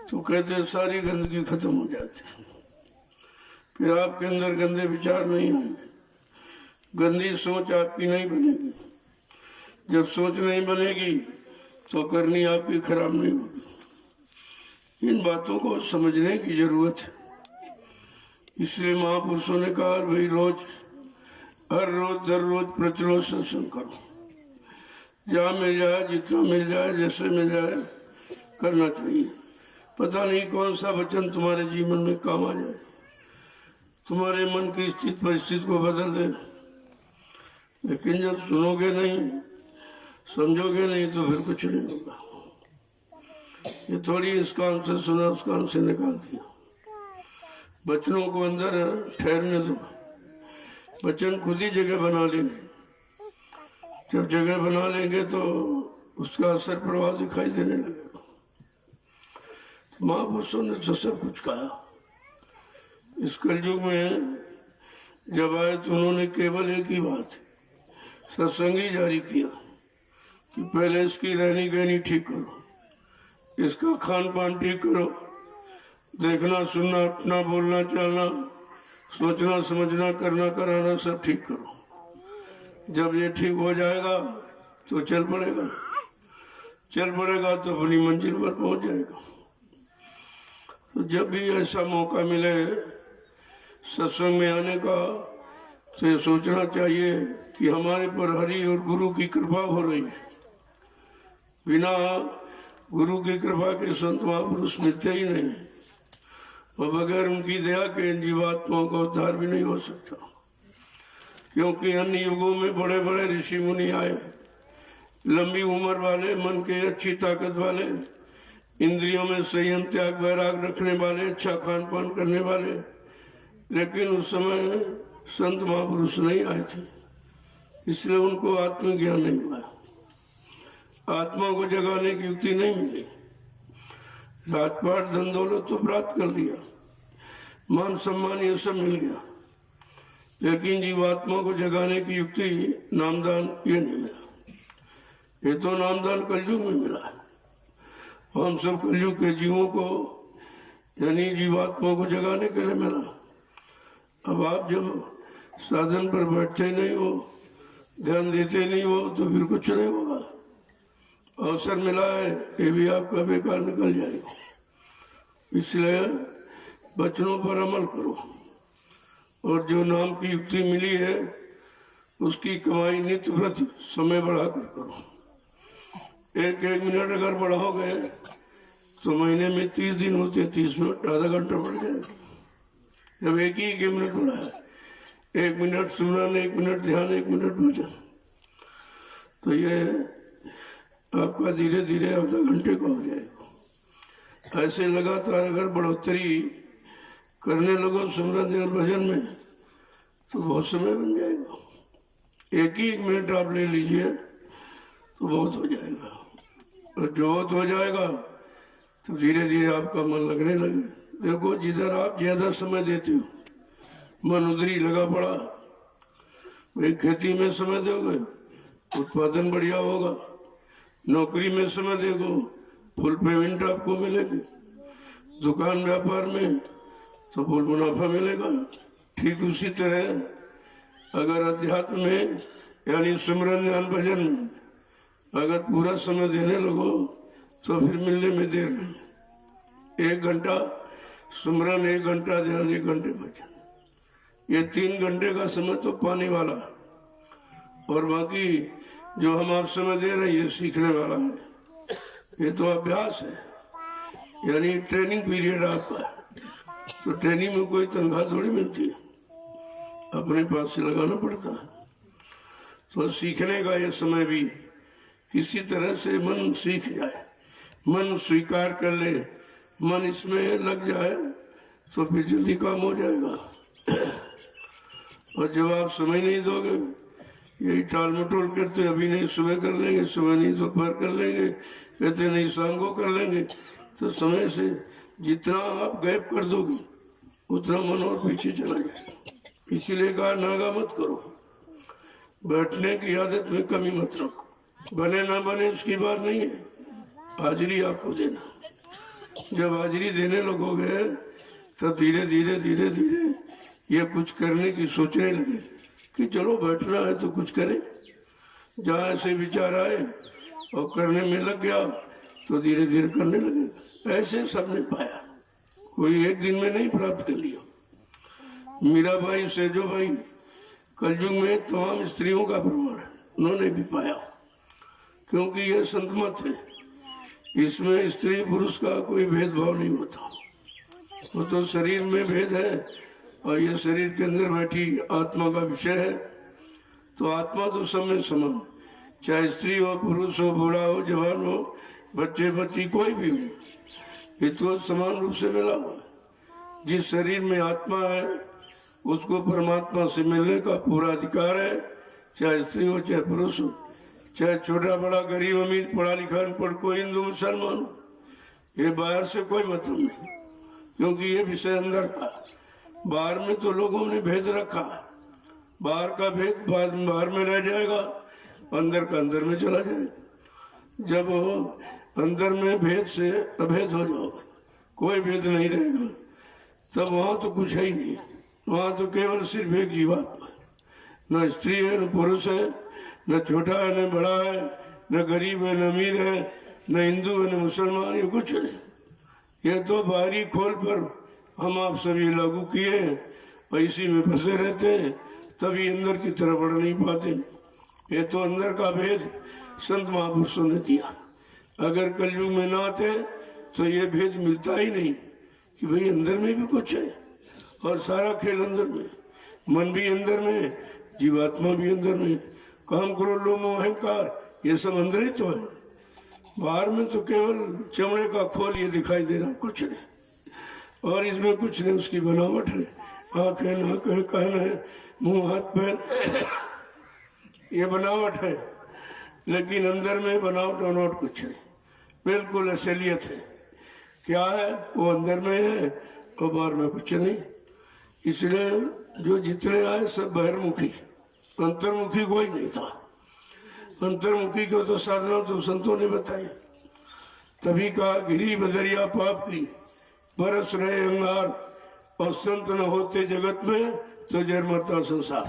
तो कहते सारी गंदगी खत्म हो जाती, फिर आपके अंदर गंदे विचार नहीं आएंगे, गंदी सोच आपकी नहीं बनेगी। जब सोच नहीं बनेगी तो करनी आपकी खराब नहीं होगी। इन बातों को समझने की जरूरत है। इसलिए महापुरुषों ने कहा भाई रोज हर रोज दर रोज प्रचुर सत्संग करो, जहाँ मिल जाए, जितना मिल जाए, जैसे मिल जाए करना चाहिए। पता नहीं कौन सा वचन तुम्हारे जीवन में काम आ जाए, तुम्हारे मन की स्थिति परिस्थिति को बदल दे। लेकिन जब सुनोगे नहीं, समझोगे नहीं तो फिर कुछ नहीं होगा। ये थोड़ी इस कान से सुना उस कान से निकाल दिया। बचनों को अंदर ठहरने दो, बचन खुद ही जगह बना लेंगे। जब जगह बना लेंगे तो उसका असर प्रभाव दिखाई देने लगेगा। तो महापुरुषों ने तो सब कुछ कहा। इस कलयुग में जब आए तो उन्होंने केवल एक ही बात सत्संग ही जारी किया कि पहले इसकी रहनी गहनी ठीक करो, इसका खान पान ठीक करो, देखना सुनना उठना बोलना चलना सोचना समझना करना कराना सब ठीक करो। जब ये ठीक हो जाएगा तो चल पड़ेगा, चल पड़ेगा तो अपनी मंजिल पर पहुंच जाएगा। तो जब भी ऐसा मौका मिले सत्संग में आने का तो ये सोचना चाहिए कि हमारे पर हरि और गुरु की कृपा हो रही है। बिना गुरु की कृपा के संत महापुरुष मिलते ही नहीं, और बगैर उनकी दया के इन जीवात्माओं का उद्धार भी नहीं हो सकता। क्योंकि अन्य युगों में बड़े बड़े ऋषि मुनि आए, लंबी उम्र वाले, मन के अच्छी ताकत वाले, इंद्रियों में संयम त्याग वैराग रखने वाले, अच्छा खान पान करने वाले, लेकिन उस समय संत महापुरुष नहीं आए थे, इसलिए उनको आत्मज्ञान नहीं हुआ, आत्मा को जगाने की युक्ति नहीं मिली। राजपाट धन दौलत तो प्राप्त कर लिया, मान सम्मान ये सब मिल गया, लेकिन जीवात्मा को जगाने की युक्ति नामदान ये नहीं मिला। ये तो नामदान कलयुग में मिला है। हम सब कलयुग के जीवों को यानी जीवात्मा को जगाने के लिए मिला। अब आप जब साधन पर बैठते नहीं हो, ध्यान देते नहीं हो, तो फिर कुछ नहीं होगा। अवसर मिला है ये भी आपका बेकार निकल जाएगा। इसलिए वचनों पर अमल करो, और जो नाम की युक्ति मिली है उसकी कमाई नित्य प्रति समय बढ़ाकर करो। एक एक मिनट अगर बढ़ाओगे तो महीने में 30 दिन होते, 30 मिनट आधा घंटा बढ़ जाएगा। जब एक ही मिनट बढ़ाया, 1 मिनट सुमरन, 1 मिनट ध्यान, 1 मिनट भजन, तो ये आपका धीरे धीरे आधा घंटे का हो जाएगा। ऐसे लगातार अगर बढ़ोतरी करने लगो सुमरन और भजन में तो बहुत समय बन जाएगा। एक ही 1 मिनट आप ले लीजिए तो बहुत हो जाएगा, और जो बहुत हो जाएगा तो धीरे धीरे आपका मन लगने लगे। देखो जिधर आप ज्यादा समय देते हो मन उधर ही लगा पड़ा। भाई खेती में समय दोगे उत्पादन बढ़िया होगा, नौकरी में समय देखो फुल पेमेंट आपको मिलेगी, दुकान व्यापार में तो फुल मुनाफा मिलेगा। ठीक उसी तरह अगर अध्यात्म में यानी सिमरन ध्यान भजन में अगर पूरा समय देने लगो तो फिर मिलने में देर नहीं। 1 घंटा सिमरन, 1 घंटा ध्यान, 1 घंटे भजन, ये 3 घंटे का समय तो पाने वाला, और बाकी जो हम आप समय दे रहे हैं ये सीखने वाला है। ये तो अभ्यास है, यानी ट्रेनिंग पीरियड आपका। तो ट्रेनिंग में कोई तनख्वाह थोड़ी मिलती है, अपने पास से लगाना पड़ता है। तो सीखने का ये समय भी किसी तरह से मन सीख जाए, मन स्वीकार कर ले, मन इसमें लग जाए तो फिर जल्दी काम हो जाएगा। और जब आप समय नहीं दोगे, यही टाल मटोल करते, अभी नहीं सुबह कर लेंगे, सुबह नहीं दोपहर कर लेंगे, कहते नहीं शाम को कर लेंगे, तो समय से जितना आप गैप कर दोगे उतना मन और पीछे चला जाएगा। इसीलिए कहा नागा मत करो, बैठने की आदत में कमी मत रखो। बने ना बने उसकी बात नहीं है, हाजिरी आपको देना। जब हाजिरी देने लगोगे तब धीरे धीरे धीरे धीरे ये कुछ करने की सोचने लगे कि चलो बैठना है तो कुछ करें। जहाँ ऐसे विचार आए और करने में लग गया तो धीरे धीरे करने लगेगा। ऐसे सबने पाया, कोई एक दिन में नहीं प्राप्त कर लिया। मीराबाई, सेजो भाई कलयुग में तमाम स्त्रियों का प्रमाण है, उन्होंने भी पाया, क्योंकि यह संत मत है। इसमें स्त्री पुरुष का कोई भेदभाव नहीं होता। वो तो शरीर में भेद है और ये शरीर के अंदर बैठी आत्मा का विषय है। तो आत्मा तो सब में समान, चाहे स्त्री हो, पुरुष हो, बूढ़ा हो, जवान हो, बच्चे बच्ची, कोई भी हो, ये तो समान रूप से मिला हुआ है। जिस शरीर में आत्मा है उसको परमात्मा से मिलने का पूरा अधिकार है, चाहे स्त्री हो चाहे पुरुष हो, चाहे छोटा बड़ा, गरीब अमीर, पढ़ा लिखा अनपढ़, कोई हिंदू मुसलमान हो। ये बाहर से कोई मतलब नहीं, क्योंकि ये विषय अंदर का। बाहर में तो लोगों ने भेद रखा, बाहर का भेद बाहर में रह जाएगा, अंदर का अंदर में चला जाएगा। जब अंदर में भेद से अभेद हो जाओगे, कोई भेद नहीं रहेगा, तब वहाँ तो कुछ है ही नहीं। वहाँ तो केवल सिर्फ एक जीवात्मा, न स्त्री है न पुरुष है, न छोटा है न बड़ा है, न गरीब है न अमीर है, न हिंदू है न मुसलमान, ये कुछ नहीं। ये तो बाहरी खोल पर हम आप सभी लागू किए हैं और इसी में फंसे रहते हैं, तभी अंदर की तरफ बढ़ नहीं पाते। ये तो अंदर का भेद संत महापुरुषों ने दिया। अगर कलयुग में ना आते तो ये भेद मिलता ही नहीं कि भाई अंदर में भी कुछ है, और सारा खेल अंदर में, मन भी अंदर में, जीवात्मा भी अंदर में, काम क्रोध लोभ मोह अहंकार, ये सब अंदर ही तो है। बाहर में तो केवल चमड़े का खोल ये दिखाई दे रहा, कुछ नहीं, और इसमें कुछ नहीं, उसकी बनावट है, आँख है, नाक है, कान है, मुंह हाथ पैर, ये बनावट है। लेकिन अंदर में बनावट वनावट कुछ नहीं, बिल्कुल असलियत है। क्या है? वो अंदर में है और बाहर में कुछ नहीं। इसलिए जो जितने आए सब बहिर्मुखी, अंतर्मुखी कोई नहीं था। अंतर्मुखी को तो साधना तो संतों ने बताई। तभी कहा गिरी बदरिया पाप की बरस रहे अंगार, और संत न होते जगत में तो जर मरता संसार।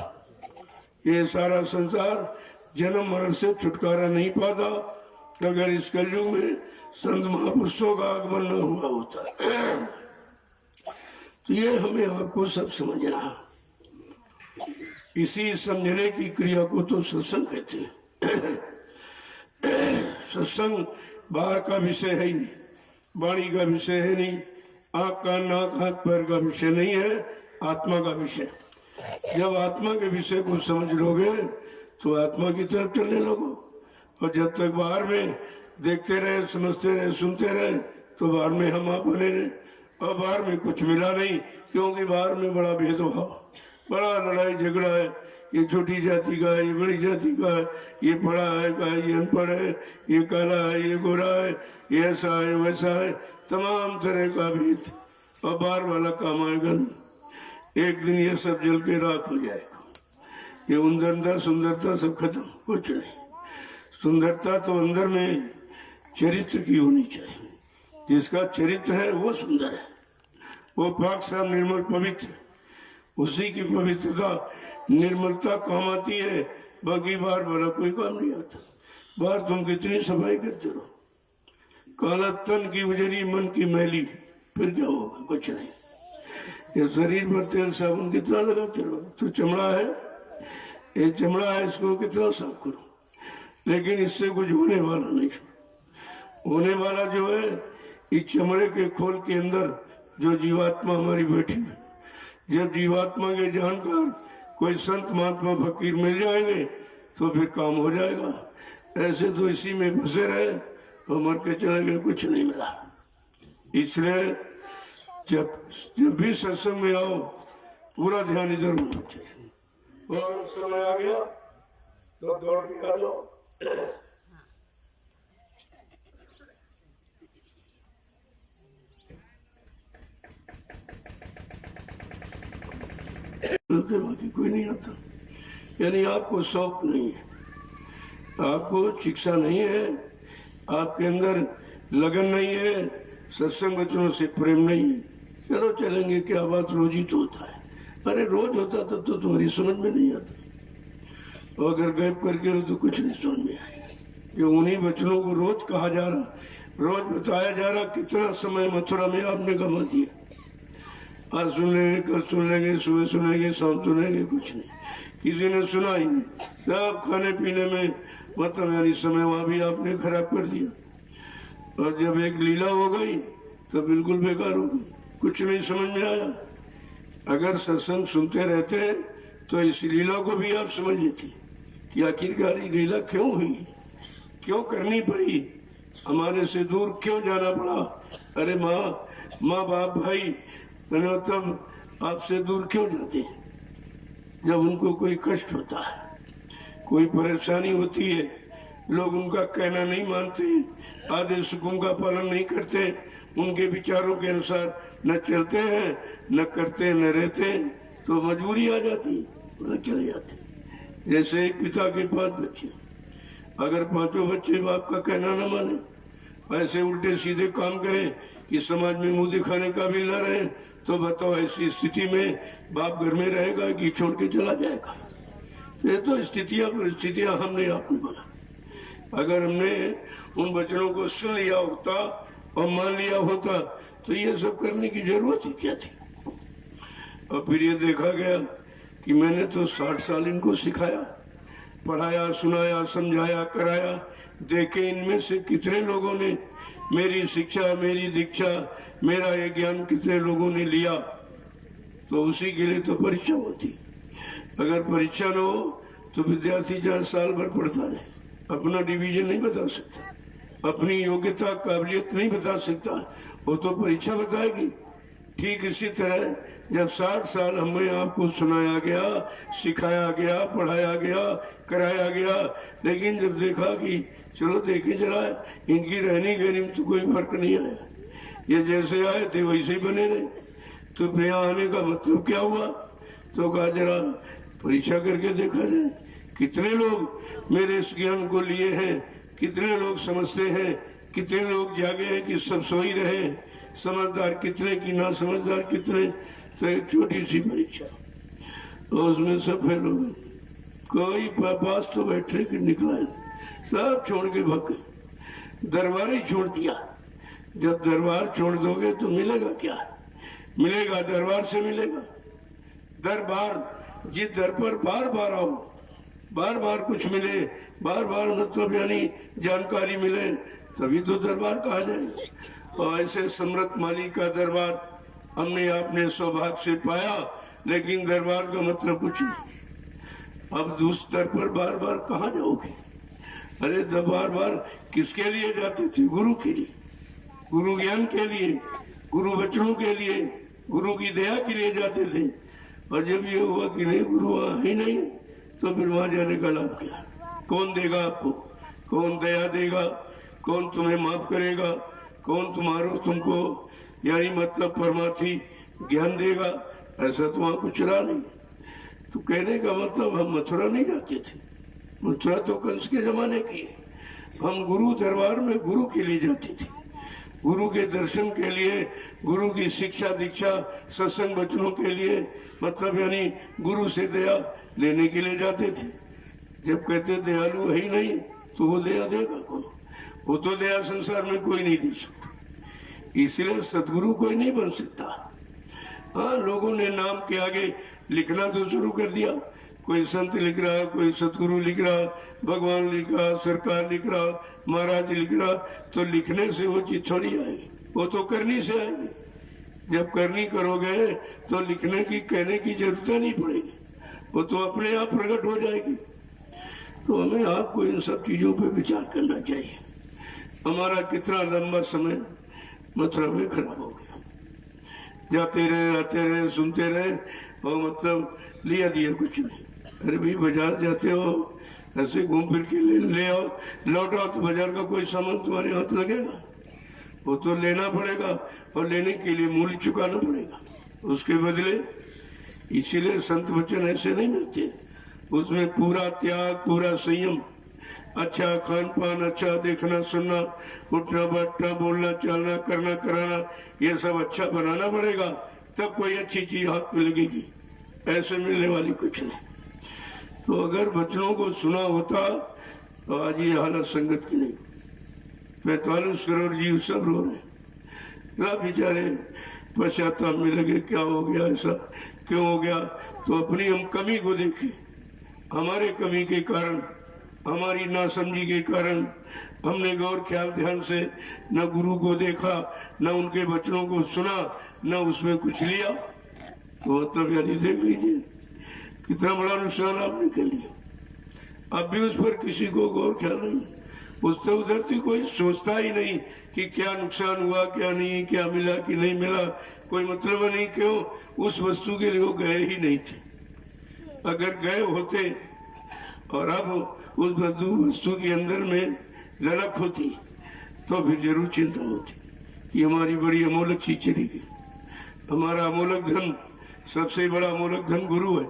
ये सारा संसार जन्म मरण से छुटकारा नहीं पाता अगर इस कलयुग में संत महापुरुषों का आगमन न हुआ होता। तो ये हमें आपको सब समझना है। इसी समझने की क्रिया को तो सत्संग कहते हैं। सत्संग बाहर का विषय है ही नहीं, वाणी का विषय है नहीं, आँख कान नाक हाथ पैर का विषय नहीं है, आत्मा का विषय। जब आत्मा के विषय को समझ लोगे तो आत्मा की तरफ चलने लगो, और जब तक बाहर में देखते रहे, समझते रहे, सुनते रहे, तो बाहर में हम आप बने रहे, और बाहर में कुछ मिला नहीं, क्योंकि बाहर में बड़ा भेदभाव, बड़ा लड़ाई झगड़ा है। ये छोटी जाति का है, ये बड़ी जाति का है, ये पढ़ा है का, ये अनपढ़ है, ये काला है, ये गोरा है, ये ऐसा है वैसा है, तमाम तरह का भेद। और बाहर वाला काम आएगा, एक दिन ये सब जल के राख हो जाएगा। ये अंदर सुंदरता सब खत्म, कुछ नहीं। सुंदरता तो अंदर में चरित्र की होनी चाहिए। जिसका चरित्र है वो सुंदर है, वो पाक साफ निर्मल पवित्र, उसी की पवित्रता निर्मलता काम आती है। बाकी बाहर वाला कोई काम नहीं आता। बाहर तुम कितनी सफाई करते रहो, काला तन की उजरी मन की मैली, फिर क्या होगा? कुछ नहीं। ये शरीर पर तेल साबुन कितना लगाते रहो, तो चमड़ा है, ये चमड़ा है, इसको कितना साफ करो, लेकिन इससे कुछ होने वाला नहीं। होने वाला जो है इस चमड़े के खोल के अंदर जो जीवात्मा हमारी बैठी है। जब जीवात्मा के जानकार कोई संत महात्मा फकीर मिल जाएंगे तो फिर काम हो जाएगा। ऐसे तो इसी में फंसे रहे और मर के चले गए, कुछ नहीं मिला। इसलिए जब भी सत्संग में आओ पूरा ध्यान इधर होना चाहिए। और समय आ गया तो दौड़ के आ जाओ। बाकी कोई नहीं आता, यानी आपको शौक नहीं है, आपको शिक्षा नहीं है, आपके अंदर लगन नहीं है, सत्संग वचनों से प्रेम नहीं है, चलो चलेंगे, क्या बात, रोज ही तो होता है। अरे रोज होता तब तो तुम्हारी समझ में नहीं आता, और अगर गैप करके लो तो कुछ नहीं समझ में आएगा। जो उन्हीं वचनों को रोज कहा जा रहा, रोज बताया जा रहा, कितना समय मथुरा में आपने गंवा दिया। आज सुन लेंगे, कल सुन लेंगे, सुबह सुनेंगे, शाम सुनेंगे, कुछ नहीं, किसी ने सुना ही नहीं। सब खाने पीने में मतलब यानी समय वहाँ भी आपने खराब कर दिया। और जब एक लीला हो गई तो बिल्कुल बेकार हो गई, कुछ नहीं समझ में आया। अगर सत्संग सुनते रहते तो इस लीला को भी आप समझ लेती कि आखिरकार ये लीला क्यों हुई, क्यों करनी पड़ी, हमारे से दूर क्यों जाना पड़ा। अरे माँ बाप भाई तब आपसे दूर क्यों जाते, जब उनको कोई कष्ट होता है, कोई परेशानी होती है, लोग उनका कहना नहीं मानते, आदेश हुक्म का पालन नहीं करते, उनके विचारों के अनुसार न चलते हैं, न करते, न रहते, तो मजबूरी आ जाती, मतलब चले जाते। जैसे एक पिता के 5 बच्चे, अगर 5 बच्चे बाप का कहना न माने, ऐसे उल्टे सीधे काम करें कि समाज में मुंह दिखाने का भी न रहे, तो बताओ ऐसी स्थिति में बाप घर में रहेगा कि छोड़ के चला जाएगा। तो ये तो स्थितियां परिस्थितियां हमने आपने बना। अगर हमने उन वचनों को सुन लिया होता और मान लिया होता तो ये सब करने की जरूरत ही क्या थी। और फिर ये देखा गया कि मैंने तो 60 साल इनको सिखाया, पढ़ाया, सुनाया, समझाया, कराया, देखे इनमें से कितने लोगों ने मेरी शिक्षा, मेरी दीक्षा, मेरा ये ज्ञान कितने लोगों ने लिया। तो उसी के लिए तो परीक्षा होती। अगर परीक्षा न हो तो विद्यार्थी जहाँ साल भर पढ़ता रहे, अपना डिवीजन नहीं बता सकता, अपनी योग्यता काबिलियत नहीं बता सकता, वो तो परीक्षा बताएगी। ठीक इसी तरह जब 60 साल हमें आपको सुनाया गया, सिखाया गया, पढ़ाया गया, कराया गया, लेकिन जब देखा कि चलो देखे जरा इनकी रहनी गहनी में तो कोई फर्क नहीं आया, ये जैसे आए थे वैसे ही बने रहे, तो फिर यहाँ आने का मतलब क्या हुआ। तो कहा जरा परीक्षा करके देखा जाए कितने लोग मेरे इस ज्ञान को लिए हैं, कितने लोग समझते हैं, कितने लोग जागे हैं कि सब सोई रहे, समझदार कितने की ना समझदार कितने। तो एक छोटी सी परीक्षा और उसमें सब फेल हो गए, कोई पास तो बैठे कि निकला नहीं, सब छोड़ के भाग गए, दरबार ही छोड़ दिया। जब दरबार छोड़ दोगे तो मिलेगा क्या, मिलेगा दरबार से मिलेगा। दरबार जिस दर पर बार बार आओ, बार बार कुछ मिले, बार बार मतलब यानी जानकारी मिले, तभी तो दरबार कहा जाए। और ऐसे समृत मालिक का दरबार हमने आपने सौभाग्य से पाया, लेकिन दरबार का मतलब कुछ नहीं। अब दूसरे स्तर पर बार बार कहाँ जाओगे। अरे जब बार बार किसके लिए जाते थे, गुरु के लिए, गुरु ज्ञान के लिए, गुरु वचनों के लिए, गुरु की दया के लिए जाते थे। और जब ये हुआ कि नहीं गुरु ही नहीं, तो फिर वहां जाने का लाभ क्या। कौन देगा आपको, कौन दया देगा, कौन तुम्हें माफ करेगा, कौन तुमको यानी मतलब परमार्थी ज्ञान देगा, ऐसा तो वहां कुछ रहा नहीं। तो कहने का मतलब हम मथुरा नहीं जाते थे, मथुरा तो कंस के जमाने की है। हम गुरु दरबार में गुरु के लिए जाते थे, गुरु के दर्शन के लिए, गुरु की शिक्षा दीक्षा सत्संग वचनों के लिए, मतलब यानी गुरु से दया लेने के लिए जाते थे। जब कहते दयालु है ही नहीं तो वो दया देगा कौन, वो तो दया संसार में कोई नहीं दे सकता, इसलिए सदगुरु कोई नहीं बन सकता। हाँ, लोगों ने नाम के आगे लिखना तो शुरू कर दिया, कोई संत लिख रहा, कोई सतगुरु लिख रहा, भगवान लिख रहा, सरकार लिख रहा, महाराज लिख रहा। तो लिखने से वो चीज थोड़ी आएगी, वो तो करनी से आएगी। जब करनी करोगे तो लिखने की कहने की जरूरत नहीं पड़ेगी, वो तो अपने आप प्रकट हो जाएगी। तो हमें आपको इन सब चीजों पे विचार करना चाहिए। हमारा कितना लंबा समय मथुरा में खराब हो गया, जाते रहे, आते रहे, सुनते रहे, और मतलब लिया दिया कुछ नहीं। अरे भाई बाजार जाते हो, ऐसे घूम फिर के ले आओ, लौट आओ, तो बाजार का कोई सामान तुम्हारे हाथ लगेगा, वो तो लेना पड़ेगा, और लेने के लिए मूल्य चुकाना पड़ेगा उसके बदले। इसीलिए संत वचन ऐसे नहीं मिलते, उसमें पूरा त्याग, पूरा संयम, अच्छा खान पान, अच्छा देखना सुनना, उठना बैठना, बोलना चलना, करना कराना, ये सब अच्छा बनाना पड़ेगा, तब कोई अच्छी चीज हाथ में लगेगी। ऐसे मिलने वाली कुछ नहीं। तो अगर बच्चों को सुना होता तो आज ये हालत संगत की नहीं। 45 करोड़ जीव सब रो रहे, सब बेचारे पश्चाताप में लगे, क्या हो गया, ऐसा क्यों हो गया। तो अपनी हम कमी को देखें, हमारे कमी के कारण, हमारी नासमझी के कारण हमने गौर ख्याल ध्यान से न गुरु को देखा, न उनके वचनों को सुना, न उसमें कुछ लिया। तो मतलब यानी देख लीजिए कितना बड़ा नुकसान आपने कर लिया। अब भी उस पर किसी को गौर ख्याल नहीं, उस तो उधर तो कोई सोचता ही नहीं कि क्या नुकसान हुआ, क्या नहीं, क्या मिला कि नहीं मिला, कोई मतलब नहीं। क्यों? उस वस्तु के लिए वो गए ही नहीं थे। अगर गए होते और अब उस वस्तु के अंदर में ललक होती तो फिर जरूर चिंता होती कि हमारी बड़ी अमोलक चीज चली गई। हमारा अमोलक धन, सबसे बड़ा अमोलक धन गुरु है।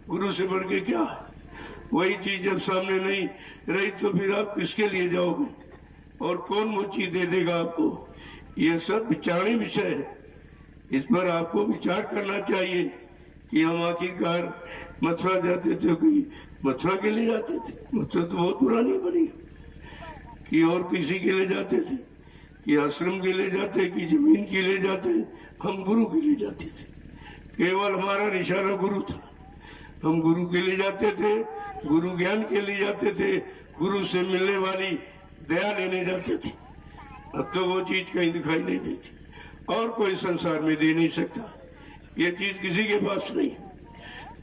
गुरु से बढ़ के क्या है? वही चीज जब सामने नहीं रही तो फिर आप किसके लिए जाओगे और कौन वो चीज दे देगा आपको? ये सब विचारणीय विषय है। इस पर आपको विचार करना चाहिए कि हम आखिरकार मथुरा जाते थे कि मथुरा के लिए जाते थे, मथुरा तो बहुत पुरानी बनी, कि और किसी के लिए जाते थे, कि आश्रम के लिए जाते, कि जमीन के लिए जाते, हम गुरु के लिए जाते थे। केवल हमारा निशाना गुरु था। हम गुरु के लिए जाते थे, गुरु ज्ञान के लिए जाते थे, गुरु से मिलने वाली दया लेने जाते थे। अब तो वो चीज कहीं दिखाई नहीं देती और कोई संसार में दे नहीं सकता, ये चीज किसी के पास नहीं।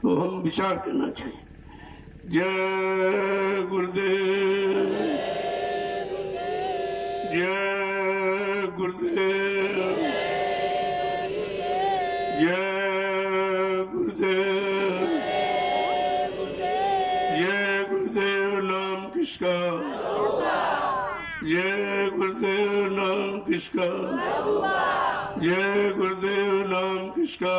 तो हम विचार करना चाहिए। जय गुरुदेव, जय गुरुदेव, जय गुरुदेव, जय गुरुदेव। नाम किसका? जय गुरुदेव। नाम किसका? जय गुरुदेव। नाम किसका?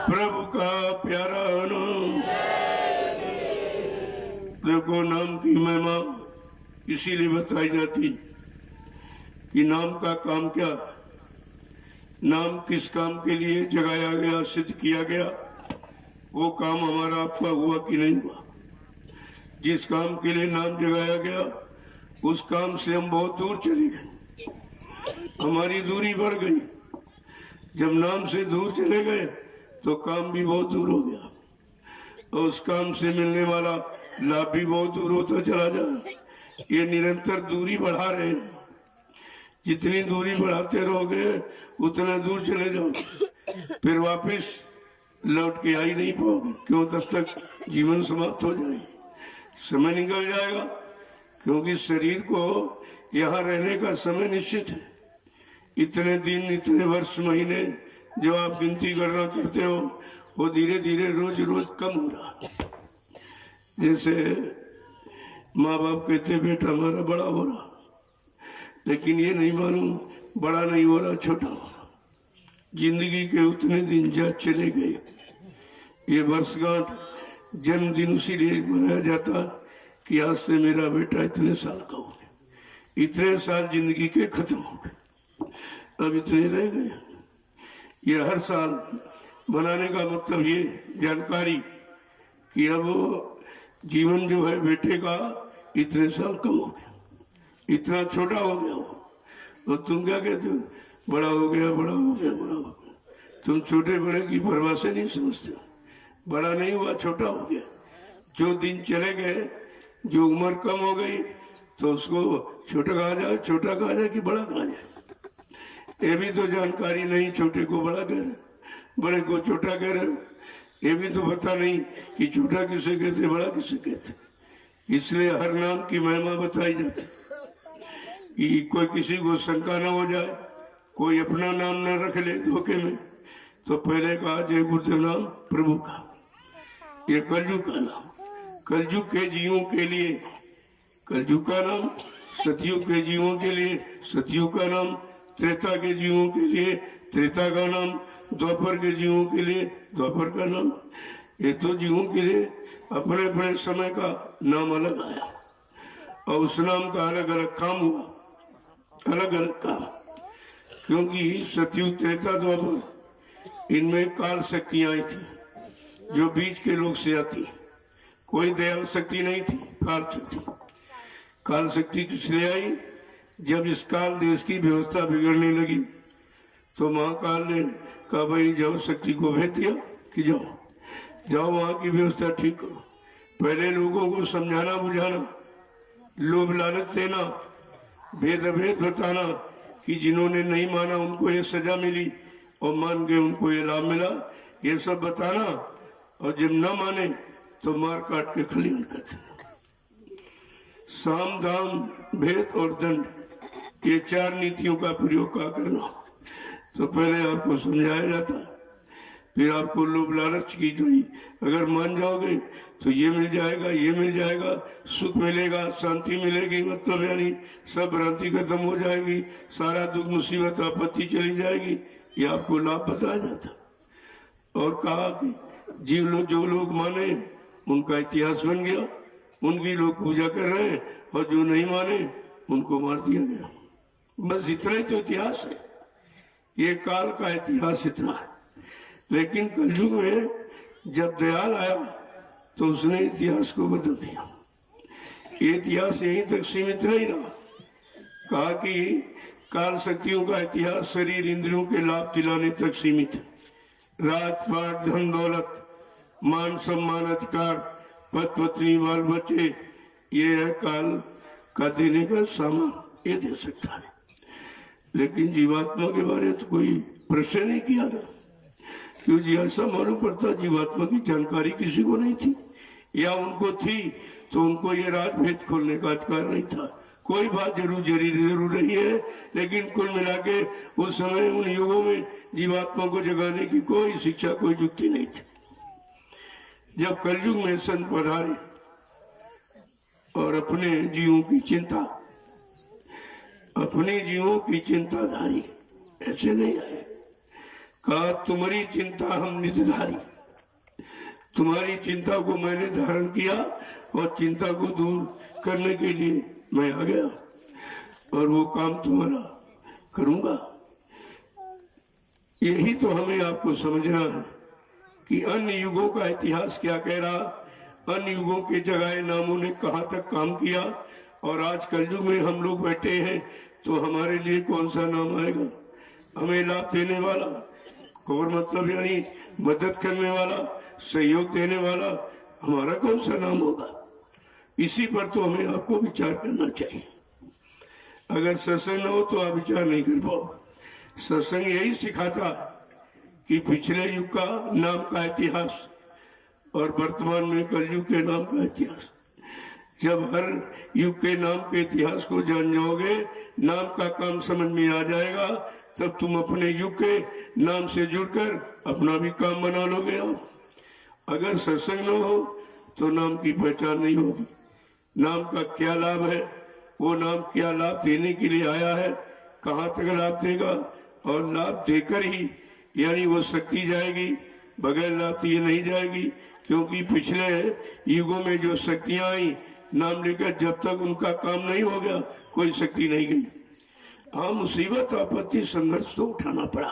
प्रभु का प्यारा नाम। देखो, नाम की महिमा इसीलिए बताई जाती कि नाम का काम क्या, नाम किस काम के लिए जगाया गया, सिद्ध किया गया, वो काम हमारा आपका हुआ कि नहीं हुआ। जिस काम के लिए नाम जगाया गया उस काम से हम बहुत दूर चले गए, हमारी दूरी बढ़ गई। जब नाम से दूर चले गए तो काम भी बहुत दूर हो गया और उस काम से मिलने वाला लाभ भी बहुत दूर होता चला जाए। ये निरंतर दूरी बढ़ा रहे हैं। जितनी दूरी बढ़ाते रहोगे उतना दूर चले जाओगे, फिर वापस लौट के आ ही नहीं पाओगे। क्यों? तब तक जीवन समाप्त हो जाए, समय निकल जाएगा। क्योंकि शरीर को यहाँ रहने का समय निश्चित है। इतने दिन, इतने वर्ष, महीने जो आप गिनती करना करते हो वो धीरे धीरे रोज रोज कम हो रहा। जैसे माँ बाप कहते बेटा हमारा बड़ा हो रहा, लेकिन ये नहीं मालूम बड़ा नहीं हो रहा, छोटा हो रहा। जिंदगी के उतने दिन जा चले गए। ये वर्षगांठ, जन्मदिन उसी लिए मनाया जाता कि आज से मेरा बेटा इतने साल का हो गया। इतने साल जिंदगी के खत्म हो गए, अब इतने रह गए। ये हर साल बनाने का मतलब ये जानकारी कि अब जीवन जो है बेटे का इतने साल कम हो गया, इतना छोटा हो गया हो। और तुम क्या कहते हो? बड़ा हो गया, बड़ा हो गया, बड़ा हो गया। तुम छोटे बड़े की परवाह से नहीं समझते। बड़ा नहीं हुआ, छोटा हो गया। जो दिन चले गए, जो उम्र कम हो गई तो उसको छोटा कहा जाए, छोटा कहा जाए कि बड़ा कहा जाए? ये भी तो जानकारी नहीं। छोटे को बड़ा कह रहे, बड़े को छोटा कह रहे हो। ये भी तो पता नहीं कि छोटा किसे कहते, बड़ा किसे कहते। इसलिए हर नाम की महिमा बताई जाती कि कोई किसी को शंका न हो जाए, कोई अपना नाम न रख ले धोखे में। तो पहले कहा जय गुरुदेव नाम प्रभु का। ये कलयुग का नाम, कलयुग के जीवों के लिए कलयुग का नाम, सतयुग के जीवों के लिए सतयुग का नाम, त्रेता के जीवों के लिए त्रेता का नाम, द्वापर के जीवों के लिए द्वापर का नाम। ये तो जीवों के लिए अपने अपने समय का नाम अलग आया। और उस नाम का अलग अलग काम हुआ, अलग अलग काम, क्योंकि सतयुग त्रेता द्वापर इनमें काल शक्तियां आई थी जो बीच के लोग से आती, कोई दयाल शक्ति नहीं थी, काल शक्ति। काल शक्ति किसलिए आई? जब इस काल देश की व्यवस्था बिगड़ने लगी तो महाकाल ने कहा भाई जाओ, शक्ति को भेज दिया कि जाओ जाओ वहां की व्यवस्था ठीक करो। पहले लोगों को समझाना बुझाना, लोभ लालच देना, भेद अभेद बताना कि जिन्होंने नहीं माना उनको ये सजा मिली और मान गए उनको ये लाभ मिला, ये सब बताना, और जब न माने तो मार काट के खलीन कर देना। साम दाम भेद और दंड, ये चार नीतियों का प्रयोग का करना। तो पहले आपको समझाया जाता, फिर आपको लोभ लालच की गई, अगर मान जाओगे तो ये मिल जाएगा, ये मिल जाएगा, सुख मिलेगा, शांति मिलेगी, मतलब यानी सब भ्रांति खत्म हो जाएगी, सारा दुख मुसीबत आपत्ति चली जाएगी, ये आपको लाभ बताया जाता। और कहा कि जीव लोग जो लोग माने उनका इतिहास बन गया, उनकी लोग पूजा कर रहे हैं, और जो नहीं माने उनको मार दिया गया। बस इतना ही तो इतिहास है, ये काल का इतिहास इतना है। लेकिन कलयुग में जब दयाल आया तो उसने इतिहास को बदल दिया। ये इतिहास यहीं तक सीमित नहीं रहा। कहा कि काल शक्तियों का इतिहास शरीर इंद्रियों के लाभ दिलाने तक सीमित है। राजपाट, धन दौलत, मान सम्मान, अधिकार, पद पत्नी, बाल बच्चे, ये है काल का देने का सामान, ये दे सकता है। लेकिन जीवात्मा के बारे में तो कोई प्रश्न नहीं किया गया, क्योंकि ऐसा मालूम पड़ता जीवात्मा की जानकारी किसी को नहीं थी, या उनको थी तो उनको ये राज भेद खोलने का अधिकार नहीं था। कोई बात जरूर रही है, लेकिन कुल मिला के उस समय उन युगों में जीवात्मा को जगाने की कोई शिक्षा, कोई युक्ति नहीं थी। जब कलयुग में संत पधारे और अपने जीवों की चिंता, अपने जीवों की चिंताधारी, ऐसे नहीं आए, कहा तुम्हारी चिंता हम नितधारी, तुम्हारी चिंता को मैंने धारण किया और चिंता को दूर करने के लिए मैं आ गया और वो काम तुम्हारा करूंगा। यही तो हमें आपको समझना है कि अन्य युगों का इतिहास क्या कह रहा, अन्य युगों के जगाए नामों ने कहां तक काम किया, और आज कलयुग में हम लोग बैठे हैं तो हमारे लिए कौन सा नाम आएगा? हमें लाभ देने वाला, और मतलब यानी मदद करने वाला, सहयोग देने वाला हमारा कौन सा नाम होगा? इसी पर तो हमें आपको विचार करना चाहिए। अगर सत्संग न हो तो आप विचार नहीं कर पाओ। सत्संग यही सिखाता कि पिछले युग का नाम का इतिहास और वर्तमान में कलयुग के नाम का इतिहास। जब हर युग के नाम के इतिहास को जान जाओगे, नाम का काम समझ में आ जाएगा, तब तुम अपने युग के नाम से जुड़कर अपना भी काम बना लोगे। आप अगर सत्संग न हो तो नाम की पहचान नहीं होगी। नाम का क्या लाभ है, वो नाम क्या लाभ देने के लिए आया है, कहाँ तक लाभ देगा, और लाभ देकर ही यानी वो शक्ति जाएगी, बगैर लाभ तो ये नहीं जाएगी। क्योंकि पिछले युगों में जो शक्तियां आई नाम लेकर, जब तक उनका काम नहीं हो गया कोई शक्ति नहीं गई। हाँ, मुसीबत आपत्ति संघर्ष तो उठाना पड़ा,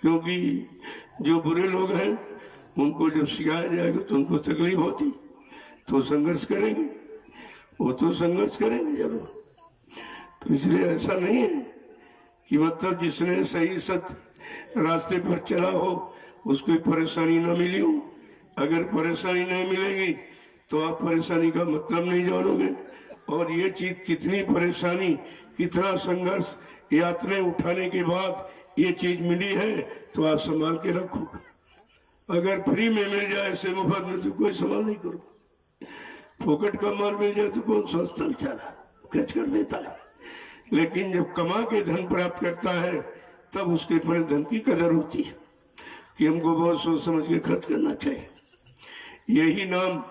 क्योंकि जो बुरे लोग हैं उनको जब सिखाया जाएगा तो उनको तकलीफ होती, तो संघर्ष करेंगे, वो तो संघर्ष करेंगे जरूर। तो इसलिए ऐसा नहीं है कि मतलब जिसने सही सत्य रास्ते पर चला हो उसको परेशानी न मिली हो। अगर परेशानी नहीं मिलेगी तो आप परेशानी का मतलब नहीं जानोगे, और ये चीज कितनी परेशानी, कितना संघर्ष, यातनाएं उठाने के बाद ये चीज मिली है, तो आप संभाल के रखो। अगर फ्री में मिल जाए ऐसे मुफ्त में तो कोई सवाल नहीं करो। फोकट का माल मिल जाए तो कौन सोचता बेचारा, खर्च कर देता है। लेकिन जब कमा के धन प्राप्त करता है तब उसके पर धन की कदर होती है कि हमको बहुत सोच समझ के खर्च करना चाहिए। यही नाम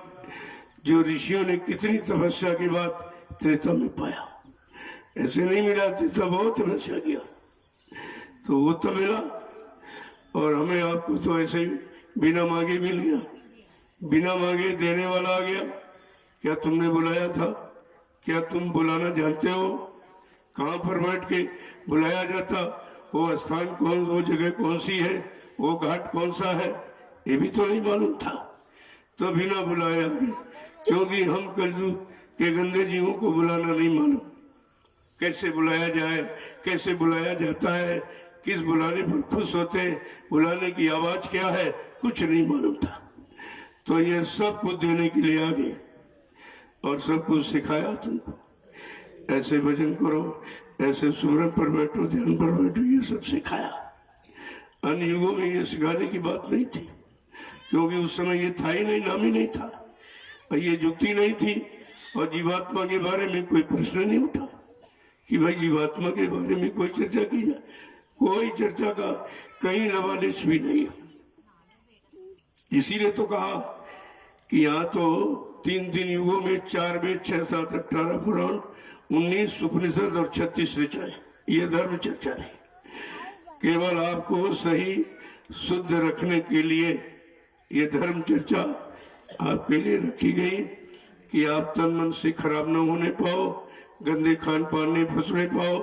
जो ऋषियों ने कितनी तपस्या के बाद त्रेता में पाया, ऐसे नहीं मिला, त्रेता बहुत तपस्या किया तो वो तो मिला। और हमें आपको तो ऐसे ही बिना मांगे मिल गया, बिना मांगे देने वाला आ गया। क्या तुमने बुलाया था? क्या तुम बुलाना जानते हो? कहाँ पर बैठ के बुलाया जाता? वो स्थान कौन, वो जगह कौन सी है, वो घाट कौन सा है, ये भी तो नहीं मालूम था। तो बिना बुलाया, क्योंकि हम कलयुग के गंदे जीवों को बुलाना नहीं मालूम, कैसे बुलाया जाए, कैसे बुलाया जाता है, किस बुलाने पर खुश होते हैं, बुलाने की आवाज क्या है, कुछ नहीं मालूम था। तो ये सब कुछ देने के लिए आ गए और सब कुछ सिखाया तुमको, ऐसे भजन करो, ऐसे सुमरन पर बैठो, ध्यान पर बैठो, ये सब सिखाया। अन्य युगों में ये सिखाने की बात नहीं थी, क्योंकि उस समय ये था ही नहीं, नाम ही नहीं था, और ये युक्ति नहीं थी, और जीवात्मा के बारे में कोई प्रश्न नहीं उठा कि भाई जीवात्मा के बारे में कोई चर्चा की जाए। कोई चर्चा का कहीं लवालिश भी नहीं। इसीलिए तो कहा कि यहाँ तो 3 युगों में 4 वेद, 6, 7, 18 पुराण, 19 उपनिषद और 36 ऋचाएं, ये धर्म चर्चा नहीं। केवल आपको सही शुद्ध रखने के लिए ये धर्म चर्चा आपके लिए रखी गई कि आप तन मन से खराब न होने पाओ, गंदे खान पान में फंसने पाओ,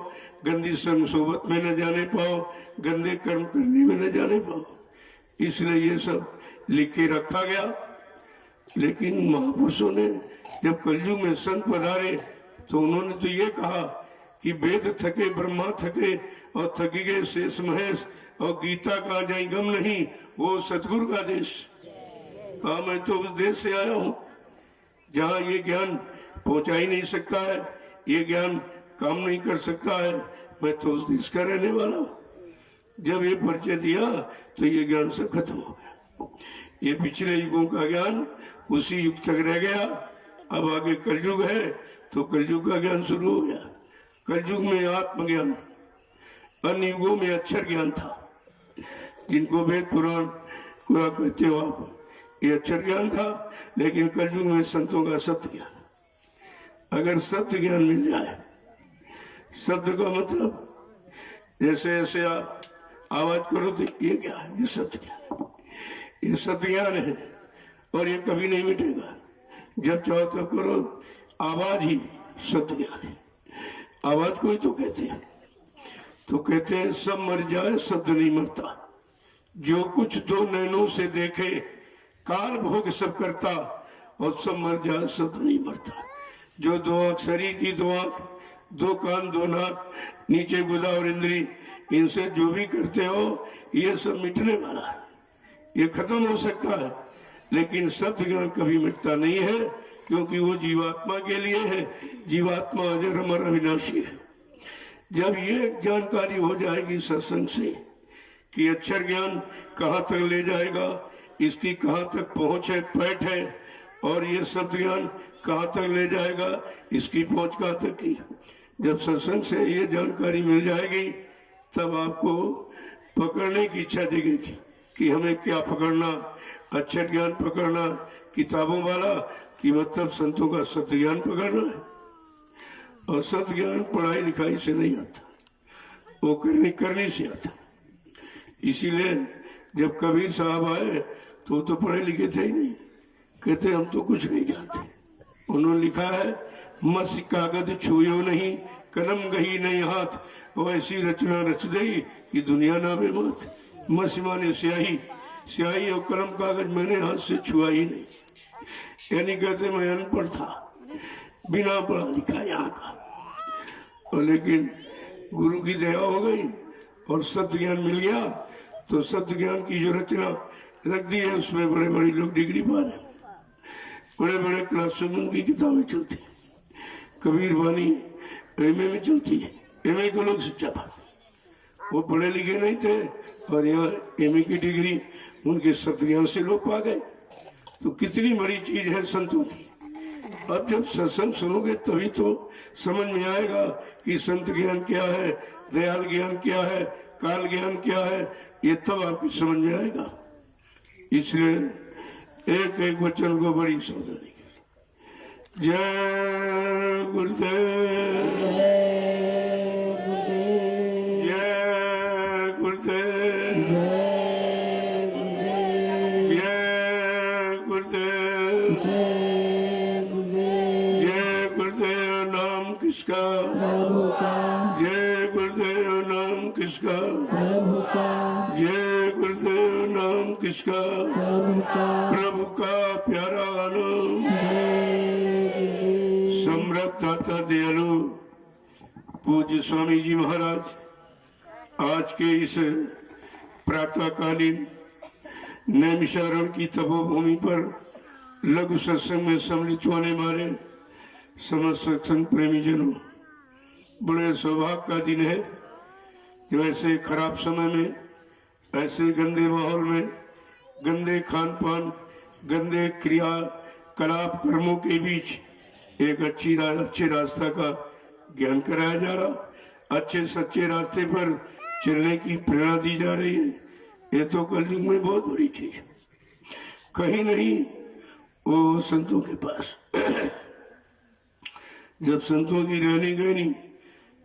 गंदी संग सोबत में न जाने पाओ, गंदे कर्म करने में न जाने पाओ। इसलिए ये सब लिख के रखा गया। लेकिन महापुरुषों ने जब कलयुग में संत पधारे तो उन्होंने तो ये कहा कि वेद थके, ब्रह्मा थके, और थकी गए शेष महेश, और गीता का जाई गम नहीं, वो सतगुरु का देश। कहा मैं तो उस देश से आया हूँ जहाँ ये ज्ञान पहुंचा ही नहीं सकता है, ये ज्ञान काम नहीं कर सकता है, मैं तो उस देश का रहने वाला हूँ। जब ये परिचय दिया तो ये ज्ञान सब खत्म हो गया। ये पिछले युगों का ज्ञान उसी युग तक रह गया। अब आगे कलयुग है तो कलयुग का ज्ञान शुरू हो गया। कलयुग में आत्मज्ञान, अन्य युगों में अक्षर ज्ञान था, जिनको वेद पुराण पूरा कहते हो आप, ये अक्षर ज्ञान था। लेकिन कलयुग में संतों का शब्द ज्ञान। अगर शब्द ज्ञान मिल जाए, शब्द का मतलब जैसे ऐसे आप आवाज करो तो ये क्या है, ये शब्द ज्ञान, ये शब्द ज्ञान है और ये कभी नहीं मिटेगा। जब चाहो तब करो, आवाज ही शब्द ज्ञान है। आवाज को ही तो कहते हैं, तो कहते हैं सब मर जाए शब्द नहीं मरता, जो कुछ 2 नैनों से देखे काल भोग सब करता, और सब मर जाए शब्द नहीं मरता। जो 2 आंख शरीर की, 2 आंख, 2 कान, 2 नाक, नीचे गुदा और इंद्री, इनसे जो भी करते हो ये सब मिटने वाला है, ये खत्म हो सकता है। लेकिन शब्द ज्ञान कभी मिटता नहीं है, क्योंकि वो जीवात्मा के लिए है। जीवात्मा अजर अमर अविनाशी है। जब ये जानकारी हो जाएगी सत्संग से कि अक्षर ज्ञान कहाँ तक ले जाएगा, इसकी कहाँ तक पहुँच है, पैठ है, और ये शब्द ज्ञान कहाँ तक ले जाएगा, इसकी पहुँच कहाँ तक की, जब सत्संग से ये जानकारी मिल जाएगी तब आपको पकड़ने की इच्छा जगेगी कि हमें क्या पकड़ना, अक्षर ज्ञान पकड़ना किताबों वाला, कि मतलब संतों का शब्द ज्ञान पकड़ना है। और शब्द ज्ञान पढ़ाई लिखाई से नहीं आता, वो करने से आता। इसीलिए जब कबीर साहब आए तो पढ़े लिखे थे ही नहीं, कहते हम तो कुछ नहीं जानते। उन्होंने लिखा है, मस कागज छुयो नहीं, कलम गही नहीं हाथ, और ऐसी रचना रच दई कि दुनिया ना बेमात। मस माने स्याही, स्याही और कलम कागज मैंने हाथ से छुआ ही नहीं। यानी कहते मैं अनपढ़ था, बिना पढ़ा लिखा यहाँ का। और लेकिन गुरु की दया हो गई और शब्द ज्ञान मिल गया, तो शब्द ज्ञान की जो रचना रख दी है उसमें बड़े बड़े लोग डिग्री पा रहे, बड़े बड़े क्लासरूम की किताबें चलती, कबीर वाणी एमए में चलती है। एमए को लोग शिक्षा पा, वो पढ़े लिखे नहीं थे और यहाँ एमए की डिग्री उनके शब्द ज्ञान से लोग पा गए। तो कितनी बड़ी चीज है संतों की। अब जब सत्संग सुनोगे तभी तो समझ में आएगा कि संत ज्ञान क्या है, दयाल ज्ञान क्या है, काल ज्ञान क्या है, ये तब आपकी समझ में आएगा। इसलिए एक एक वचन को बड़ी सावधानी की। जय गुरुदेव, जय गुरुदेव, जय गुरुदेव, जय गुरुदेव। किसका? प्रभु का। जय गुरुदेव नाम किसका? प्रभु का। जय गुरुदेव नाम किसका? प्रभु का। प्रभु का प्यारा नाम। सम्राट दाता दयालु पूज्य स्वामी जी महाराज आज के इस प्रातःकालीन नैमिषारण्य की तपोभूमि पर लघु सत्संग में सम्मिलित होने वाले समस्त सत्संग प्रेमी जनों, बड़े सौभाग्य का दिन है जो ऐसे खराब समय में, ऐसे गंदे माहौल में, गंदे खान पान, गंदे क्रिया कलाप कर्मों के बीच एक अच्छे रास्ता का ज्ञान कराया जा रहा, अच्छे सच्चे रास्ते पर चलने की प्रेरणा दी जा रही है। ये तो कलयुग में बहुत बड़ी चीज, कहीं नहीं वो संतों के पास। जब संतों की रहनी गहनी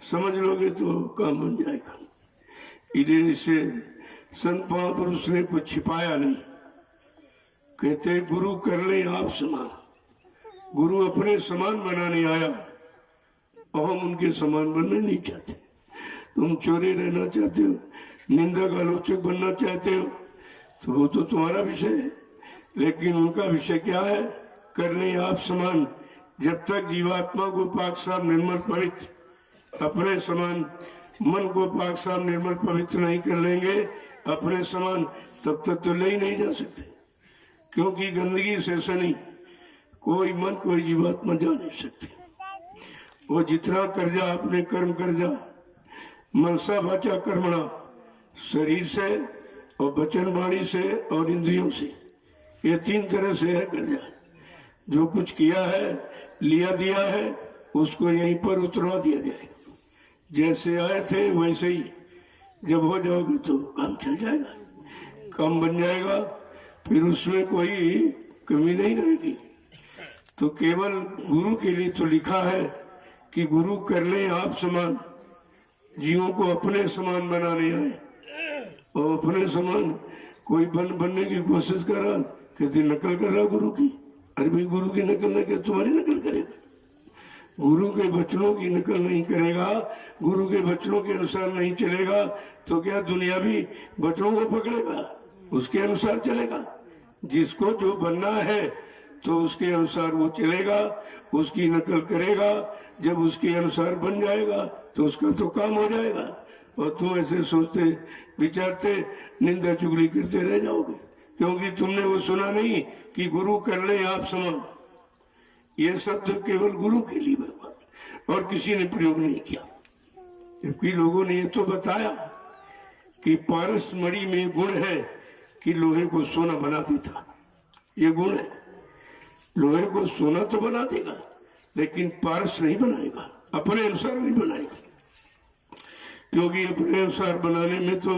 समझ लोगे तो काम बन जाएगा। इसे संत महापुरुष ने कुछ छिपाया नहीं, कहते गुरु कर ले आप समान। गुरु अपने समान बनाने आया और हम उनके समान बनना नहीं चाहते। तुम चोरी रहना चाहते हो, निंदक आलोचक बनना चाहते हो तो वो तो तुम्हारा विषय है, लेकिन उनका विषय क्या है? कर ले आप समान। जब तक जीवात्मा को पाक साफ निर्मल पवित्र अपने समान, मन को पाक साफ निर्मल पवित्र नहीं कर लेंगे अपने समान, तब तक तो ले ही नहीं जा सकते। क्योंकि गंदगी से सनी कोई मन कोई जीवात्मा जा नहीं सकती। वो जितना कर्जा अपने कर्म कर्जा मनसा वाचा कर्मणा, शरीर से और वचन वाणी से और इंद्रियों से, ये तीन तरह से है कर्जा। जो कुछ किया है लिया दिया है उसको यहीं पर उतरवा दिया जाएगा। जैसे आए थे वैसे ही जब हो जाओगे तो काम चल जाएगा, काम बन जाएगा, फिर उसमें कोई कमी नहीं रहेगी। तो केवल गुरु के लिए तो लिखा है कि गुरु कर ले आप समान। जीवों को अपने समान बनाने आए और अपने समान कोई बनने की कोशिश कर रहा, कहते नकल कर रहा गुरु की। अरे भाई गुरु की नकल न कर, तुम्हारी नकल करेगा। गुरु के वचनों की नकल नहीं करेगा, गुरु के वचनों के अनुसार नहीं चलेगा तो क्या दुनियावी वचनों को पकड़ेगा? उसके अनुसार चलेगा। जिसको जो बनना है तो उसके अनुसार वो चलेगा, उसकी नकल करेगा। जब उसके अनुसार बन जाएगा तो उसका तो काम हो जाएगा। और तुम ऐसे सोचते विचारते निंदा चुगली करते रह जाओगे, क्योंकि तुमने वो सुना नहीं कि गुरु कर ले आप समान। ये शब्द केवल गुरु के लिए भगवान और किसी ने प्रयोग नहीं किया। जबकि लोगों ने ये तो बताया कि पारस मणि में गुण है कि लोहे को सोना बना देता। ये गुण है, लोहे को सोना तो बना देगा लेकिन पारस नहीं बनाएगा, अपने अनुसार नहीं बनाएगा। क्योंकि अपने अनुसार बनाने में तो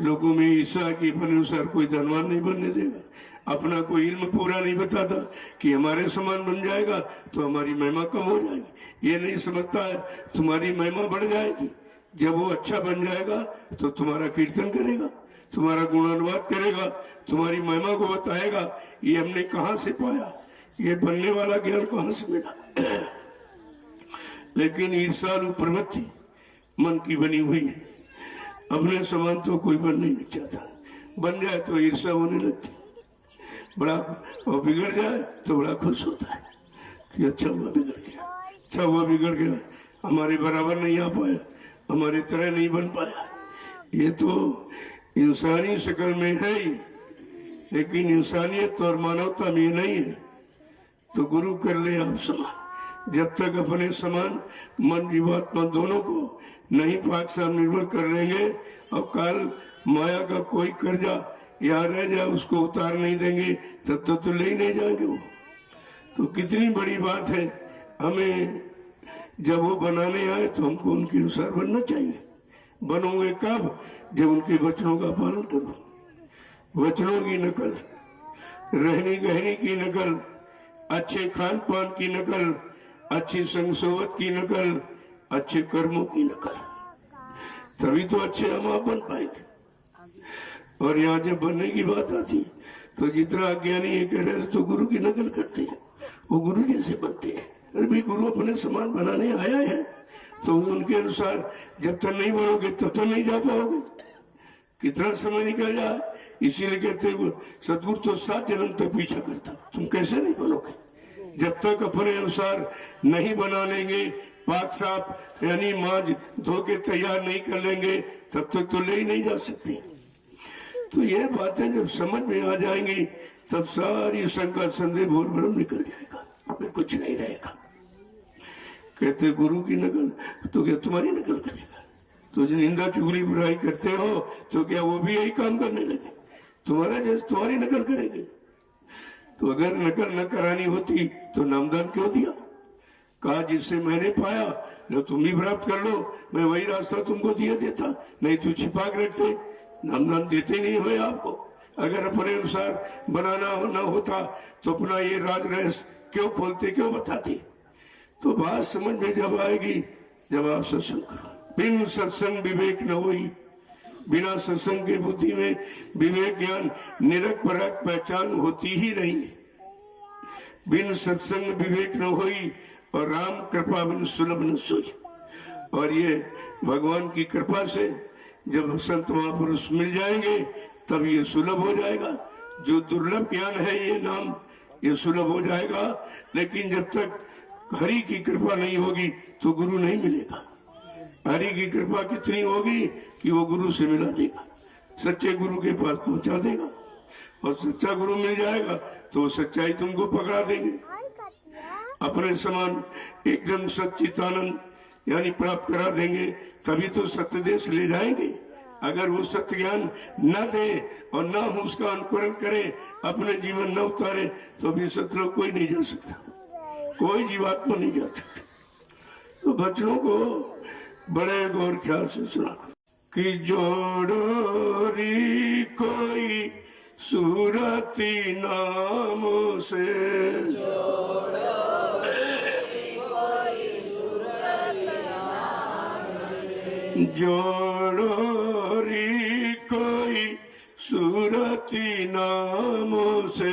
लोगों में ईर्ष्या कि अपने अनुसार कोई धनवान नहीं बनने देगा। अपना कोई इल्म पूरा नहीं बताता कि हमारे समान बन जाएगा तो हमारी महिमा कम हो जाएगी। ये नहीं समझता है तुम्हारी महिमा बढ़ जाएगी। जब वो अच्छा बन जाएगा तो तुम्हारा कीर्तन करेगा, तुम्हारा गुणानुवाद करेगा, तुम्हारी महिमा को बताएगा। ये हमने कहाँ से पाया, ये बनने वाला ज्ञान कहाँ से मिला? लेकिन ईर्ष्यालु प्रवृत्ति मन की बनी हुई है। अपने समान तो कोई बनना नहीं चाहता, बन जाए तो ईर्ष्या होने लगती, बड़ा और बिगड़ जाए तो बड़ा खुश होता है कि अच्छा हुआ बिगड़ गया, अच्छा हुआ बिगड़ गया, हमारे बराबर नहीं आ पाया, हमारे तरह नहीं बन पाया। ये तो इंसानी शक्ल में है ही, लेकिन इंसानियत और मानवता में नहीं है। तो गुरु कर ले आप समान। जब तक अपने समान मन जीवात्मा दोनों को नहीं पाक साफ निर्मल कर लेंगे और काल माया का कोई कर्जा यहाँ रह जाए उसको उतार नहीं देंगे तब तक तो ले ही नहीं जाएंगे वो। तो कितनी बड़ी बात है। हमें जब वो बनाने आए तो हमको उनके अनुसार बनना चाहिए। बनोगे कब? जब उनके वचनों का पालन करो। वचनों की नकल, रहनी गहनी की नकल, अच्छे खान पान की नकल, अच्छी संग सोबत की नकल, अच्छे कर्मों की नकल, तभी तो अच्छे हम आप बन पाएंगे। और यहाँ जब बनने की बात आती तो जितना अज्ञानी ये कह रहे तो गुरु की नकल करते हैं, वो गुरु जैसे बनते हैं। अरे भाई गुरु अपने समान बनाने आया है तो उनके अनुसार जब तक नहीं बनोगे तब तक नहीं जा पाओगे। कितना समय निकल जाए, इसीलिए कहते हैं सतगुरु तो 7 जन्म तक पीछा करता, तुम कैसे नहीं बनोगे। जब तक अपने अनुसार नहीं बना लेंगे, पाक साफ यानी मांझ धो के तैयार नहीं कर लेंगे, तब तक तो ले ही नहीं जा सकती। तो ये बातें जब समझ में आ जाएंगी तब सारी शंका संदेह भूल भ्रम निकल जाएगा, फिर कुछ नहीं रहेगा। कहते गुरु की नकल तो क्या तुम्हारी नकल करेगा। तो जो निंदा चुगली बुराई करते हो तो क्या वो भी यही काम करने लगे, तुम्हारा जैसे तुम्हारी नकल करेंगे। तो अगर नकल न करानी होती तो नामदान क्यों दिया। कहा जिससे मैंने पाया जो तुम भी प्राप्त कर लो, मैं वही रास्ता तुमको दिया देता, नहीं तो छिपा के रखते, नामदान देते नहीं हुए आपको। अगर अपने अनुसार बनाना ना होता तो अपना ये राज रहस्य क्यों खोलते, क्यों बताते। तो बात समझ में जब आएगी जब आप सत्संग करो। बिन सत्संग विवेक न होई, बिना सत्संग की बुद्धि में विवेक ज्ञान निरख परख पहचान होती ही नहीं है। बिन सत्संग विवेक न होई और राम कृपा बिन सुलभ न सोई। और ये भगवान की कृपा से जब संत महापुरुष मिल जाएंगे तब ये सुलभ हो जाएगा। जो दुर्लभ ज्ञान है ये नाम, ये सुलभ हो जाएगा। लेकिन जब तक हरि की कृपा नहीं होगी तो गुरु नहीं मिलेगा। हरि की कृपा कितनी होगी कि वो गुरु से मिला देगा, सच्चे गुरु के पास पहुंचा देगा। और सच्चा गुरु मिल जाएगा तो वो सच्चाई तुमको पकड़ा देंगे। अपने समान एकदम सच्चिदानंद यानी प्राप्त करा देंगे, तभी तो सत्य देश ले जाएंगे। अगर वो सत्य ज्ञान न दे और न हम उसका अनुकरण करें, अपने जीवन न उतारे, तो भी सत्य कोई नहीं जा सकता, कोई जीवात्मा नहीं जा सकता। तो बच्चों को बड़े गौर ख्याल से सुना कि जोड़ोरी कोई सूरती नाम से, जोड़ोरी कोई सूरती नाम से,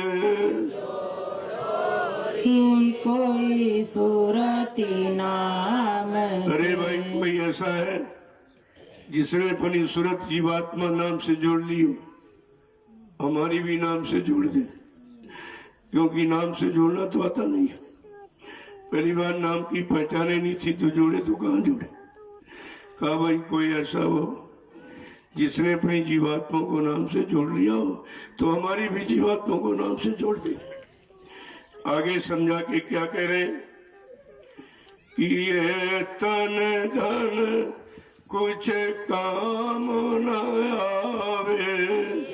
कोई सूरती नाम। अरे भाई कोई ऐसा है जिसने अपनी सूरत जीवात्मा नाम से जोड़ ली हो, हमारी भी नाम से जोड़ दे, क्योंकि नाम से जोड़ना तो आता नहीं है। पहली बार नाम की पहचाने नहीं थी तो जोड़े तो कहाँ जोड़े। कहा भाई कोई ऐसा हो जिसने अपनी जीवात्मा को नाम से जोड़ लिया हो तो हमारी भी जीवात्मा को नाम से जोड़ दे। आगे समझा के क्या कह रहे हैं कि ये तन धन कुछ काम न आवे,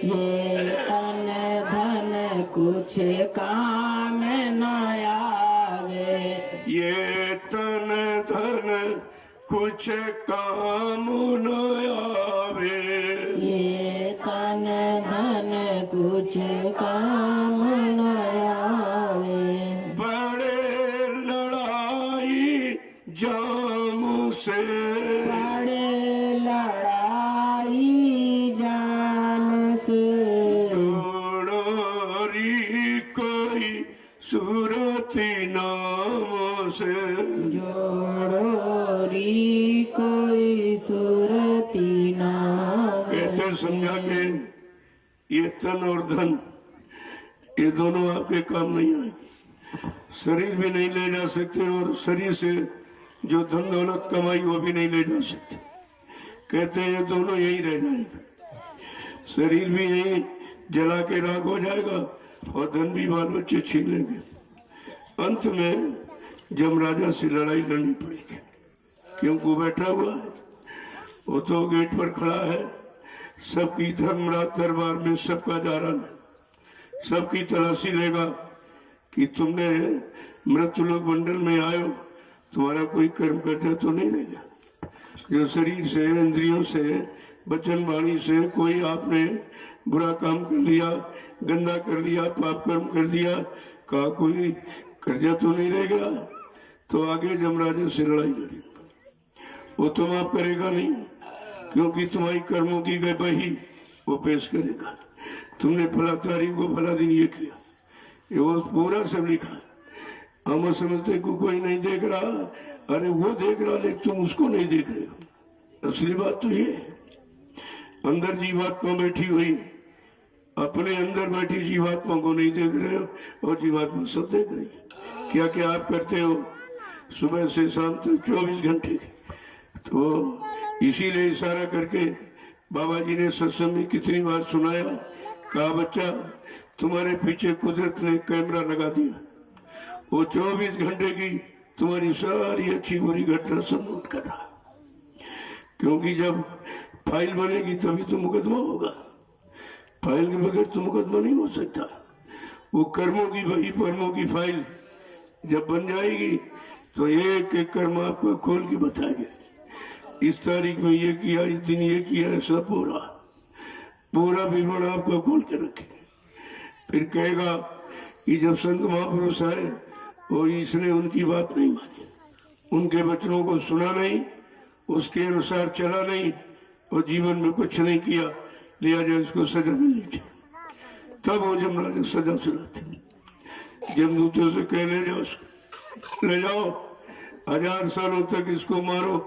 ये तन धन कुछ काम न आवे, ये तन धन कुछ काम न आवे, ये तन धन कुछ काम न आवे, बड़े लड़ाई जाम से, बड़े लड़ाई जान से, जोड़ोरी कोई सूरती नाम से, जोड़ोरी कोई सूरती नाम। कहते समझा के ये तन और धन ये दोनों आपके काम नहीं आएंगे। शरीर भी नहीं ले जा सकते और शरीर से जो धन दौलत कमाई वो भी नहीं ले जा सकते। कहते हैं ये दोनों यही रह जाएंगे, शरीर भी यही जला के राख हो जाएगा और धन भी बाल बच्चे छीन लेंगे। अंत में जमराजा से लड़ाई लड़नी पड़ेगी, क्योंकि बैठा हुआ है, वो तो गेट पर खड़ा है, सबकी धर्मराज दरबार में सबका जारा है, सबकी तलाशी लेगा कि तुमने मृत्युलोक मंडल में आयो, तुम्हारा कोई कर्म कर्जा तो नहीं रहेगा। जो शरीर से इंद्रियों से वचन वाणी से कोई आपने बुरा काम कर लिया, गंदा कर लिया, पाप कर्म कर दिया, कहा कोई कर्जा तो नहीं रहेगा। तो आगे जमराजा से लड़ाई लड़ेगी, वो तो माफ करेगा नहीं, क्योंकि तुम्हारी कर्मों की गवाही वो पेश करेगा। तुमने फला तारीख को फला दिन ये किया, ये वो पूरा सब लिखा है। हम समझते को कोई नहीं देख रहा, अरे वो देख रहा लेकिन तुम उसको नहीं देख रहे हो। असली बात तो ये है, अंदर जीवात्मा बैठी हुई, अपने अंदर बैठी जीवात्मा को नहीं देख रहे हो और जीवात्मा सब देख रही है। क्या क्या आप करते हो सुबह से शाम तक 24 घंटे। तो इसीलिए इशारा करके बाबा जी ने सत्संग में कितनी बार सुनाया, कहा बच्चा तुम्हारे पीछे कुदरत ने कैमरा लगा दिया, वो 24 घंटे की तुम्हारी सारी अच्छी बुरी घटना सब नोट कर रहा। क्योंकि जब फाइल बनेगी तभी तो मुकदमा होगा, फाइल के बगैर तो मुकदमा नहीं हो सकता। वो कर्मों की वही कर्मों की फाइल जब बन जाएगी तो एक एक कर्म आपको खोल के बताएगा, इस तारीख में ये किया, इस दिन ये किया, ऐसा पूरा पूरा विवरण आपको खोल के रखेगा। फिर कहेगा कि जब संत महापुरुष आए वो इसने उनकी बात नहीं मानी, उनके वचनों को सुना नहीं, उसके अनुसार चला नहीं और जीवन में कुछ नहीं किया, लिहाजा इसको सजा मिलनी थी। तब वो जमराज सजा सुनाते, जमदूतों से कह ले जाओ 1000 सालों तक इसको मारो,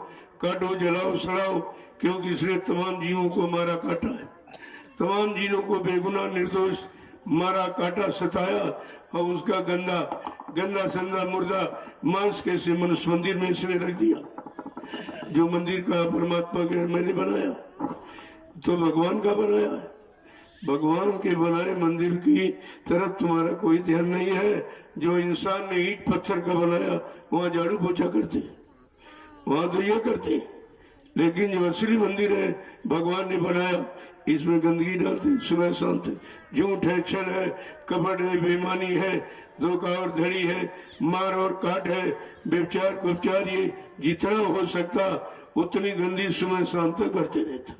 काटो, जलाओ, सड़ाओ, क्योंकि इसने तमाम जीवों को मारा काटा है, तमाम जीवों को बेगुनाह निर्दोष मारा काटा सताया और उसका गंदा संदा मुर्दा मांस कैसे मनुष्य मंदिर में इसने रख दिया। जो मंदिर का परमात्मा के मैंने बनाया तो भगवान का बनाया है, भगवान के बनाए मंदिर की तरफ तुम्हारा कोई ध्यान नहीं है। जो इंसान ने ईंट पत्थर का बनाया वहां झाड़ू पोछा करते, वहां तो ये करते, लेकिन जो असली मंदिर है भगवान ने बनाया इसमें गंदगी डालते सुबह शाम तक, झूठ है, छल है, कपट है, बेईमानी है, धोखा और धड़ी है, मार और काट है, व्यभिचार कुपचार, ये जितना हो सकता उतनी गंदी सुबह शाम तक करते रहते,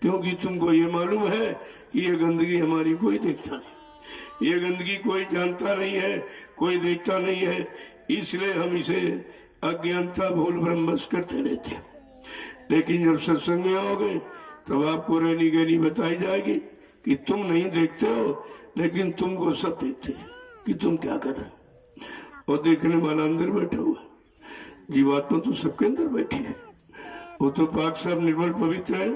क्योंकि तुमको ये मालूम है कि ये गंदगी हमारी कोई देखता नहीं, ये गंदगी कोई जानता नहीं है, कोई देखता नहीं है, इसलिए हम इसे अज्ञानता भूल भ्रम बस करते रहते हैं। लेकिन जब सत्संग में आओगे तब आपको रहनी गहनी बताई जाएगी कि तुम नहीं देखते हो लेकिन तुमको सब देखते हैं कि तुम क्या कर रहे हो। और देखने वाला अंदर बैठा हुआ, जीवात्मा तो सबके अंदर बैठी है, वो तो पाक साहब निर्मल पवित्र है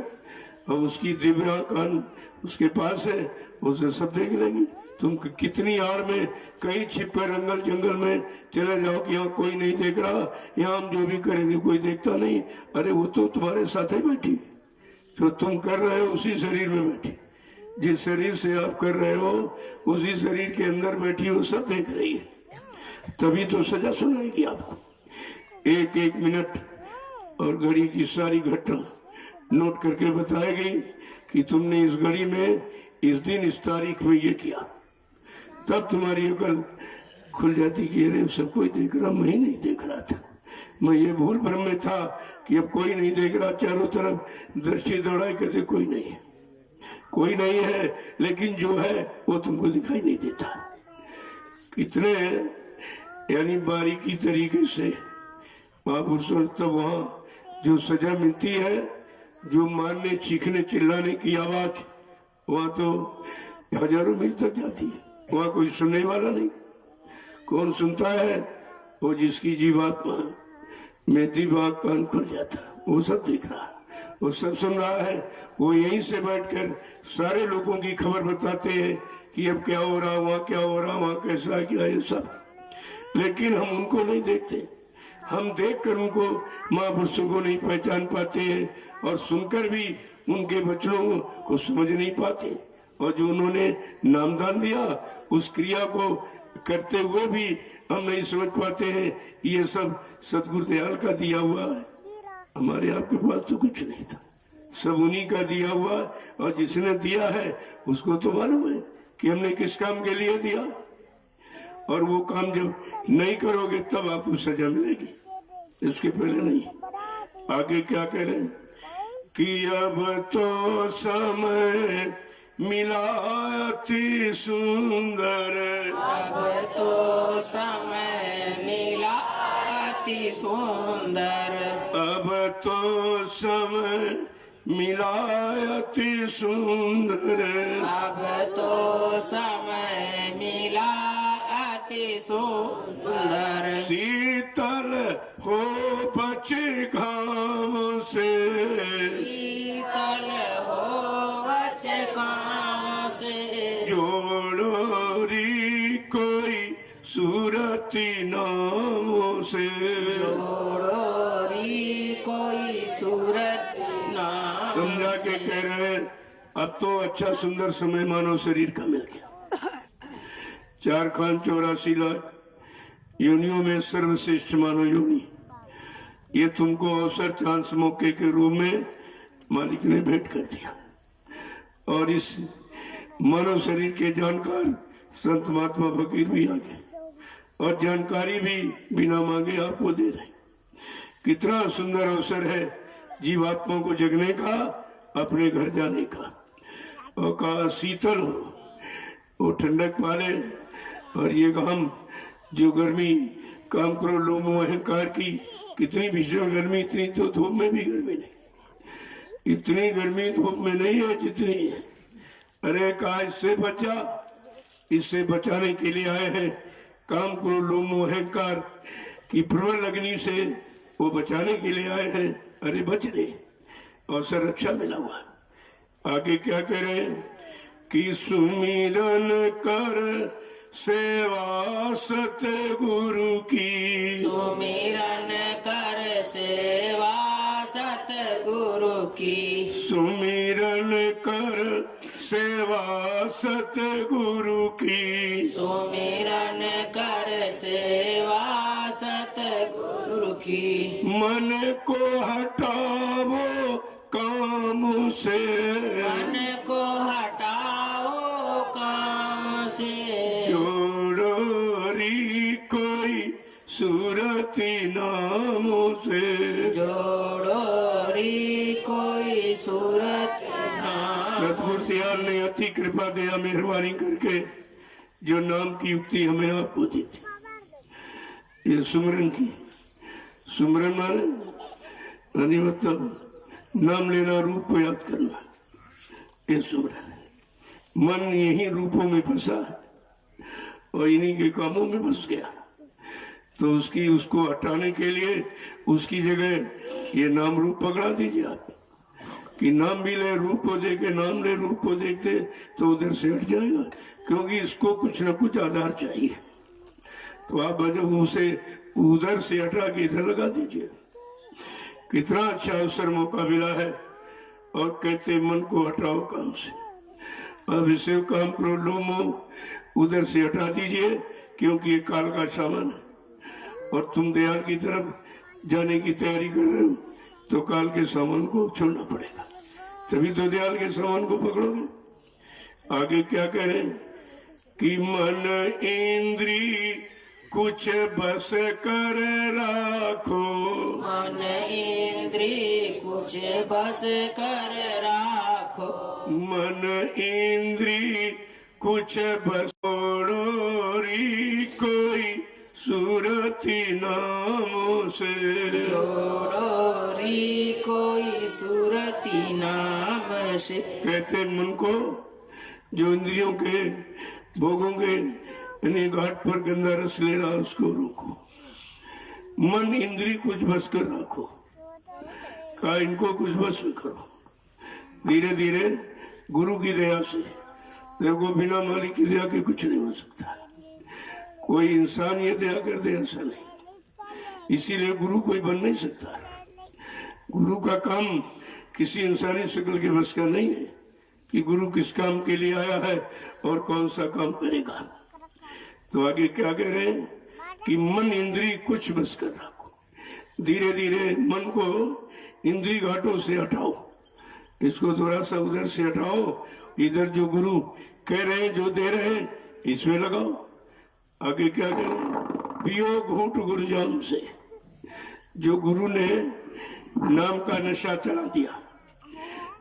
और उसकी दिव्य कान उसके पास है, उसे सब देख लेगी। तुम कितनी आड़ में कहीं छिपकर जंगल जंगल में चले जाओ कि यहाँ कोई नहीं देख रहा, यहाँ हम जो भी करेंगे कोई देखता नहीं, अरे वो तो तुम्हारे साथ ही बैठी, जो तुम कर रहे हो उसी शरीर में बैठी, जिस शरीर से आप कर रहे हो उसी शरीर के अंदर बैठी हो, सब देख रही है, तभी तो सजा सुनाएगी आपको। एक एक मिनट और घड़ी की सारी घटना नोट करके बताएगी कि तुमने इस घड़ी में इस दिन इस तारीख में ये किया, तब तुम्हारी अकल खुल जाती कि अरे सब कोई देख रहा, मैं ही नहीं देख रहा था, मैं ये भूल भ्रम में था कि अब कोई नहीं देख रहा, चारों तरफ दृष्टि दौड़ाई कहते कोई नहीं है, कोई नहीं है, लेकिन जो है वो तुमको दिखाई नहीं देता। कितने यानी बारीकी तरीके से महापुरुषों, तब वहाँ जो सजा मिलती है, जो मारने चीखने चिल्लाने की आवाज, वहाँ तो हजारों मील तक जाती है, वहाँ कोई सुनने वाला नहीं। कौन सुनता है? वो जिसकी जीवात्मा में दिमाग कान खुल जाता, वो सब देख रहा है, वो सब सुन रहा है, वो यहीं से बैठकर सारे लोगों की खबर बताते हैं कि अब क्या हो रहा, वहाँ क्या हो रहा, वहाँ कैसा क्या है सब, लेकिन हम उनको नहीं देखते। हम देखकर उनको महापुरुषों को नहीं पहचान पाते हैं और सुनकर भी उनके वचनों को समझ नहीं पाते, और जो उन्होंने नामदान दिया उस क्रिया को करते हुए भी हम नहीं समझ पाते हैं। ये सब सतगुरु दयाल का दिया हुआ है, हमारे आपके पास तो कुछ नहीं था, सब उन्हीं का दिया हुआ, और जिसने दिया है उसको तो मालूम है कि हमने किस काम के लिए दिया, और वो काम जब नहीं करोगे तब आपको सजा मिलेगी, इसके पहले नहीं। आगे क्या कह रहे हैं कि अब तो समय मिला अति सुंदर, अब तो समय मिला अति सुंदर, अब तो समय मिला अति सुंदर, अब तो समय मिला अति सुंदर शीतल हो बचे घाम से, शीतल हो बचे काम से, जोड़ोरी कोई सूरती नामों से, जोड़ोरी कोई सूरत नाम समझा के कह रहे हैं अब तो अच्छा सुंदर समय मानव शरीर का मिल गया। 4,84 लाख योनियों में सर्वश्रेष्ठ मानव योनि, ये तुमको अवसर चांस मौके के रूप में मालिक ने भेंट कर दिया। और इस मानव शरीर के जानकार संत महात्मा फकीर भी आ गए और जानकारी भी बिना मांगे आपको दे रहे। कितना सुंदर अवसर है जीवात्मा को जगने का, अपने घर जाने का। और कहा शीतल हो, वो ठंडक पाले, और ये घाम जो गर्मी, काम करो लोमो अहंकार की, कितनी भीषण गर्मी, इतनी तो धूप में भी गर्मी नहीं, इतनी गर्मी धूप में नहीं है जितनी है। अरे कहा इससे बचा, इससे बचाने के लिए आए हैं। काम करो लोमो अहंकार की प्रबल अग्नि से वो बचाने के लिए आए हैं। अरे बच गए, अवसर अच्छा मिला हुआ। आगे क्या कह रहे हैं कि सुमिरन कर सेवा सतगुरु की, सुमिरन कर सेवा सतगुरु की, सुमिरन कर सेवा सतगुरु की, सुमिरन कर सेवा सतगुरु की, मन को हटाओ काम से, मन को हटाओ काम से, जोड़ोरी कोई सूरती नामों से, जोड़ोरी कोई सूरत नाम। सतगुरु दयाल ने अति कृपा दया मेहरबानी करके जो नाम की युक्ति हमें आपको दी थी, ये सुमरन की। सुमरन माने मतलब नाम लेना, रूप को याद करना, ये सुमरन है। मन यही रूपों में फंसा है और इन्हीं के कामों में फंस गया, तो उसको हटाने के लिए उसकी जगह ये नाम रूप पकड़ा दीजिए आप, कि नाम भी ले रूप को देखे, नाम ले रूप को देखते तो उधर से हट जाएगा, क्योंकि इसको कुछ न कुछ आधार चाहिए। तो आप जब उसे उधर से हटा के इधर लगा दीजिए। कितना अच्छा अवसर मौका मिला है। और कहते मन को हटाओ काम से, अब इसे काम करो लोमो उधर से हटा दीजिए, क्योंकि ये काल का सामान है और तुम दयाल की तरफ जाने की तैयारी कर रहे हो, तो काल के सामान को छोड़ना पड़ेगा, तभी तो दयाल के सामान को पकड़ोगे। आगे क्या कह रहे हैं कि मन इंद्री कुछ बस कर राखो, मन इंद्री कुछ बस कर राखो, मन इंद्री कुछ बस, जोड़ोरी कोई सूरती नामों से, जोड़ोरी कोई सूरती नाम से। कहते मन को जो इंद्रियों के भोगों के यानी घाट पर गंदा रस ले रहा उसको रोको। मन इंद्री कुछ बस कर रखो, का इनको कुछ बस में करो। धीरे धीरे गुरु की दया से, देखो बिना मालिक की दया के कुछ नहीं हो सकता। कोई इंसान ये दया कर दे ऐसा नहीं, इसीलिए गुरु कोई बन नहीं सकता। गुरु का काम किसी इंसानी शक्ल के बस का नहीं है कि गुरु किस काम के लिए आया है और कौन सा काम करेगा। तो आगे क्या कह रहे हैं कि मन इंद्री कुछ बस कर रखो। धीरे धीरे मन को इंद्री घाटों से हटाओ, इसको थोड़ा सा उधर से हटाओ, इधर जो गुरु कह रहे हैं जो दे रहे हैं इसमें लगाओ। आगे क्या कह रहे हैं, पियो घूंट गुरुजाम से। जो गुरु ने नाम का नशा चढ़ा दिया,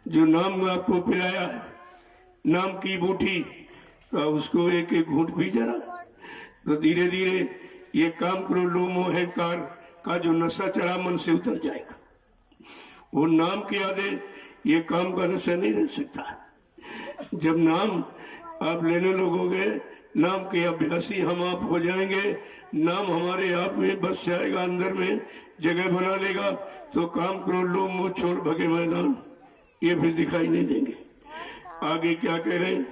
जो नाम आपको पिलाया है, नाम की बूटी का, उसको एक एक घूंट पी जरा, तो धीरे धीरे ये काम करो लोमो अहंकार का जो नशा चढ़ा मन से उतर जाएगा। वो नाम की यादें ये काम का नशा नहीं रह सकता। जब नाम आप लेने लगोगे नाम के अभ्यासी हम आप हो जाएंगे, नाम हमारे आप में बस जाएगा, अंदर में जगह बना लेगा, तो काम करो लो मुंह छोड़ भगे मैदान, ये फिर दिखाई नहीं देंगे। आगे क्या कह रहे हैं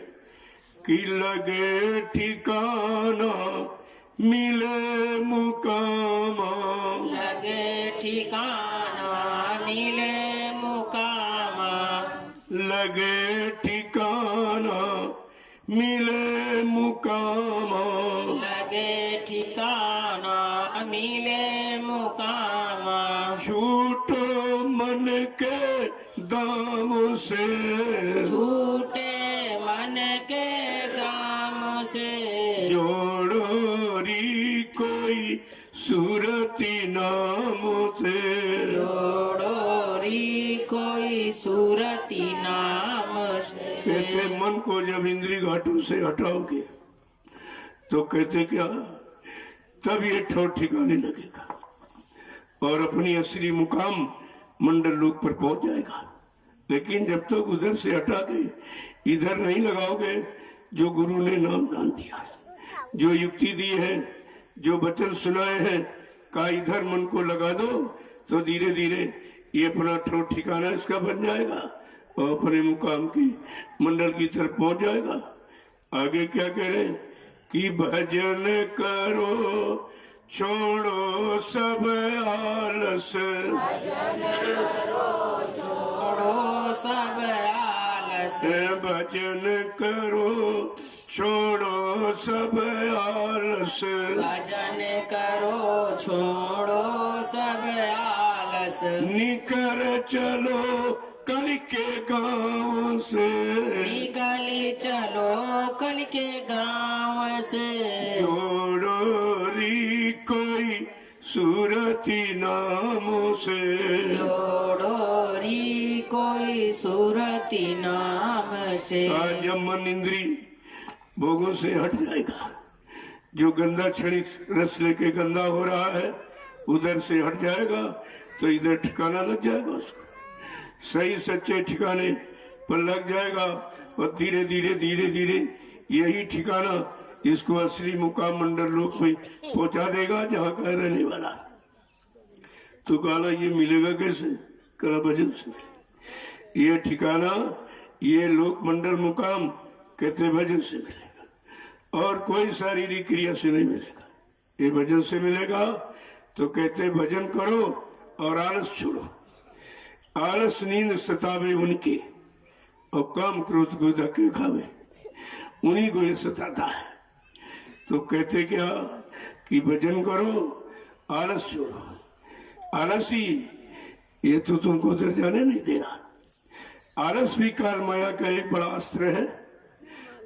कि लगे ठिकाना मिले मुकामा, लगे ठिकाना मिले मुकामा, लगे ठिकाना मिले मुकामा, लगे ठिकाना मिले मुकामा, छूटो मन के दाम से, छूटे मन के काम से, जोड़ो री कोई सूरती नाम से, जोड़ो री कोई सूरती नाम से। कहते मन को जब इंद्री घाटों से हटाओगे तो कहते क्या, तब ये ठोर ठिकाने लगेगा और अपनी असली मुकाम मंडल लोक पर पहुंच जाएगा। लेकिन जब तक उधर से हटा के इधर नहीं लगाओगे, जो गुरु ने नाम दान दिया, जो युक्ति दी है, जो वचन सुनाए हैं, का इधर मन को लगा दो तो धीरे धीरे ये अपना ठोर ठिकाना इसका बन जाएगा और अपने मुकाम की मंडल की तरफ पहुंच जाएगा। आगे क्या कह रहे हैं कि भजन करो छोड़ो सब आलस, छोड़ो सब आलस, भजन करो छोड़ो सब आलस, भजन करो छोड़ो सब आलस, निकर चलो कल के गाँव से, निकली चलो कल के गाँव से, जोड़ो री कोई सूरती नाम से, जोड़ो री कोई सूरती नाम से। आज जब मन इंद्री भोगों से हट जाएगा, जो गंदा क्षणिक रस लेके गंदा हो रहा है उधर से हट जाएगा तो इधर ठिकाना लग जाएगा, उसको सही सच्चे ठिकाने पर लग जाएगा और धीरे धीरे धीरे धीरे यही ठिकाना इसको असली मुकाम मंडल लोक में पहुंचा देगा जहाँ का रहने वाला। तो काला ये मिलेगा कैसे, कला भजन से मिलेगा ये ठिकाना, ये लोक मंडल मुकाम कहते भजन से मिलेगा और कोई शारीरिक क्रिया से नहीं मिलेगा, ये भजन से मिलेगा। तो कहते भजन करो और आलस छोड़ो, आलस नींद सतावे उनके और काम क्रोध को धक्के खावे, उन्हीं को ये सताता है। तो कहते क्या कि भजन करो आलस छोड़ो, आलसी ये तो तुमको उधर जाने नहीं दे रहा। आलस भी काल माया का एक बड़ा अस्त्र है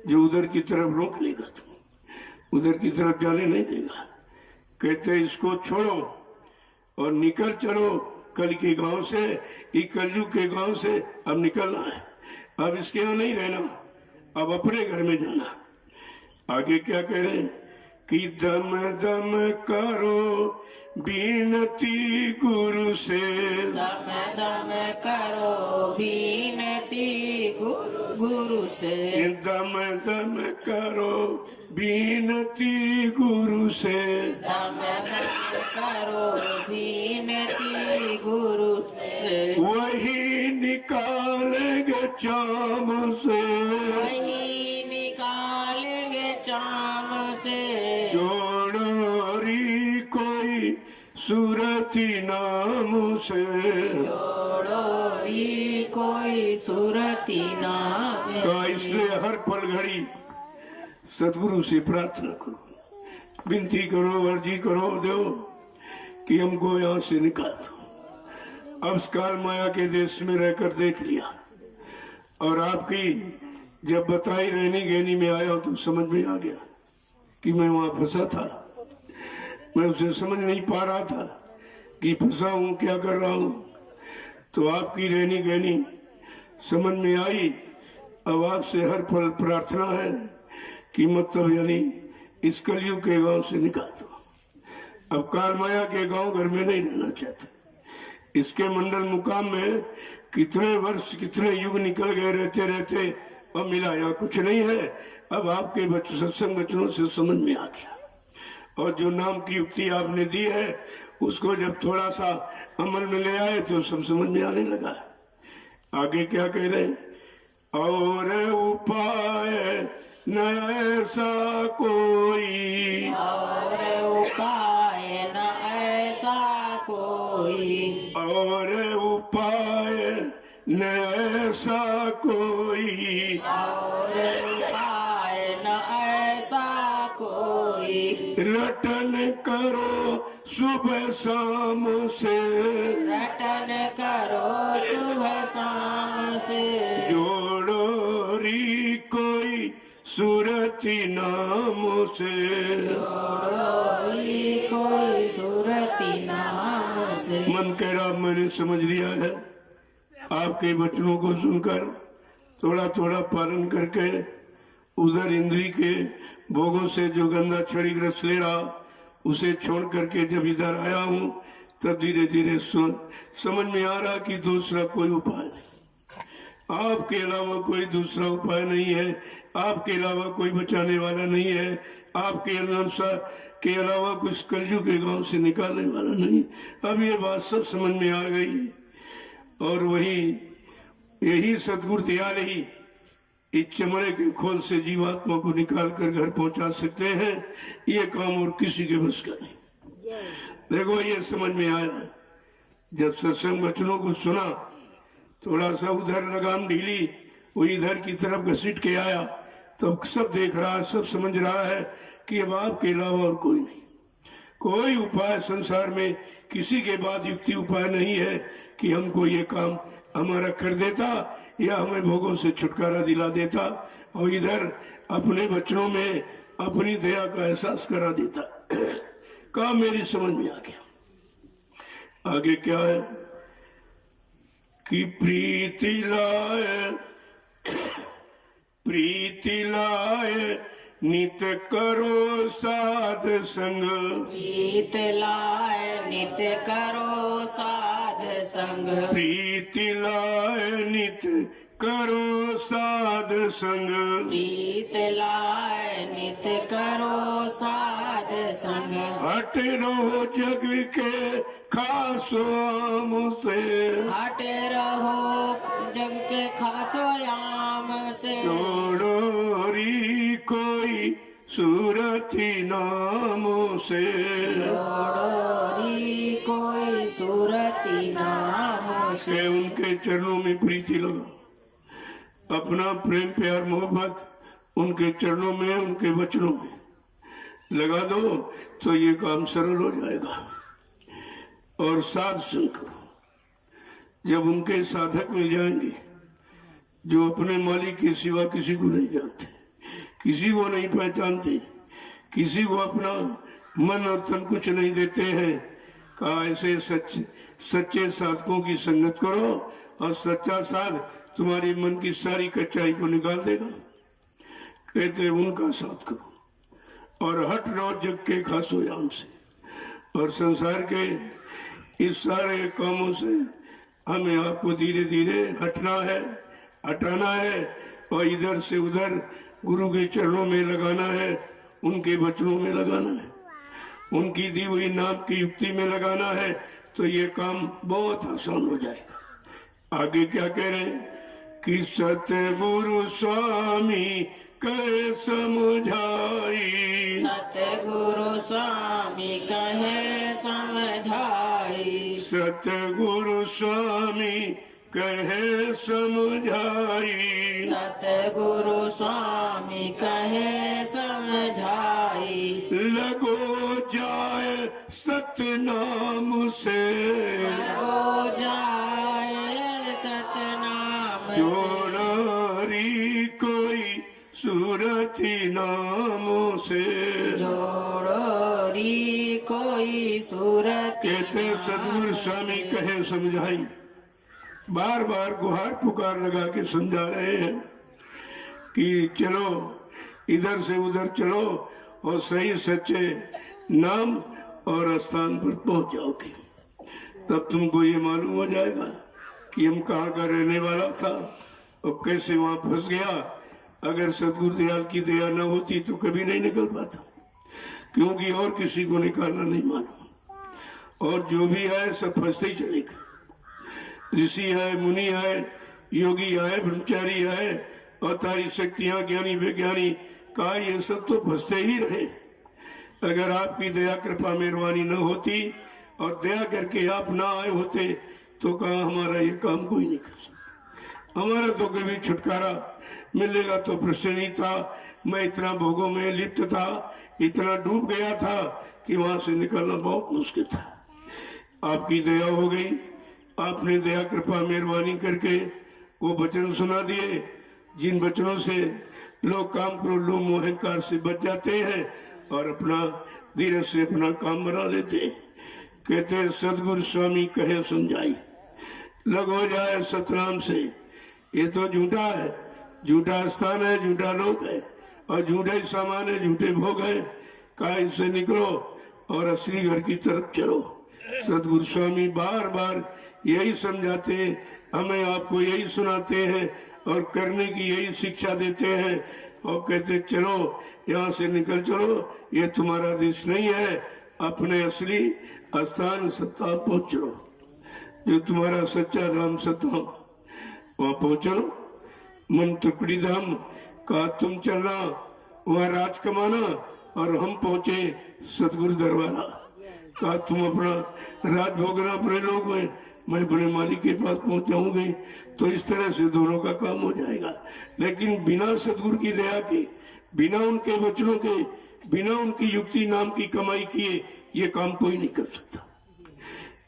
जो उधर की तरफ रोक लेगा, तुम उधर की तरफ जाने नहीं देगा। कहते इसको छोड़ो और निकल चलो कल के गांव से, इस कलयुग के गांव से अब निकलना है, अब इसके यहाँ नहीं रहना, अब अपने घर में जाना। आगे क्या कह रहे हैं कि दम दम करो बीनती गुरु से, दम दम करो बीनती गुरु से, दम दम करो बीनती गुरु से, दम दम करो बीनती गुरु से, वही निकालेंगे चाम से, वही निकालेंगे चाम से, जोड़ो री कोई सूरती नाम से, जोड़ो री कोई सूरती नाम का से। इसलिए हर पल घड़ी सदगुरु से प्रार्थना करो, विनती करो, अर्जी करो देव कि हमको यहाँ से निकाल दो। अब इस काल माया के देश में रहकर देख लिया और आपकी जब बताई रहनी गहनी में आया तो समझ में आ गया कि मैं वहां फंसा था, मैं उसे समझ नहीं पा रहा था कि फंसा हूं क्या कर रहा हूं। तो आपकी रहनी गहनी समझ में आई। अब आपसे हर पल प्रार्थना है कि मतलब यानी इस कलयुग के गांव से निकाल दो। अब काल माया के गांव घर में नहीं रहना चाहते। इसके मंडल मुकाम में कितने वर्ष कितने युग निकल गए रहते रहते और मिला यहाँ कुछ नहीं है। अब आपके सत्संग वचनों से समझ में आ गया, और जो नाम की युक्ति आपने दी है उसको जब थोड़ा सा अमल में ले आए तो सब समझ में आने लगा। आगे क्या कह रहे हैं? और उपाय न ऐसा कोई, और उपाय न ऐसा कोई, और उपाय न ऐसा कोई, और उपाय न ऐसा कोई, रटन करो सुबह शाम से, रटन करो सुबह शाम से, जोड़ो री कोई सूरती नाम से, जोड़ोरी कोई सूरती नाम से। मन कह रहा मैंने समझ लिया है, आपके वचनों को सुनकर थोड़ा थोड़ा पालन करके उधर इंद्री के भोगों से जो गंदा छड़ी ग्रस्त ले रहा उसे छोड़ करके जब इधर आया हूँ तब धीरे धीरे समझ में आ रहा कि दूसरा कोई उपाय नहीं, आपके अलावा कोई दूसरा उपाय नहीं है, आपके अलावा कोई बचाने वाला नहीं है, आपके अनुसार के अलावा कुछ कलयुग के गांव से निकालने वाला नहीं। अब ये बात सब समझ में आ गई, और वही यही सतगुरु दयाल ही इस चमड़े के खोल से जीवात्मा को निकाल कर घर पहुंचा सकते हैं। ये काम और किसी के बस का नहीं। देखो ये समझ में आया, जब सत्संग वचनों को सुना, थोड़ा सा उधर लगाम ढीली, वो इधर की तरफ घसीट के आया, तो सब देख रहा है, सब समझ रहा है कि अब आपके अलावा और कोई नहीं, कोई उपाय संसार में किसी के बाद युक्ति उपाय नहीं है कि हमको ये काम हमारा कर देता या हमें भोगों से छुटकारा दिला देता, और इधर अपने वचनों में अपनी दया का एहसास करा देता। कहा मेरी समझ में आ गया। आगे क्या है कि प्रीति लाए, प्रीति लाए नित करो साध संग, प्रीत लाए नित करो साध संग, प्रीति लाए नित करो साध संग, प्रीत लाए नित करो साध संग, हट रहो जग के खासो आम से, हट रहो जग के खासो याम से, जोड़ो री कोई सूरती नामों से, जोड़ोरी कोई सूरती नाम से। के उनके चरणों में प्रीति लगाओ, अपना प्रेम प्यार मोहब्बत उनके चरणों में, उनके वचनों में लगा दो तो ये काम सरल हो जाएगा। और साध संग करो, जब उनके साधक मिल जाएंगे जो अपने मालिक के सिवा किसी को नहीं जानते, किसी को नहीं पहचानते, किसी को अपना मन और तन कुछ नहीं देते हैं, कहा ऐसे सच्चे साधकों की संगत करो और सच्चा साध तुम्हारी मन की सारी कच्चाई को निकाल देगा। कहते उनका साथ करो और हट रहो जग के खासो याम से, और संसार के इस सारे कामों से हमें आपको धीरे धीरे हटना है, हटाना है, और इधर से उधर गुरु के चरणों में लगाना है, उनके वचनों में लगाना है, उनकी दी हुई नाम की युक्ति में लगाना है, तो ये काम बहुत आसान हो जाएगा। आगे क्या कह रहे हैं कि सतगुरु स्वामी कहे समझाई, सतगुरु स्वामी कहे समझाई, सतगुरु स्वामी कहे समझाई, सतगुरु स्वामी कहे समझाई, लगो जाए सतनाम से, लगो जाए सतनाम से, जोड़ारी कोई सूरती नामों से, जोड़ोरी कोई सूरती कहते सतगुरु स्वामी कहे समझाई, बार बार गुहार पुकार लगा के समझा रहे हैं कि चलो इधर से उधर चलो और सही सच्चे नाम और स्थान पर पहुंच जाओगे, तब तुमको ये मालूम हो जाएगा कि हम कहाँ का रहने वाला था और कैसे वहां फंस गया, अगर सदगुरु दयाल की दया न होती तो कभी नहीं निकल पाता, क्योंकि और किसी को निकालना नहीं मालूम। और जो भी है सब फंसते ही चलेगा। ऋषि है, मुनि है, योगी है, ब्रह्मचारी है, अवतारी शक्तियां, ज्ञानी वैज्ञानी का ये सब तो फंसते ही रहे। अगर आपकी दया कृपा मेहरबानी न होती और दया करके आप ना आए होते तो कहा हमारा ये काम कोई नहीं कर सकता। हमारा तो कभी छुटकारा मिलेगा तो प्रश्न नहीं था। मैं इतना भोगों में लिप्त था, इतना डूब गया था कि वहां से निकलना बहुत मुश्किल था। आपकी दया हो गई, आपने दया कृपा मेहरबानी करके वो वचन सुना दिए, जिन वचनों से लोग काम क्रोध लोभ मोह अहंकार से बच जाते हैं और अपना धीरे से अपना काम बना लेते हैं। कहते हैं सदगुरु स्वामी कहे समझाई, लग हो जाए सतनाम से। ये तो झूठा है, झूठा स्थान है, झूठा लोक है और झूठा ही सामान है, झूठे भोग है। काय से निकलो और असली घर की तरफ चलो। सदगुरु स्वामी बार बार यही समझाते हैं, हमें आपको यही सुनाते हैं और करने की यही शिक्षा देते हैं और कहते चलो यहाँ से निकल चलो, ये तुम्हारा देश नहीं है, अपने असली स्थान सत्ता पहुंच चलो। जो तुम्हारा सच्चा धाम सत्ता वहां पहुंचो। मन टुकड़ी धाम का तुम चलना, वहां राज कमाना और हम पहुंचे सतगुरु दरबारा का तुम अपना राज भोगना अपने लोग में, मैं अपने मालिक के पास पहुंच जाऊंगी। तो इस तरह से दोनों का काम हो जाएगा। लेकिन बिना सतगुरु की दया के, बिना उनके वचनों के, बिना उनकी युक्ति नाम की कमाई किए ये काम कोई नहीं कर सकता।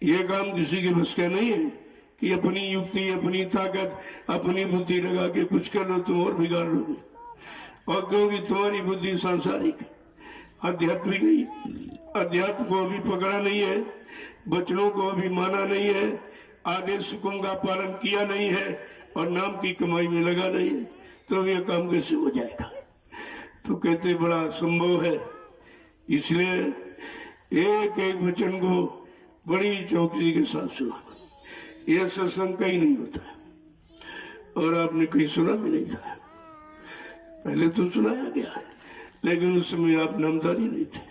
ये काम किसी के बस का नहीं है कि अपनी युक्ति, अपनी ताकत, अपनी बुद्धि लगा के कुछ कर लो, तुम और बिगाड़ लोगे। और क्योंकि तुम्हारी बुद्धि सांसारिक है, आध्यात्मिक नहीं। अध्यात्म को अभी पकड़ा नहीं है, वचनों को अभी माना नहीं है, आदेश हुक्म का पालन किया नहीं है और नाम की कमाई में लगा नहीं है, तो यह काम कैसे हो जाएगा। तो कहते बड़ा संभव है। इसलिए एक एक वचन को बड़ी चौकसी के साथ सुना। यह सत्संग कहीं नहीं होता है और आपने कहीं सुना भी नहीं था। पहले तो सुनाया गया है, लेकिन उस समय आप नामधारी नहीं थे,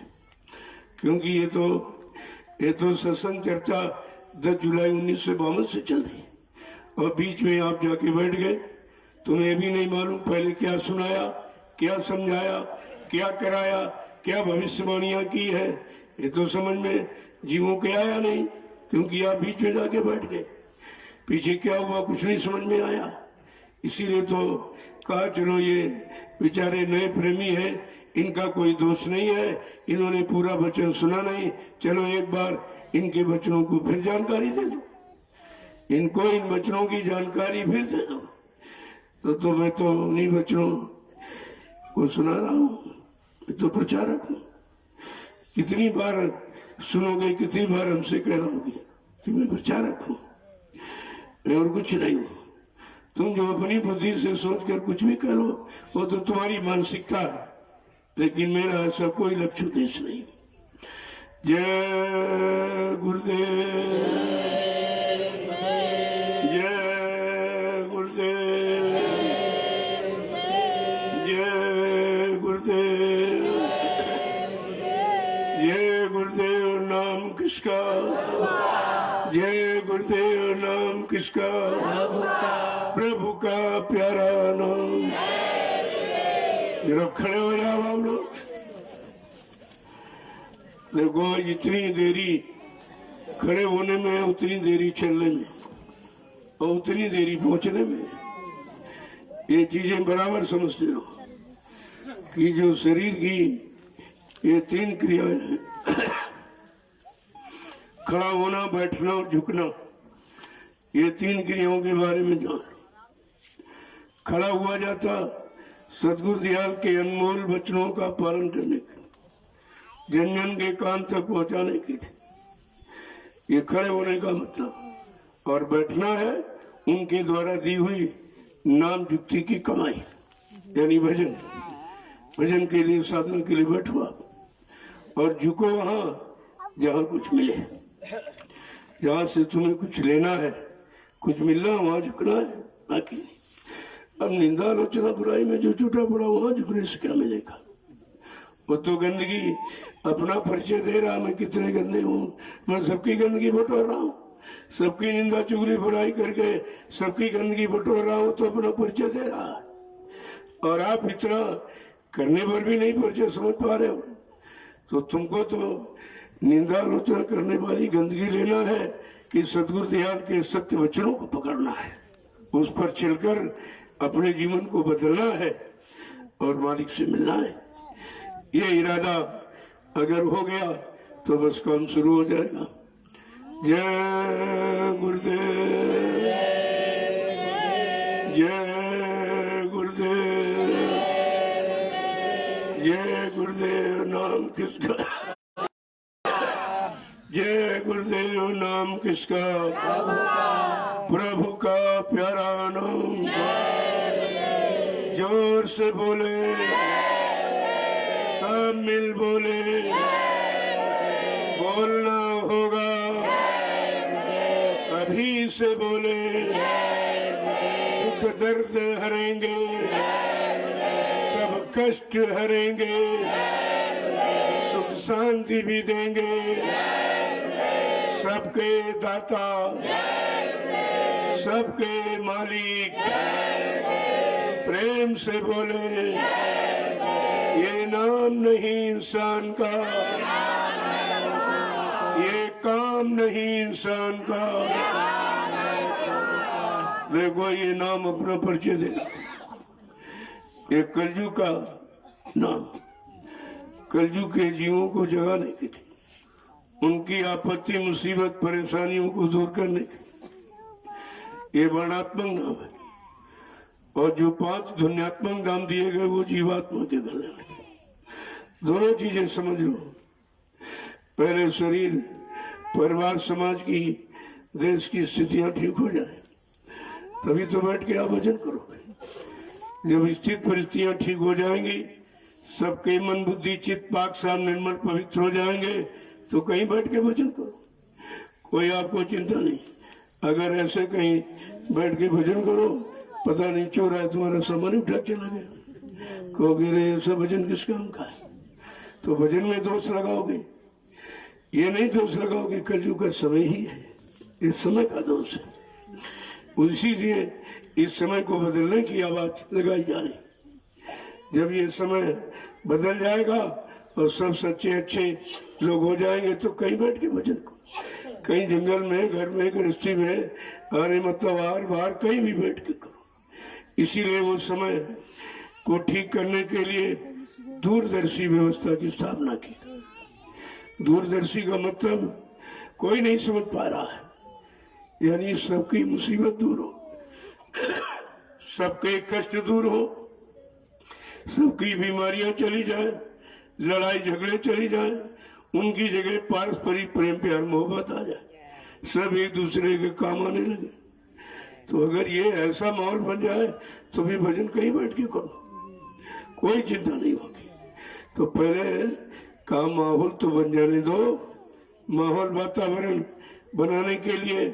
क्योंकि ये तो सत्संग चर्चा 10 जुलाई 1952 से चल रही और बीच में आप जाके बैठ गए। तुम्हें भी नहीं मालूम पहले क्या सुनाया, क्या समझाया, क्या कराया, क्या भविष्यवाणियां की है, ये तो समझ में जीवों के आया नहीं, क्योंकि आप बीच में जाके बैठ गए। पीछे क्या हुआ कुछ नहीं समझ में आया। इसीलिए तो कहा चलो ये बेचारे नए प्रेमी हैं, इनका कोई दोष नहीं है, इन्होंने पूरा वचन सुना नहीं, चलो एक बार इनके वचनों को फिर जानकारी दे दो, इनको इन वचनों की जानकारी फिर दे दो। तो मैं तो उन्हीं वचनों को सुना रहा हूँ, मैं तो प्रचारक हूँ। कितनी बार सुनोगे, कितनी बार हमसे कह रहोगे कि मैं प्रचारक हूँ, मैं और कुछ नहीं हूँ। तुम जो अपनी बुद्धि से सोचकर कुछ भी कह लो वो तो तुम्हारी मानसिकता है, लेकिन मेरा ऐसा कोई लक्ष्य उद्देश्य नहीं। जय गुरुदेव, जय गुरुदेव, जय गुरुदेव, जय गुरुदेव। नाम किसका? जय गुरुदेव। नाम किसका? प्रभु का प्यारा नाम। जरा खड़े हो जाओ आप लोग। देखो जितनी देरी खड़े होने में, उतनी देरी चलने में और उतनी देरी पहुंचने में। ये चीजें बराबर समझते हो कि जो शरीर की ये 3 क्रियाएं हैं, खड़ा होना, बैठना और झुकना, ये 3 क्रियाओं के बारे में जान। खड़ा हुआ जाता सतगुरु दयाल के अनमोल वचनों का पालन करने के, जन जन के कान तक पहुंचाने के लिए, ये खड़े होने का मतलब। और बैठना है उनके द्वारा दी हुई नाम युक्ति की कमाई, यानी भजन। भजन के लिए, साधना के लिए बैठो आप और झुको वहां जहां कुछ मिले, जहां से तुम्हें कुछ लेना है, कुछ मिलना, वहां झुकना है, बाकी नहीं। अब निंदा आलोचना बुराई में जो छूटा पड़ा वहां झुकने से क्या मिलेगा? वो तो गंदगी अपना परिचय दे रहा, मैं कितने गंदे हूँ, मैं सबकी गंदगी बटोर रहा हूँ, सबकी निंदा चुगली बुराई करके सबकी गंदगी बटोर रहा हूँ, तो अपना परिचय दे रहा है। और आप इतना करने पर भी नहीं परिचय समझ पा रहे हो, तो तुमको तो निंदा आलोचना करने वाली गंदगी लेना है कि सदगुरु दयाल के सत्य वचनों को पकड़ना है, उस पर चलकर अपने जीवन को बदलना है और मालिक से मिलना है। ये इरादा अगर हो गया तो बस काम शुरू हो जाएगा। जय गुरुदेव, जय गुरुदेव, जय गुरुदेव नाम किसका, जय गुरुदेव नाम किसका, प्रभु का प्यारा नाम, जोर से बोले, सब मिल बोले, बोलना होगा, अभी से बोले, दुख दर्द हरेंगे, सब कष्ट हरेंगे, सुख शांति भी देंगे, सबके दाता, सबके मालिक, प्रेम से बोले, ये नाम नहीं इंसान का, ये काम नहीं इंसान का। देखो ये नाम अपना परिचय दे, ये कलयुग का नाम, कलयुग के जीवों को जगाने के लिए, उनकी आपत्ति मुसीबत परेशानियों को दूर करने के, ये वर्णात्मक नाम है। और जो 5 ध्वन्यात्मक नाम दिए गए वो जीवात्मा के गले में। दोनों चीजें समझ लो, पहले शरीर, परिवार, समाज की, देश की स्थितियां ठीक हो जाए, तभी तो बैठ के आप भजन करोगे। जब स्थित परिस्थितियां ठीक हो जाएंगी, सबके मन बुद्धि चित्त पाक साफ निर्मल पवित्र हो जाएंगे, तो कहीं बैठ के भजन करो, कोई आपको चिंता नहीं। अगर ऐसे कहीं बैठ के भजन करो, पता नहीं चोर है तुम्हारा सामान उठा चला गया, कहोगे रे ऐसा भजन किस काम का है, तो भजन में दोष लगाओगे। ये नहीं दोष लगाओगे कलयुग का समय ही है, इस समय का दोष है, इसीलिए इस समय को बदलने की आवाज लगाई जा रही। जब ये समय बदल जाएगा और सब सच्चे अच्छे लोग हो जाएंगे, तो कहीं बैठ के भजन को, कहीं जंगल में, घर में, गृहस्थी में, आने मतलब बाहर कहीं भी बैठ के करो। इसीलिए वो समय को ठीक करने के लिए दूरदर्शी व्यवस्था की स्थापना की। दूरदर्शी का मतलब कोई नहीं समझ पा रहा है, यानी सबकी मुसीबत दूर हो, सबके कष्ट दूर हो, सबकी बीमारियां चली जाए, लड़ाई झगड़े चली जाए, उनकी जगह पारस्परिक प्रेम प्यार मोहब्बत आ जाए, सब एक दूसरे के काम आने लगे। तो अगर ये ऐसा माहौल बन जाए तो भी भजन कहीं बैठ के करो, कोई चिंता नहीं होगी। तो पहले का माहौल तो बन जाने दो। माहौल वातावरण बनाने के लिए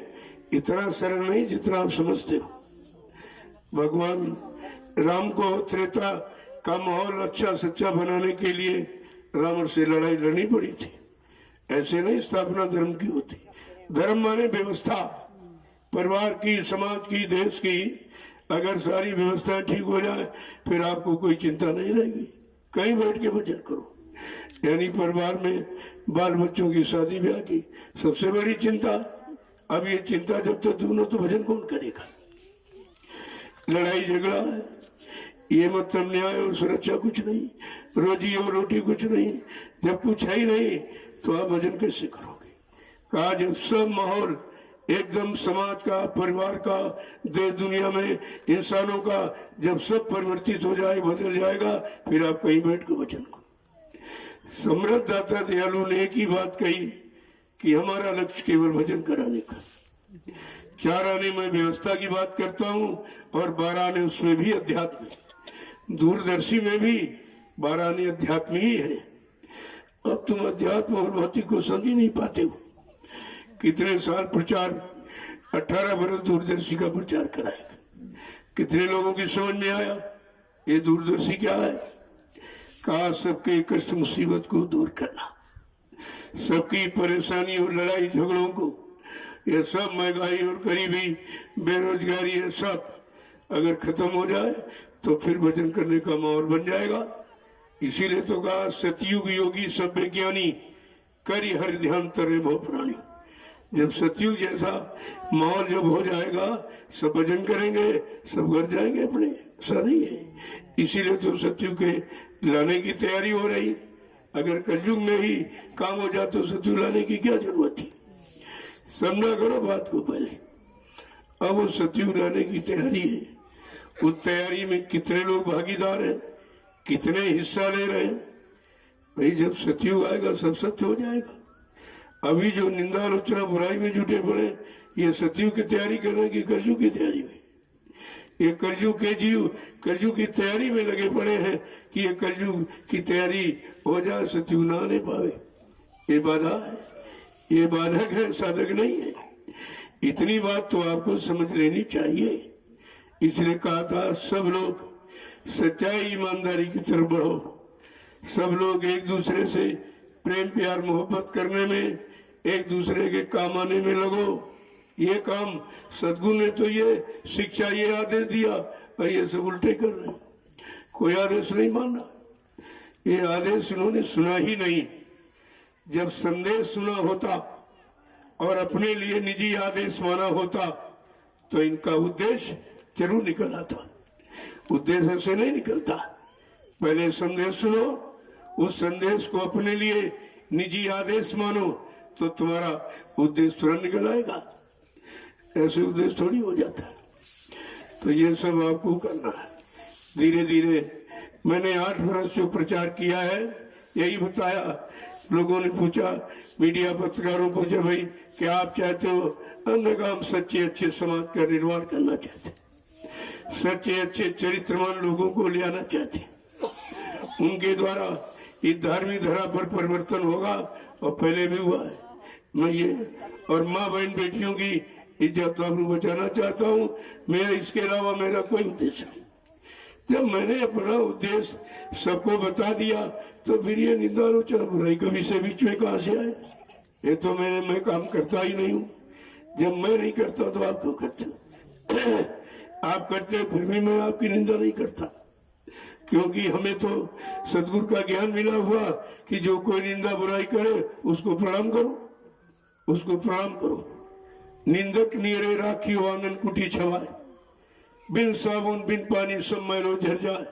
इतना सरल नहीं जितना आप समझते हो। भगवान राम को त्रेता का माहौल अच्छा सच्चा बनाने के लिए रावण से लड़ाई लड़नी पड़ी थी। ऐसे नहीं स्थापना धर्म की होती। धर्म माने व्यवस्था, परिवार की, समाज की, देश की। अगर सारी व्यवस्थाएं ठीक हो जाए फिर आपको कोई चिंता नहीं रहेगी। कहीं बैठ के भजन करो। यानी परिवार में बाल बच्चों की शादी ब्याह की सबसे बड़ी चिंता। अब ये चिंता जब तक दोनों, तो भजन कौन करेगा। लड़ाई झगड़ा है, ये मतलब न्याय और सुरक्षा कुछ नहीं, रोजी और रोटी कुछ नहीं। जब कुछ है ही नहीं तो आप भजन कैसे करोगे। कहा जब सब माहौल एकदम समाज का, परिवार का, देश दुनिया में इंसानों का जब सब परिवर्तित हो जाए, बदल जाएगा, फिर आप कहीं बैठ के भजन को। समृद्ध दाता दयालु ने एक ही बात कही कि हमारा लक्ष्य केवल भजन कराने का। 4 आने में व्यवस्था की बात करता हूँ और 12 आने उसमें भी अध्यात्म। दूरदर्शी में भी 12 आने अध्यात्म ही है। अब तुम अध्यात्म और भौतिक को समझ ही नहीं पाते हो। कितने साल प्रचार, 18 वर्ष दूरदर्शी का प्रचार कराएगा। कितने लोगों की समझ में आया ये दूरदर्शी क्या है? कहा सबके कष्ट मुसीबत को दूर करना, सबकी परेशानी और लड़ाई झगड़ों को, ये सब महंगाई और गरीबी बेरोजगारी ये सब अगर खत्म हो जाए तो फिर भजन करने का माहौल बन जाएगा। इसीलिए तो कहा सतयुग योगी सब ज्ञानी करी हरि ध्यान तरे भव प्राणी। जब सतयुग जैसा माहौल जब हो जाएगा सब भजन करेंगे, सब घर जाएंगे अपने, ऐसा नहीं है। इसीलिए तो सतयुग के लाने की तैयारी हो रही। अगर कलयुग में ही काम हो जाए तो सतयुग लाने की क्या जरूरत थी? समझा करो बात को पहले। अब वो सतयुग लाने की तैयारी है। उस तैयारी में कितने लोग भागीदार हैं, कितने हिस्सा ले रहे हैं? भाई जब सतयुग आएगा सब सत्य हो जाएगा। अभी जो निंदा आलोचना बुराई में जुटे पड़े ये सतयुग की तैयारी कर रहे हैं कि कलयुग की तैयारी में? ये कलयुग के जीव कलयुग की तैयारी में लगे पड़े हैं कि ये कलयुग की तैयारी हो जाए, सतयुग ना आने पावे। ये बाधा है, ये बाधक है, साधक नहीं है। इतनी बात तो आपको समझ लेनी चाहिए। इसलिए कहा था सब लोग सच्चाई ईमानदारी की तरफ बढ़ो, सब लोग एक दूसरे से प्रेम प्यार मोहब्बत करने में, एक दूसरे के काम आने में लगो। ये काम सदगुरु ने तो ये शिक्षा ये आदेश दिया और ये सब उल्टे कर रहे हैं। कोई आदेश नहीं माना, ये आदेश इन्होंने सुना ही नहीं। जब संदेश सुना होता और अपने लिए निजी आदेश माना होता तो इनका उद्देश्य जरूर निकल आता। उद्देश्य ऐसे नहीं निकलता। पहले संदेश सुनो, उस संदेश को अपने लिए निजी आदेश मानो तो तुम्हारा उद्देश्य तुरंत निकल आएगा। ऐसे उद्देश्य थोड़ी हो जाता है। तो ये सब आपको करना है धीरे धीरे। मैंने 8 वर्ष जो प्रचार किया है यही बताया। लोगों ने पूछा, मीडिया पत्रकारों को, पूछा भाई क्या आप चाहते हो? हमने कहा हम सच्चे अच्छे समाज का निर्माण करना चाहते, सच्चे अच्छे चरित्रवान लोगों को ले आना चाहते। उनके द्वारा इस धार्मिक धरा पर परिवर्तन होगा और पहले भी हुआ है। मैं ये और माँ बहन बेटियों की इज्जत आपको बचाना चाहता हूँ। मेरा इसके अलावा मेरा कोई उद्देश्य नहीं। जब मैंने अपना उद्देश्य सबको बता दिया तो फिर ये निंदा आलोचना बुराई कभी से बीच में कहां से आए? ये तो मैं काम करता ही नहीं हूँ। जब मैं नहीं करता तो आप क्यों करते हो? आप करते फिर भी मैं आपकी निंदा नहीं करता, क्योंकि हमें तो सदगुरु का ज्ञान मिला हुआ कि जो कोई निंदा बुराई करे उसको प्रणाम करो, उसको प्रणाम करो। निंदक नीरे राखी हो आंगन कुटी छवाए, बिन साबुन बिन पानी सब मैलो झर जाए।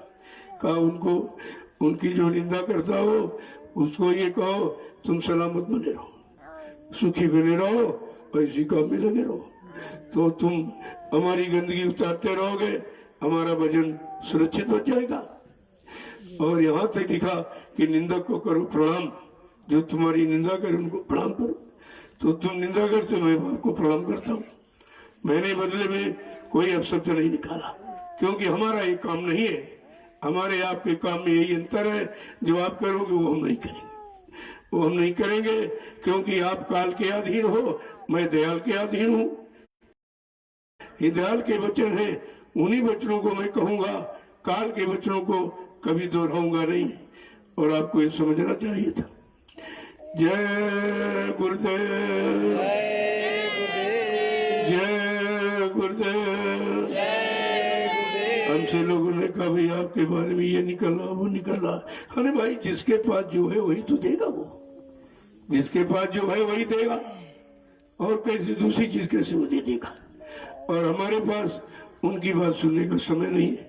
कहा उनको, उनकी जो निंदा करता हो उसको ये कहो तुम सलामत बने रहो, सुखी बने रहो और इसी काम में लगे रहो, तो तुम हमारी गंदगी उतारते रहोगे, हमारा भजन सुरक्षित हो जाएगा। और यहाँ तक लिखा कि निंदक को करो प्रणाम, जो तुम्हारी निंदा करे उनको प्रणाम करो। तो तुम निंदा करते, मैं आपको प्रणाम करता हूँ। मैंने बदले में कोई अपशब्द नहीं निकाला, क्योंकि हमारा ये काम नहीं है। हमारे आपके काम में यही अंतर है, जो आप करोगे वो हम नहीं करेंगे, वो हम नहीं करेंगे, क्योंकि आप काल के अधीन हो, मैं दयाल के अधीन हूँ। ये दयाल के वचन है, उन्हीं वचनों को मैं कहूंगा, काल के वचनों को कभी दोहराऊंगा नहीं। और आपको ये समझना चाहिए था। जय गुरुदेव, जय गुरुदेव। हमसे लोगों ने कहा भाई आपके बारे में ये निकला वो निकला। अरे भाई जिसके पास जो है वही तो देगा, वो जिसके पास जो है वही देगा, और कैसे दूसरी चीज कैसे वो दे देगा? और हमारे पास उनकी बात सुनने का समय नहीं है,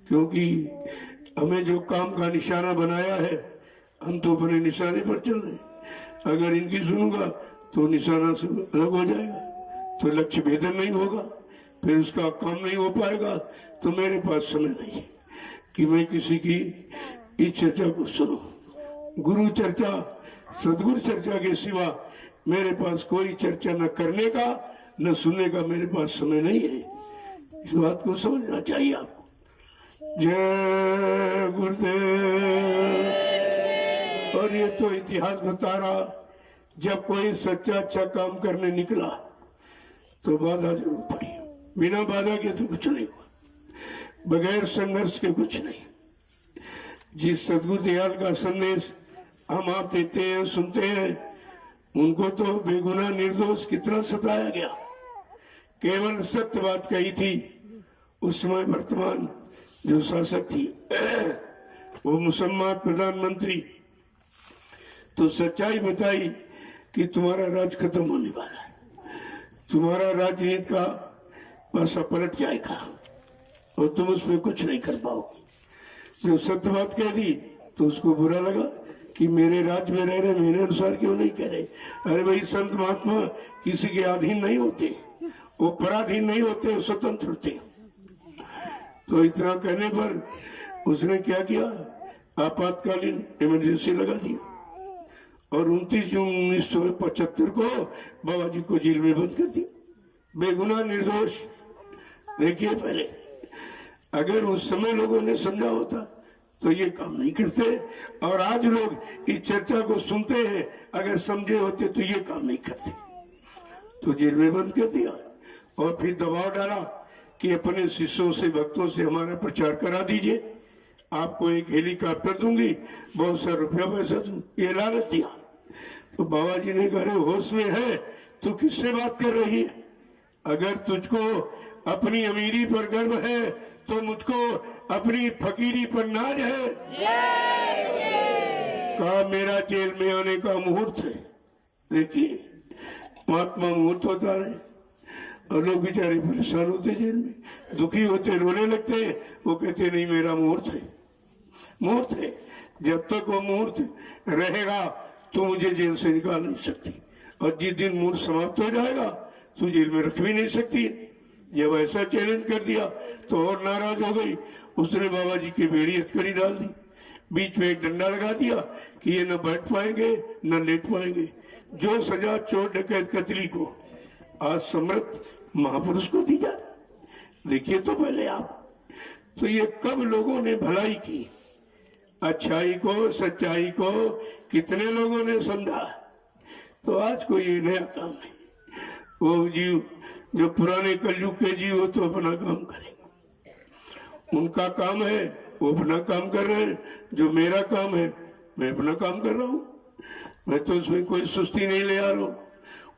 क्योंकि हमें जो काम का निशाना बनाया है हम तो अपने निशाने पर चल रहे हैं। अगर इनकी सुनूंगा तो निशाना से अलग हो जाएगा, तो लक्ष्य भेदन नहीं होगा, फिर उसका काम नहीं हो पाएगा। तो मेरे पास समय नहीं है कि मैं किसी की इस चर्चा को सुनूं। गुरु चर्चा, सदगुरु चर्चा के सिवा मेरे पास कोई चर्चा न करने का न सुनने का मेरे पास समय नहीं है। इस बात को समझना चाहिए आपको। जय गुरुदेव। और ये तो इतिहास बता रहा, जब कोई सच्चा अच्छा काम करने निकला तो बाधा जरूर पड़ी, बिना बाधा के तो कुछ नहीं हुआ। बगैर संघर्ष के कुछ नहीं। जिस सदगुरु दयाल का संदेश हम आप देते हैं, सुनते हैं, उनको तो बेगुनाह निर्दोष कितना सताया गया। केवल सत्य बात कही थी। उस समय वर्तमान जो शासक थी वो मुसलमान प्रधानमंत्री, तो सच्चाई बताई कि तुम्हारा राज खत्म होने वाला है, तुम्हारा राजनीति का पासा पलट जाएगा और तुम उसमें कुछ नहीं कर पाओगे। जब सत्य बात कह दी तो उसको बुरा लगा कि मेरे राज्य में रह रहे, मेरे अनुसार क्यों नहीं कह रहे। अरे भाई, संत महात्मा किसी के अधीन नहीं होते, वो पराधीन नहीं होते, वो स्वतंत्र होते। तो इतना कहने पर उसने क्या किया, आपातकालीन इमरजेंसी लगा दिया और 29 जून 1975 को बाबा जी को जेल में बंद कर दिया, बेगुनाह निर्दोष। देखिए, पहले अगर उस समय लोगों ने समझा होता तो ये काम नहीं करते, और आज लोग इस चर्चा को सुनते हैं, अगर समझे होते तो ये काम नहीं करते। तो जेल में बंद कर दिया और फिर दबाव डाला कि अपने शिष्यों से, भक्तों से हमारा प्रचार करा दीजिए, आपको एक हेलीकॉप्टर दूंगी, बहुत सारा रुपया पैसा दूं, ये लालच दिया। तो बाबा जी ने कहा, होश में है तू किससे बात कर रही है? अगर तुझको अपनी अमीरी पर गर्व है तो मुझको अपनी फकीरी पर नाज है। कहा, मेरा जेल में आने का मुहूर्त है। देखिए, महात्मा मुहूर्त होता रहे और लोग बेचारे परेशान होते, जेल में दुखी होते, रोने लगते। वो कहते नहीं, मेरा मुहूर्त है, मुहूर्त है। जब तक वो मुहूर्त रहेगा तो मुझे जेल से निकाल नहीं सकती, और जिस दिन मुहूर्त समाप्त हो जाएगा तो जेल में रख भी नहीं सकती। जब ऐसा चैलेंज कर दिया तो और नाराज हो गई। उसने बाबा जी की बेड़ी हथकड़ी डाल दी, बीच में एक डंडा लगा दिया कि ये न बैठ पाएंगे न लेट पाएंगे। जो सजा चोर डकैत कतली को आज समर्थ महापुरुष को दी जा रही। देखिए तो पहले आप, तो ये कब लोगों ने भलाई की, अच्छाई को, सच्चाई को कितने लोगों ने समझा। तो आज कोई ये नया काम नहीं। वो जीव जो पुराने कलयुग के जीव हो तो अपना काम करेंगे, उनका काम है, वो अपना काम कर रहे हैं। जो मेरा काम है, मैं अपना काम कर रहा हूँ। मैं तो उसमें कोई सुस्ती नहीं ले आ रहा हूँ।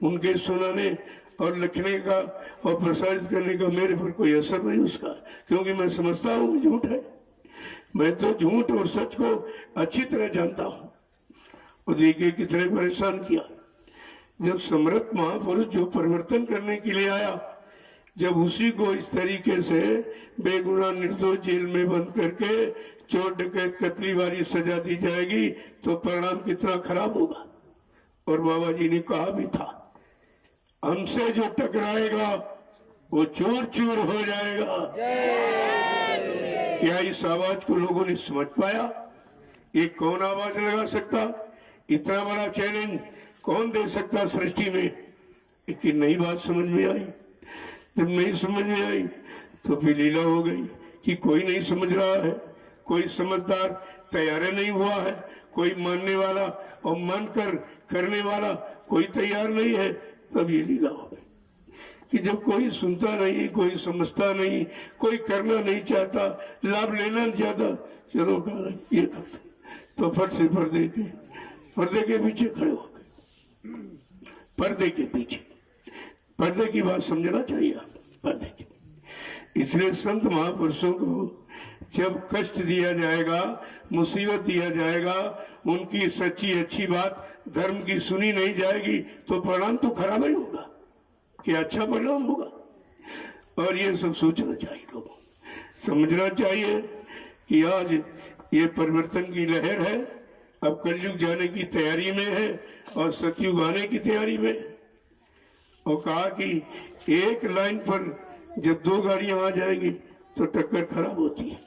उनके सुनाने और लिखने का और प्रसारित करने का मेरे पर कोई असर नहीं उसका, क्योंकि मैं समझता हूँ झूठ है। मैं तो झूठ और सच को अच्छी तरह जानता हूँ। और देखिए कितने परेशान किया। जब समर्थ महापुरुष जो परिवर्तन करने के लिए आया, जब उसी को इस तरीके से बेगुनाह निर्दोष जेल में बंद करके चोर डकैत कतली वाली सजा दी जाएगी तो परिणाम कितना खराब होगा। और बाबा जी ने कहा भी था, हमसे जो टकराएगा वो चूर चूर हो जाएगा। क्या इस आवाज को लोगों ने समझ पाया? ये कौन आवाज लगा सकता? इतना बड़ा चैलेंज कौन दे सकता सृष्टि में? लेकिन नई बात समझ में आई। जब नहीं समझ में आई तो फिर लीला हो गई कि कोई नहीं समझ रहा है, कोई समझदार तैयार नहीं हुआ है, कोई मानने वाला और मानकर करने वाला कोई तैयार नहीं है। तब ये लीला हो गई कि जब कोई सुनता नहीं, कोई समझता नहीं, कोई करना नहीं चाहता, लाभ लेना नहीं चाहता, चलो कहा ये करते, तो फट से पर्दे के पीछे खड़े हो गए। पर्दे के पीछे, पर्दे की बात समझना चाहिए आप, पर्दे की। इसलिए संत महापुरुषों को जब कष्ट दिया जाएगा, मुसीबत दिया जाएगा, उनकी सच्ची अच्छी बात धर्म की सुनी नहीं जाएगी तो परिणाम तो खराब ही होगा कि अच्छा परिणाम होगा। और ये सब सोचना चाहिए, लोगों समझना चाहिए कि आज ये परिवर्तन की लहर है, अब कलयुग जाने की तैयारी में है और सतयुग आने की तैयारी में है। और कहा कि एक लाइन पर जब दो गाड़ियां आ जाएंगी तो टक्कर खराब होती है,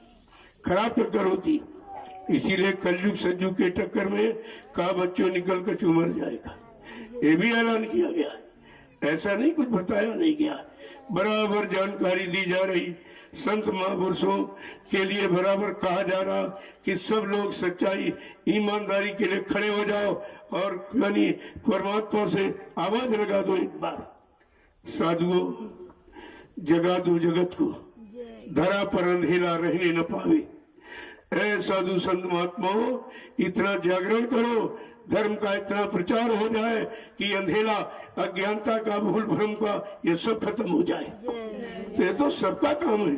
खराब टक्कर होती है। इसीलिए कलयुग सतयुग के टक्कर में कहा बच्चों निकल कर मर जाएगा, ये भी ऐलान किया गया है। ऐसा नहीं कुछ बताया नहीं गया, बराबर जानकारी दी जा रही। संत महापुरुषों के लिए बराबर कहा जा रहा कि सब लोग सच्चाई ईमानदारी के लिए खड़े हो जाओ और यानी परमात्मा से आवाज लगा दो एक बार, साधुओं जगा दो जगत को, धरा पर अंधेरा रहने न पावे। ऐ साधु संत महात्माओं, इतना जागरण करो, धर्म का इतना प्रचार हो जाए कि अंधेरा, अज्ञानता का, भूल भ्रम का, ये सब खत्म हो जाए। तो ये तो सबका काम है,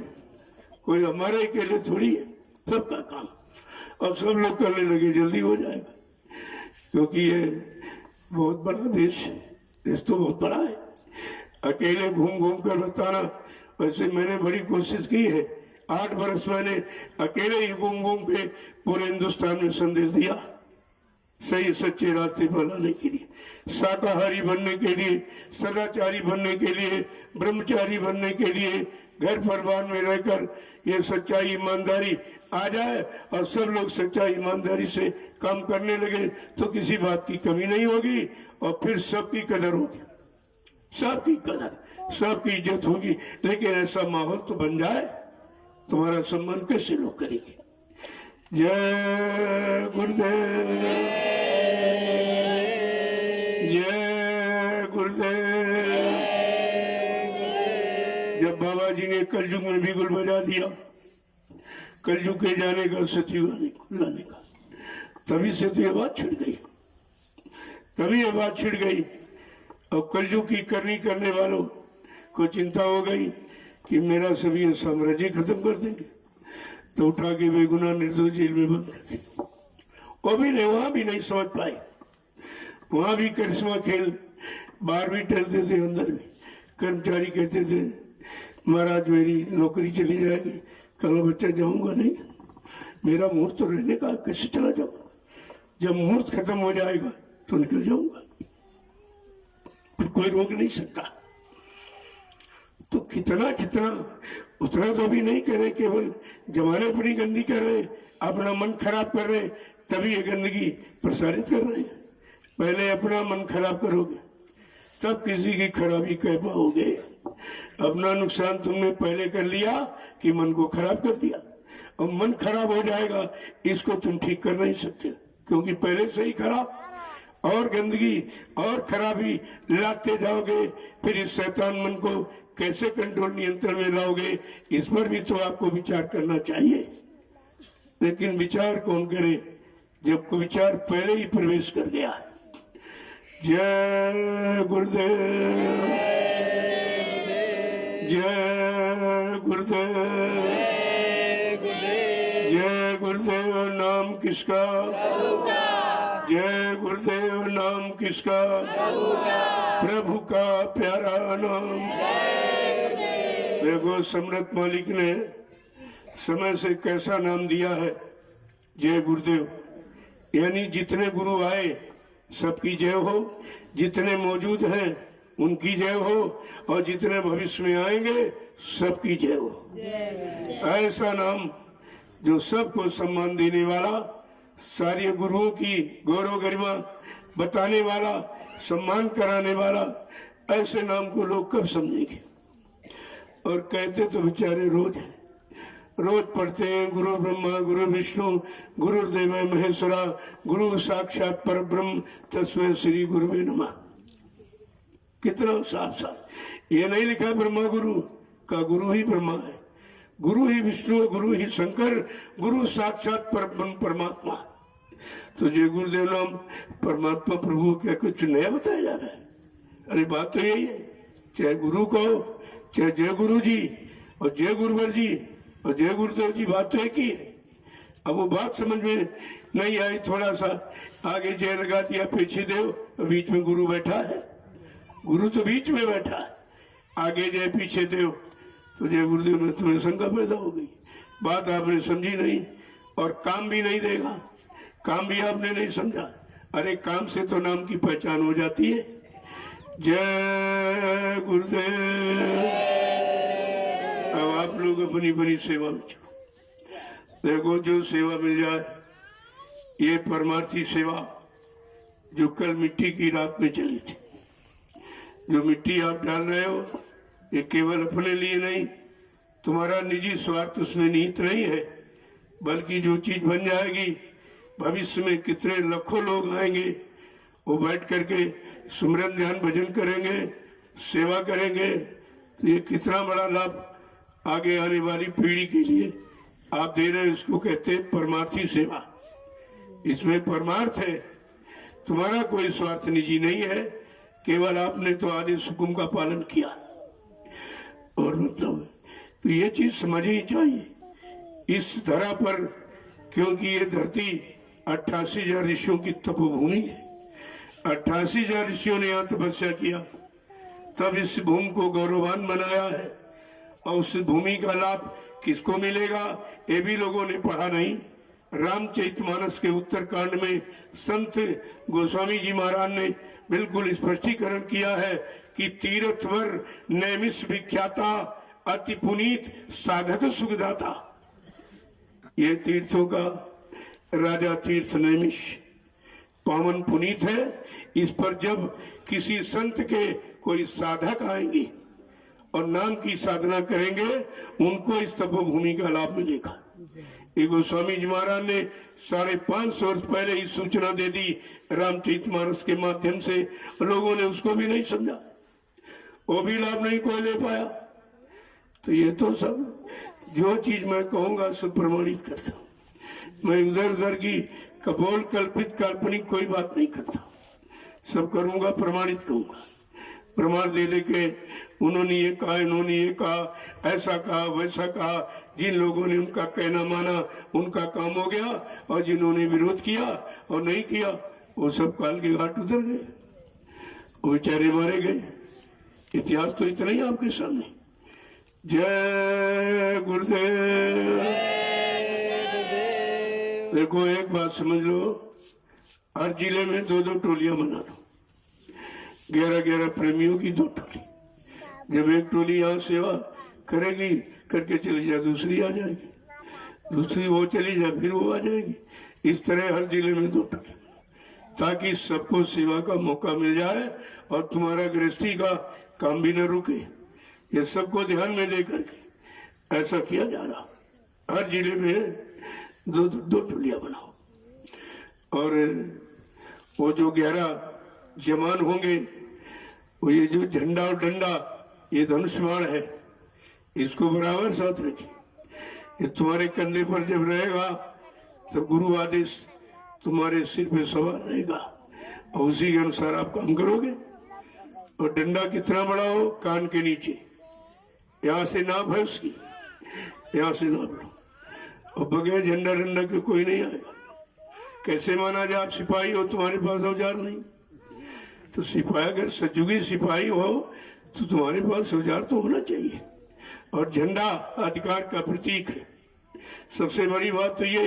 कोई हमारे के लिए थोड़ी है, सबका काम। अब सब लोग करने लगे, जल्दी हो जाएगा, क्योंकि ये बहुत बड़ा देश है, देश तो बहुत बड़ा है। अकेले घूम घूम कर बताना, वैसे मैंने बड़ी कोशिश की है, 8 वर्ष मैंने अकेले ही घूम घूम के पूरे हिंदुस्तान में संदेश दिया, सही सच्चे रास्ते पर लाने के लिए, शाकाहारी बनने के लिए, सदाचारी बनने के लिए, ब्रह्मचारी बनने के लिए, घर परिवार में रहकर ये सच्चाई ईमानदारी आ जाए और सब लोग सच्चाई ईमानदारी से काम करने लगे तो किसी बात की कमी नहीं होगी और फिर सबकी कदर होगी, सबकी कदर, सबकी इज्जत होगी। लेकिन ऐसा माहौल तो बन जाए, तुम्हारा सम्मान कैसे लोग करेंगे। जय गुरुदेव, जय गुरुदेव। जब बाबा जी ने कलयुग में भी गुल बजा दिया, कलयुग के जाने का, सचिव लाने का, तभी से तो ये बात छिड़ गई, तभी ये बात छिड़ गई। और कलयुग की करनी करने वालों को चिंता हो गई कि मेरा सभी साम्राज्य खत्म कर देंगे, तो उठा के बेगुनाह निर्दोष जेल में बंद कर दिया। वो भी नहीं, वहां भी नहीं समझ पाए, वहां भी करिश्मा खेल, बाहर भी टहलते थे, अंदर भी कर्मचारी कहते थे महाराज मेरी नौकरी चली जाएगी, कल बच्चा जाऊंगा नहीं, मेरा मुहूर्त तो रहने का, कैसे चला जाऊंगा, जब मुहूर्त खत्म हो जाएगा तो निकल जाऊंगा, फिर कोई रोक नहीं सकता। तो कितना कितना, उतना तो भी नहीं कर रहे, केवल जमाने पर ही गंदी कर रहे, अपना मन खराब कर रहे, तभी ये गंदगी प्रसारित कर रहे हैं। पहले अपना मन खराब करोगे तब किसी की खराबी कह पाओगे। अपना नुकसान तुमने पहले कर लिया कि मन को खराब कर दिया, और मन खराब हो जाएगा, इसको तुम ठीक कर नहीं सकते, क्योंकि पहले से ही खराब, और गंदगी और खराबी लाते जाओगे, फिर इस शैतान मन को कैसे कंट्रोल, नियंत्रण में लाओगे, इस पर भी तो आपको विचार करना चाहिए। लेकिन विचार कौन करे जब को विचार पहले ही प्रवेश कर गया है। जय गुरुदेव, जय गुरुदेव, जय गुरुदेव। नाम किसका? जय गुरुदेव। नाम किसका? प्रभु का प्यारा नाम। देखो सम्राट मालिक ने समय से कैसा नाम दिया है, जय गुरुदेव। यानी जितने गुरु आए सबकी जय हो, जितने मौजूद हैं उनकी जय हो, और जितने भविष्य में आएंगे सबकी जय हो। ऐसा नाम जो सबको सम्मान देने वाला, सारे गुरुओं की गौरव गरिमा बताने वाला, सम्मान कराने वाला, ऐसे नाम को लोग कब समझेंगे। और कहते तो बेचारे रोज हैं, रोज पढ़ते हैं गुरु ब्रह्मा गुरु विष्णु गुरुदेव महेश्वरा गुरु साक्षात परब्रह्म तस्मै श्री गुरुवे नमः। कितना साफ साफ, ये नहीं लिखा ब्रह्मा गुरु का, गुरु ही ब्रह्मा है, गुरु ही विष्णु, गुरु ही शंकर, गुरु साक्षात परब्रह्म परमात्मा। तो जय गुरुदेव नाम परमात्मा प्रभु क्या कुछ नया बताया जा रहा है? अरे बात तो यही है, चाहे गुरु कहो, चाहे जय गुरु जी और जय गुरुवर जी और जय गुरुदेव जी, बात तो एक ही है। अब वो बात समझ में नहीं आई, थोड़ा सा आगे जय लगा दिया, पीछे देव, बीच में गुरु बैठा है, गुरु तो बीच में बैठा है, आगे जय पीछे देव, तो जय गुरुदेव में तुम्हें शंका पैदा हो गई, बात आपने समझी नहीं, और काम भी नहीं देगा, काम भी आपने नहीं समझा। अरे काम से तो नाम की पहचान हो जाती है। जय गुरुदेव। अब आप लोग अपनी अपनी सेवा में चलो। देखो जो सेवा मिल जाए, ये परमार्थी सेवा जो कल मिट्टी की रात में चली थी, जो मिट्टी आप डाल रहे हो, ये केवल अपने लिए नहीं, तुम्हारा निजी स्वार्थ उसमें निहित नहीं है, बल्कि जो चीज बन जाएगी भविष्य में कितने लाखों लोग आएंगे, वो बैठ करके सुमरन ध्यान भजन करेंगे, सेवा करेंगे, तो ये कितना बड़ा लाभ आगे आने वाली पीढ़ी के लिए आप दे रहे हैं, इसको कहते हैं परमार्थी सेवा। इसमें परमार्थ है, तुम्हारा कोई स्वार्थ निजी नहीं है, केवल आपने तो आदेश हुकुम का पालन किया। और मतलब तो ये चीज समझनी चाहिए इस धरा पर, क्योंकि ये धरती 88,000 ऋषियों की तपोभूमि है। 88,000 ऋषियों ने यहाँ तपस्या किया, तब इस भूमि को गौरवान बनाया है। और उस भूमि का लाभ किसको मिलेगा, ये भी लोगों ने पढ़ा नहीं। रामचरितमानस के उत्तरकांड में संत गोस्वामी जी महाराज ने बिल्कुल स्पष्टीकरण किया है कि तीर्थवर नैमिष विख्याता अति पुनीत साधक सुखदाता। ये तीर्थों का राजा तीर्थ नैमिष पावन पुनीत है। इस पर जब किसी संत के कोई साधक आएंगे और नाम की साधना करेंगे, उनको इस तपोभूमि का लाभ मिलेगा। ये गोस्वामी जी महाराज ने 550 वर्ष पहले ही सूचना दे दी रामचरितमानस के माध्यम से, लोगों ने उसको भी नहीं समझा, वो भी लाभ नहीं कोई ले पाया। तो ये तो सब जो चीज मैं कहूंगा सब प्रमाणित करता हूं। मैं उधर उधर की कपोल कल्पित काल्पनिक कोई बात नहीं करता, सब करूंगा प्रमाणित कहूंगा। प्रमाण दे दे के उन्होंने ये कहा, इन्होंने ये कहा, ऐसा कहा, वैसा कहा। जिन लोगों ने उनका कहना माना उनका काम हो गया, और जिन्होंने विरोध किया और नहीं किया वो सब काल के घाट उतर गए, वो बेचारे मारे गए। इतिहास तो इतना ही आपके सामने। जय गुरुदेव। देखो एक बात समझ लो, हर जिले में 2-2 टोलियां बना लो, 11-11 प्रेमियों की 2 टोली। जब एक टोली यहाँ सेवा करेगी, करके चली जाए, दूसरी आ जाएगी, दूसरी वो चली जाए, फिर वो आ जाएगी। इस तरह हर जिले में 2 टोली, ताकि सबको सेवा का मौका मिल जाए और तुम्हारा गृहस्थी का काम भी न रुके। ये सबको ध्यान में दे करके ऐसा किया जा रहा। हर जिले में 2 टोलियां बनाओ। और वो जो 11 जवान होंगे, वो ये जो झंडा और डंडा, ये धनुष बाण है, इसको बराबर साथ रखिए। ये तुम्हारे कंधे पर जब रहेगा तो गुरु आदेश तुम्हारे सिर पे सवार रहेगा, और उसी के अनुसार आप काम करोगे। और डंडा कितना बड़ा हो, कान के नीचे, यहाँ से नाप है उसकी, यहाँ से नाप लो। और बगैर झंडा डंडा के कोई नहीं आएगा। कैसे माना जाए आप सिपाही हो, तुम्हारे पास औजार नहीं? तो सिपाही, अगर सचुगी सिपाही हो तो तुम्हारे पास औजार तो होना चाहिए। और झंडा अधिकार का प्रतीक है। सबसे बड़ी बात तो ये,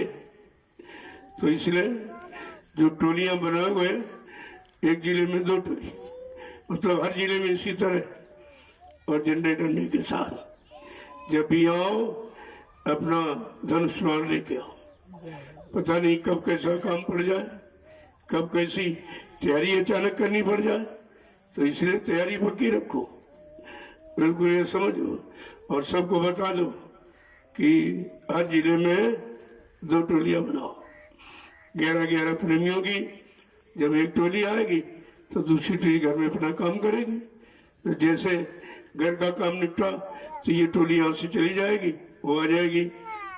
तो इसलिए जो टोलियां बनाए हुए, एक जिले में 2 टोली, मतलब हर जिले में इसी तरह, और झंडे डंडे के साथ जब भी आओ अपना धनुष बाण लेके आओ। पता नहीं कब कैसा काम पड़ जाए, कब कैसी तैयारी अचानक करनी पड़ जाए, तो इसलिए तैयारी पक्की रखो। बिल्कुल ये समझो, और सबको बता दो कि हर जिले में 2 टोलियां बनाओ, 11-11 प्रेमियों की। जब एक टोली आएगी तो दूसरी टोली घर में अपना काम करेगी। तो जैसे घर का काम निपटा तो ये टोली यहाँ से चली जाएगी, वो आ जाएगी,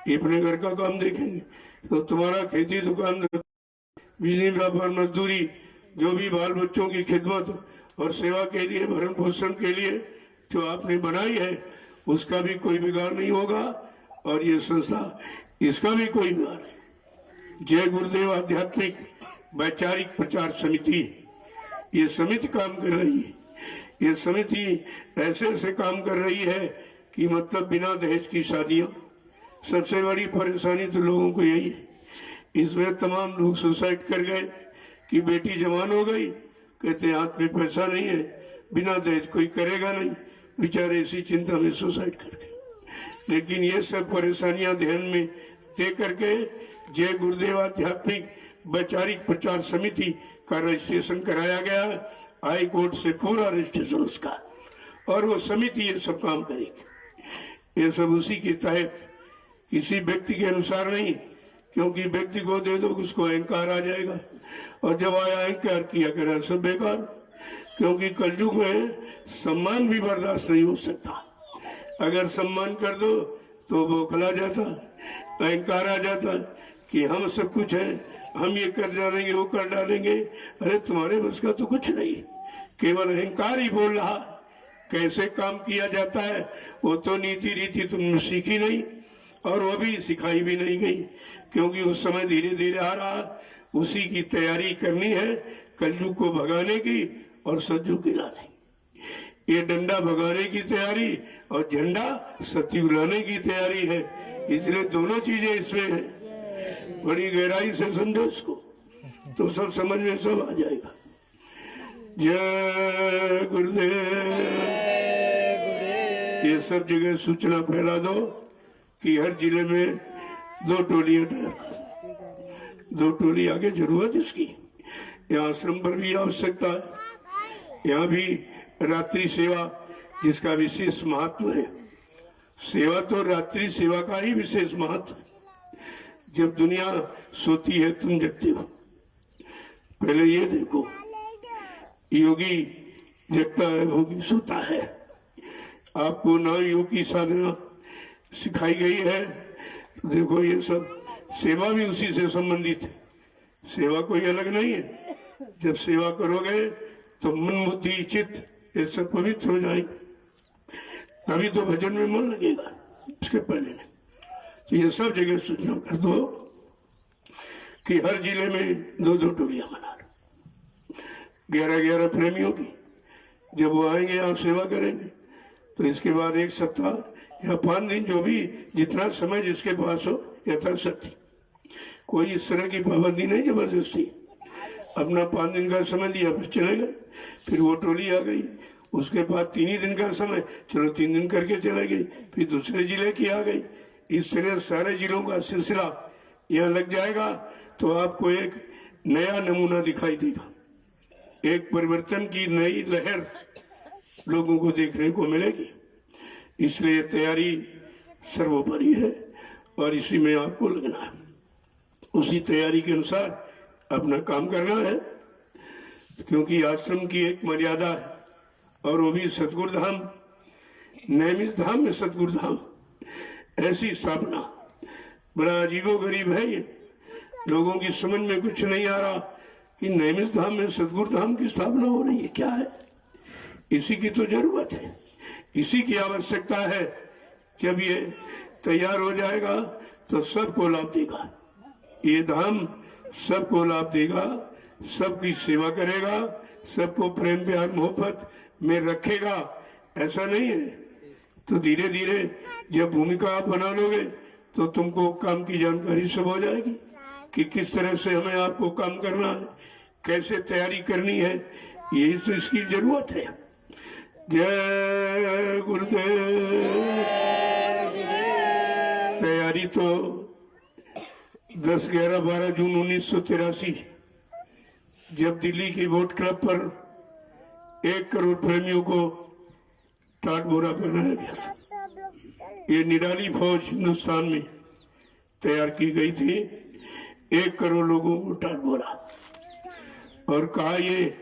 ये अपने घर का काम देखेंगे। तो तुम्हारा खेती दुकान, बिजली व्यापार, मजदूरी, जो भी बाल बच्चों की खिदमत और सेवा के लिए, भरण पोषण के लिए जो आपने बनाई है, उसका भी कोई बिगाड़ नहीं होगा। और ये संस्था, इसका भी कोई बिगाड़ नहीं। जय गुरुदेव आध्यात्मिक वैचारिक प्रचार समिति, ये समिति काम कर रही है। ये समिति ऐसे ऐसे काम कर रही है कि मतलब बिना दहेज की शादियां। सबसे बड़ी परेशानी तो लोगों को यही है। इसमें तमाम लोग सुसाइड कर गए कि बेटी जवान हो गई, कहते हाथ में पैसा नहीं है, बिना दहेज कोई करेगा नहीं, बेचारे इसी चिंता में सुसाइड कर गए। लेकिन ये सब परेशानियां ध्यान में दे करके जय गुरुदेव आध्यात्मिक वैचारिक प्रचार समिति का रजिस्ट्रेशन कराया गया। हाई कोर्ट से पूरा रजिस्ट्रेशन उसका, और वो समिति ये सब काम करेगी। ये सब उसी के तहत, किसी व्यक्ति के अनुसार नहीं, क्योंकि व्यक्ति को दे दो उसको अहंकार आ जाएगा, और जब आया अहंकार किया करा सब बेकार। क्योंकि कलयुग में सम्मान भी बर्दाश्त नहीं हो सकता। अगर सम्मान कर दो तो बौखला जाता, अहंकार आ जाता कि हम सब कुछ है, हम ये कर डालेंगे, वो कर डालेंगे। अरे तुम्हारे बस का तो कुछ नहीं, केवल अहंकार ही बोल रहा। कैसे काम किया जाता है वो तो नीति रीति तुमने सीखी नहीं, और वो भी सिखाई भी नहीं गई, क्योंकि उस समय धीरे धीरे आ रहा। उसी की तैयारी करनी है, कलयुग को भगाने की और सतयुग की लाने की। ये डंडा भगाने की तैयारी और झंडा सतयुग लाने की तैयारी है। इसलिए दोनों चीजें इसमें है। बड़ी गहराई से समझो इसको, तो सब समझ में सब आ जाएगा। जय गुरुदेव। ये सब जगह सूचना फैला दो कि हर जिले में 2 टोलियां तैयार कर, 2 टोली आगे जरूरत इसकी। यहाँ आश्रम पर भी आवश्यकता है, यहाँ भी रात्रि सेवा जिसका विशेष महत्व है। सेवा तो रात्रि सेवा का ही विशेष महत्व है। जब दुनिया सोती है तुम जगते हो। पहले ये देखो, योगी जगता है, भोगी सोता है। आपको ना योग की साधना सिखाई गई है, तो देखो ये सब सेवा भी उसी से संबंधित है। सेवा कोई अलग नहीं है। जब सेवा करोगे तो मन बुद्धि चित्त ये सब पवित्र हो जाएंगे, तभी तो भजन में मन लगेगा, इसके पहले नहीं। तो ये सब जगह सूचना कर दो कि हर जिले में 2-2 टोलियां बना लो, 11-11 प्रेमियों की। जब वो आएंगे आप सेवा करेंगे, तो इसके बाद 1 सप्ताह या 5 दिन, जो भी जितना समय जिसके पास हो यथाशक्ति। कोई इस तरह की पाबंदी नहीं, जबरदस्ती। अपना 5 दिन का समय दिया, फिर चले गए। फिर वो टोली आ गई, उसके बाद 3 ही दिन का समय, चलो 3 दिन करके चले गई। फिर दूसरे जिले की आ गई। इस तरह सारे जिलों का सिलसिला यहाँ लग जाएगा, तो आपको एक नया नमूना दिखाई देगा। एक परिवर्तन की नई लहर लोगों को देखने को मिलेगी। इसलिए तैयारी सर्वोपरि है और इसी में आपको लगना है। उसी तैयारी के अनुसार अपना काम करना है, क्योंकि आश्रम की एक मर्यादा है, और वो भी सतगुरु धाम, नैमिष धाम में सतगुरु धाम। ऐसी स्थापना बड़ा अजीबो गरीब है। ये लोगों की समझ में कुछ नहीं आ रहा कि नैमिष धाम में सतगुरु धाम की स्थापना हो रही है। क्या है? इसी की तो जरूरत है, इसी की आवश्यकता है। जब ये तैयार हो जाएगा तो सबको लाभ देगा। ये धाम सबको लाभ देगा, सबकी सेवा करेगा, सबको प्रेम प्यार मोहब्बत में रखेगा। ऐसा नहीं है। तो धीरे धीरे जब भूमिका आप बना लोगे तो तुमको काम की जानकारी सब हो जाएगी कि किस तरह से हमें आपको काम करना है, कैसे तैयारी करनी है। यही तो इसकी जरूरत है। जय गुरुदेव। तैयारी तो 10, 11, 12 जून 1983 जब दिल्ली की वोट क्लब पर 1 करोड़ प्रेमियों को टाट बोरा पहनाया गया था। ये निराली फौज हिंदुस्तान में तैयार की गई थी, 1 करोड़ लोगों को टाट बोरा, और कहा ये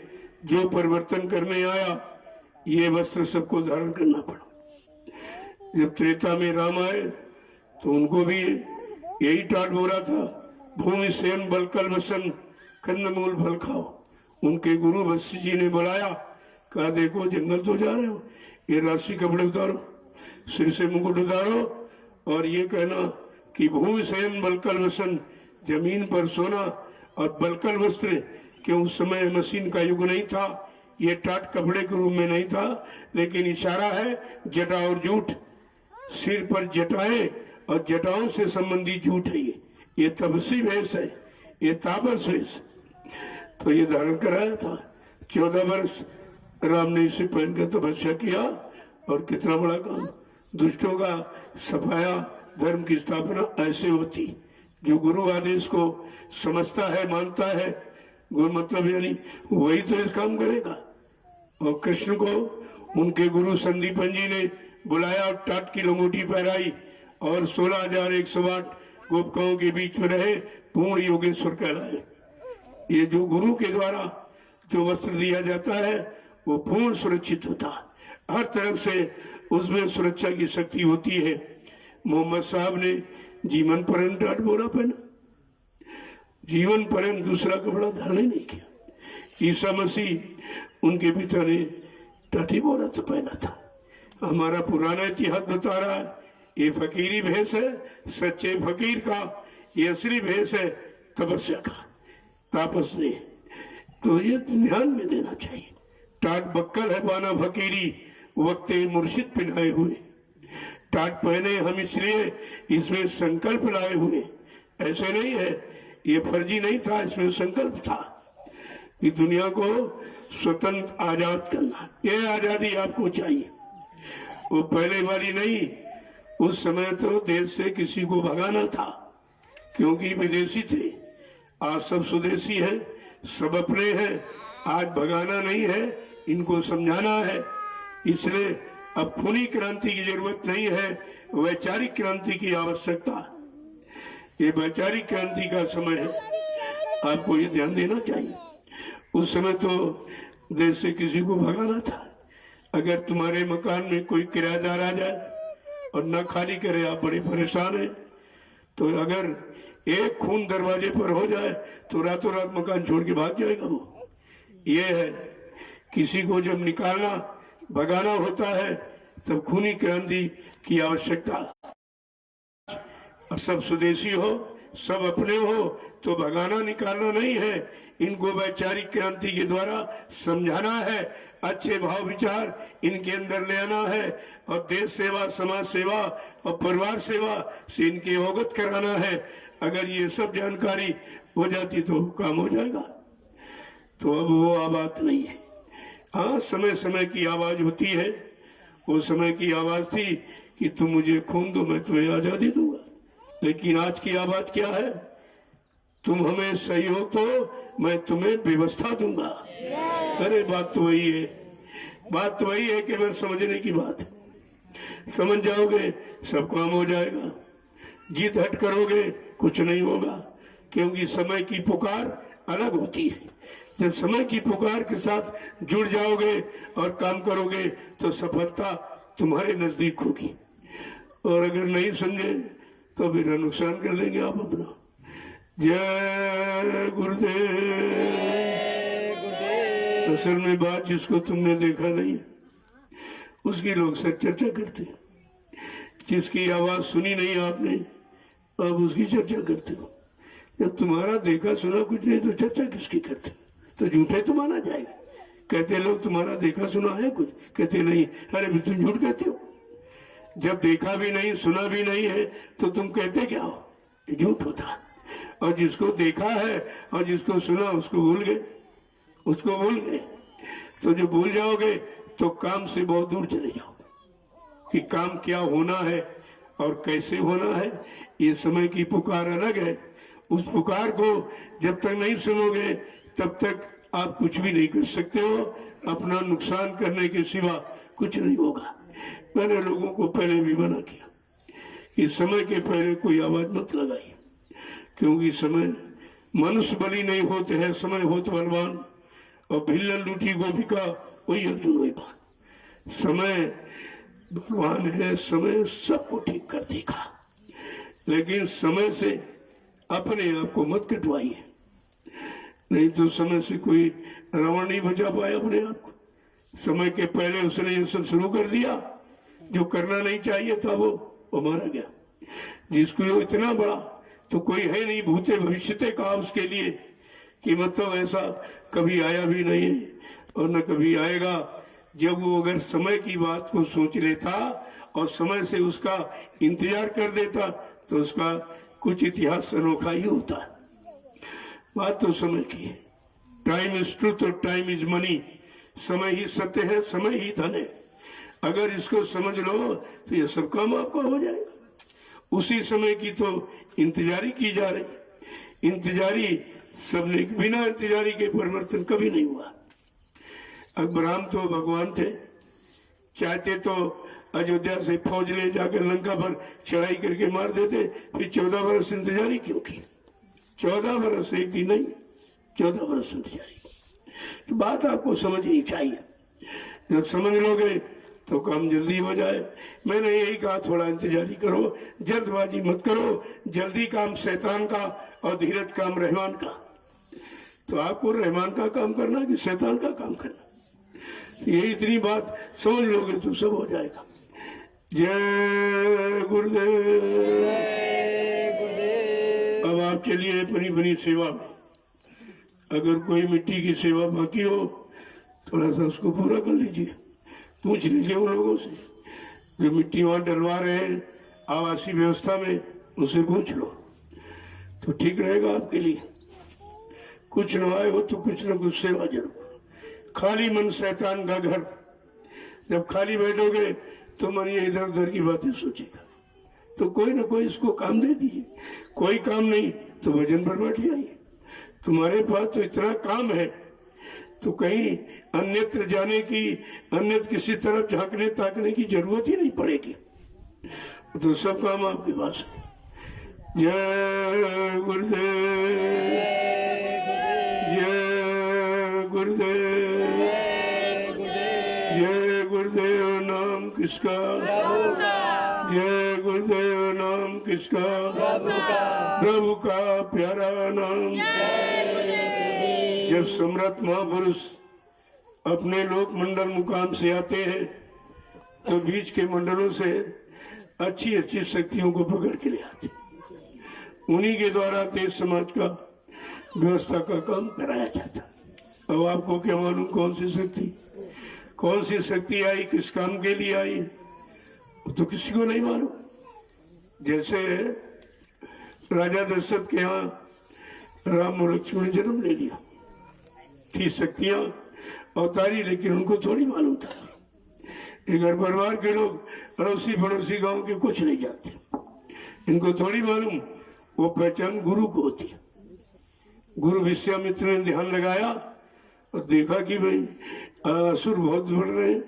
जो परिवर्तन करने आया ये वस्त्र सबको धारण करना पड़ा। जब त्रेता में राम आए तो उनको भी यही टाट बोरा था, भूमि सेन बल कल वसन कंदमूल फल खाओ। उनके गुरु वशिष्ठ जी ने बुलाया, कहा देखो जंगल तो जा रहे हो, ये राशि कपड़े उतारो, सिर से मुकुट उतारो, और ये कहना कि भूमि सेन बलकल वसन, जमीन पर सोना और बलकल वस्त्र, क्यों उस समय मशीन का युग नहीं था, ये टाट कपड़े के रूप में नहीं था, लेकिन इशारा है जटा और जूठ। सिर पर जटाएं और जटाओं से संबंधित जूठ है। ये तपस्वी वेश है, ये तापस वेश। तो ये धारण कराया था। 14 वर्ष राम ने इसे पहनकर तपस्या किया, और कितना बड़ा काम। दुष्टों का सफाया, धर्म की स्थापना ऐसे होती। जो गुरु आदेश को समझता है, मानता है, गुरु मतलब यानी वही तो इस काम करेगा। और कृष्ण को उनके गुरु संदीपन जी ने बुलाया और टाट की लंगोटी पहनाई, और 16,108 गोपिकाओं के बीच में रहे, पूर्ण योगेश्वर कहलाए। ये जो गुरु के द्वारा जो वस्त्र दिया जाता है वो पूर्ण सुरक्षित होता है, हर तरफ से उसमें सुरक्षा की शक्ति होती है। मोहम्मद साहब ने जीवन पर्यंत टाट बोरा पहना, जीवन पर्यंत दूसरा कपड़ा धारण नहीं किया। ईसा मसीह उनके पिता ने टाटी बोरा तो पहना था। हमारा पुराना इतिहास बता रहा है ये फकीरी भेष है सच्चे फकीर का, ये असली भेष है तपस्या का, तापस नहीं। तो ये ध्यान में देना चाहिए। टाट बक्कल है बाना फकीरी, वक्ते मुर्शिद पहनाए हुए। टाट पहने हम इसलिए इसमें संकल्प लाए हुए, ऐसे नहीं है, ये फर्जी नहीं था, इसमें संकल्प था कि दुनिया को स्वतंत्र आजाद करना। ये आजादी आपको चाहिए, वो पहले वाली नहीं। उस समय तो देश से किसी को भगाना था क्योंकि विदेशी थे। आज सब स्वदेशी हैं, सब अपने हैं। आज भगाना नहीं है, इनको समझाना है। इसलिए अब खूनी क्रांति की जरूरत नहीं है, वैचारिक क्रांति की आवश्यकता। ये वैचारिक क्रांति का समय है, आपको ये ध्यान देना चाहिए। उस समय तो देश से किसी को भगाना था। अगर तुम्हारे मकान में कोई किराएदार आ जाए और न खाली करे, आप बड़े परेशान हैं, तो अगर एक खून दरवाजे पर हो जाए तो रातों रात मकान छोड़ के भाग जाएगा वो। ये है, किसी को जब निकालना भगाना होता है तब खूनी क्रांति की आवश्यकता। सब स्वदेशी हो, सब अपने हो, तो भगाना निकालना नहीं है, इनको वैचारिक क्रांति के द्वारा समझाना है। अच्छे भाव विचार इनके अंदर ले आना है और देश सेवा, समाज सेवा और परिवार सेवा से इनके अवगत कराना है। अगर ये सब जानकारी हो जाती तो काम हो जाएगा। तो अब वो आवाज नहीं है। हाँ, समय समय की आवाज होती है। वो समय की आवाज थी कि तुम मुझे खून दो, मैं तुम्हें आजादी दूंगा। लेकिन आज की आवाज क्या है? तुम हमें सहयोग दो, मैं तुम्हें व्यवस्था दूंगा। अरे बात तो वही है, बात तो वही है, केवल समझने की बात है। समझ जाओगे सब काम हो जाएगा। जीत हट करोगे कुछ नहीं होगा, क्योंकि समय की पुकार अलग होती है। जब समय की पुकार के साथ जुड़ जाओगे और काम करोगे तो सफलता तुम्हारे नजदीक होगी। और अगर नहीं समझे तो फिर नुकसान कर लेंगे आप अपना। जय गुरुदेव। असल में बात जिसको तुमने देखा नहीं है उसकी लोग सब चर्चा करते हैं। जिसकी आवाज सुनी नहीं आपने, अब उसकी चर्चा करते हो। जब तुम्हारा देखा सुना कुछ नहीं तो चर्चा किसकी करते हो? तो झूठे तो माना जाएगा। कहते लोग तुम्हारा देखा सुना है कुछ, कहते नहीं। अरे भी तुम झूठ कहते हो। जब देखा भी नहीं सुना भी नहीं है तो तुम कहते क्या हो? झूठ होता। और जिसको देखा है और जिसको सुना उसको भूल गए, उसको भूल गए। तो जो भूल जाओगे तो काम से बहुत दूर चले जाओ कि काम क्या होना है और कैसे होना है। ये समय की पुकार अलग है। उस पुकार को जब तक नहीं सुनोगे तब तक आप कुछ भी नहीं कर सकते हो। अपना नुकसान करने के सिवा कुछ नहीं होगा। मैंने लोगों को पहले भी मना किया कि समय के पहले कोई आवाज मत लगाइए, क्योंकि समय मनुष्य बलि नहीं होते हैं, समय होत बलवान। और भिल्लन लूटी गोपिका वही अर्जुन वही बात। समय बलवान है, समय सबको ठीक कर देगा। लेकिन समय से अपने आप को मत कटवाइए, नहीं तो समय से कोई रावण नहीं बचा पाया अपने आप को। समय के पहले उसने ये सब शुरू कर दिया, जो करना नहीं चाहिए था वो मारा गया। जिसको इतना बड़ा तो कोई है नहीं, भूते भविष्यते कहा उसके लिए कि मतलब ऐसा कभी आया भी नहीं और न कभी आएगा। जब वो अगर समय की बात को सोच लेता और समय से उसका इंतजार कर देता तो उसका कुछ इतिहास अनोखा ही होता। बात तो समय की है। टाइम इज ट्रूथ और टाइम इज मनी। समय ही सत्य है, समय ही धन है। अगर इसको समझ लो तो ये सब काम आपका हो जाएगा। उसी समय की तो इंतजारी की जा रही। इंतजारी सबने, बिना इंतजारी के परिवर्तन कभी नहीं हुआ। अकबराम तो भगवान थे, चाहते तो अयोध्या से फौज ले जाकर लंका पर चढ़ाई करके मार देते। फिर 14 बरस इंतजारी क्यों की? 14 बरस, एक दिन नहीं, 14 बरस इंतजारी। तो बात आपको समझनी चाहिए। जब समझ लोगे तो काम जल्दी हो जाए। मैंने यही कहा थोड़ा इंतजारी करो, जल्दबाजी मत करो। जल्दी काम शैतान का और धीरज काम रहमान का। तो आपको रहमान का काम करना कि शैतान का काम करना, यही इतनी बात समझ लोगे तो सब हो जाएगा। जय गुरुदेव। अब आप चलिए अपनी अपनी सेवा में। अगर कोई मिट्टी की सेवा बाकी हो थोड़ा सा उसको पूरा कर लीजिए। पूछ लीजिए उन लोगों से जो मिट्टी वहाँ डलवा रहे हैं आवासीय व्यवस्था में, उनसे पूछ लो तो ठीक रहेगा आपके लिए। कुछ न आए हो तो कुछ न कुछ सेवा जरूर। खाली मन शैतान का घर। जब खाली बैठोगे तो मन ये इधर उधर की बातें सोचेगा। तो कोई ना कोई इसको काम दे दीजिए। कोई काम नहीं तो भजन पर बैठ जाइए। तुम्हारे पास तो इतना काम है तो कहीं अन्यत्र जाने की, अन्यत्र किसी तरफ झांकने ताकने की जरूरत ही नहीं पड़ेगी। तो सब काम आपके पास है। जय गुरुदेव। जय गुरुदेव। जय गुरुदेव। नाम किसका? जय गुरुदेव। नाम किसका? प्रभु का प्यारा नाम। जब सम्राट महापुरुष अपने लोक मंडल मुकाम से आते हैं तो बीच के मंडलों से अच्छी अच्छी शक्तियों को पकड़ के ले आते। उन्हीं के द्वारा देश समाज का व्यवस्था का काम कराया जाता। अब आपको क्या मालूम कौन सी शक्ति आई, किस काम के लिए आई, तो किसी को नहीं मालूम। जैसे राजा दशरथ के यहाँ राम और लक्ष्मण ने जन्म ले लिया, थी शक्तियां अवतारी, लेकिन उनको थोड़ी मालूम था। घर परिवार के लोग अड़ोसी पड़ोसी गांव के कुछ नहीं जानते, इनको थोड़ी मालूम वो पहचान गुरु को होती है। गुरु विश्वामित्र ने ध्यान लगाया और देखा कि भाई असुर बहुत बढ़ रहे हैं,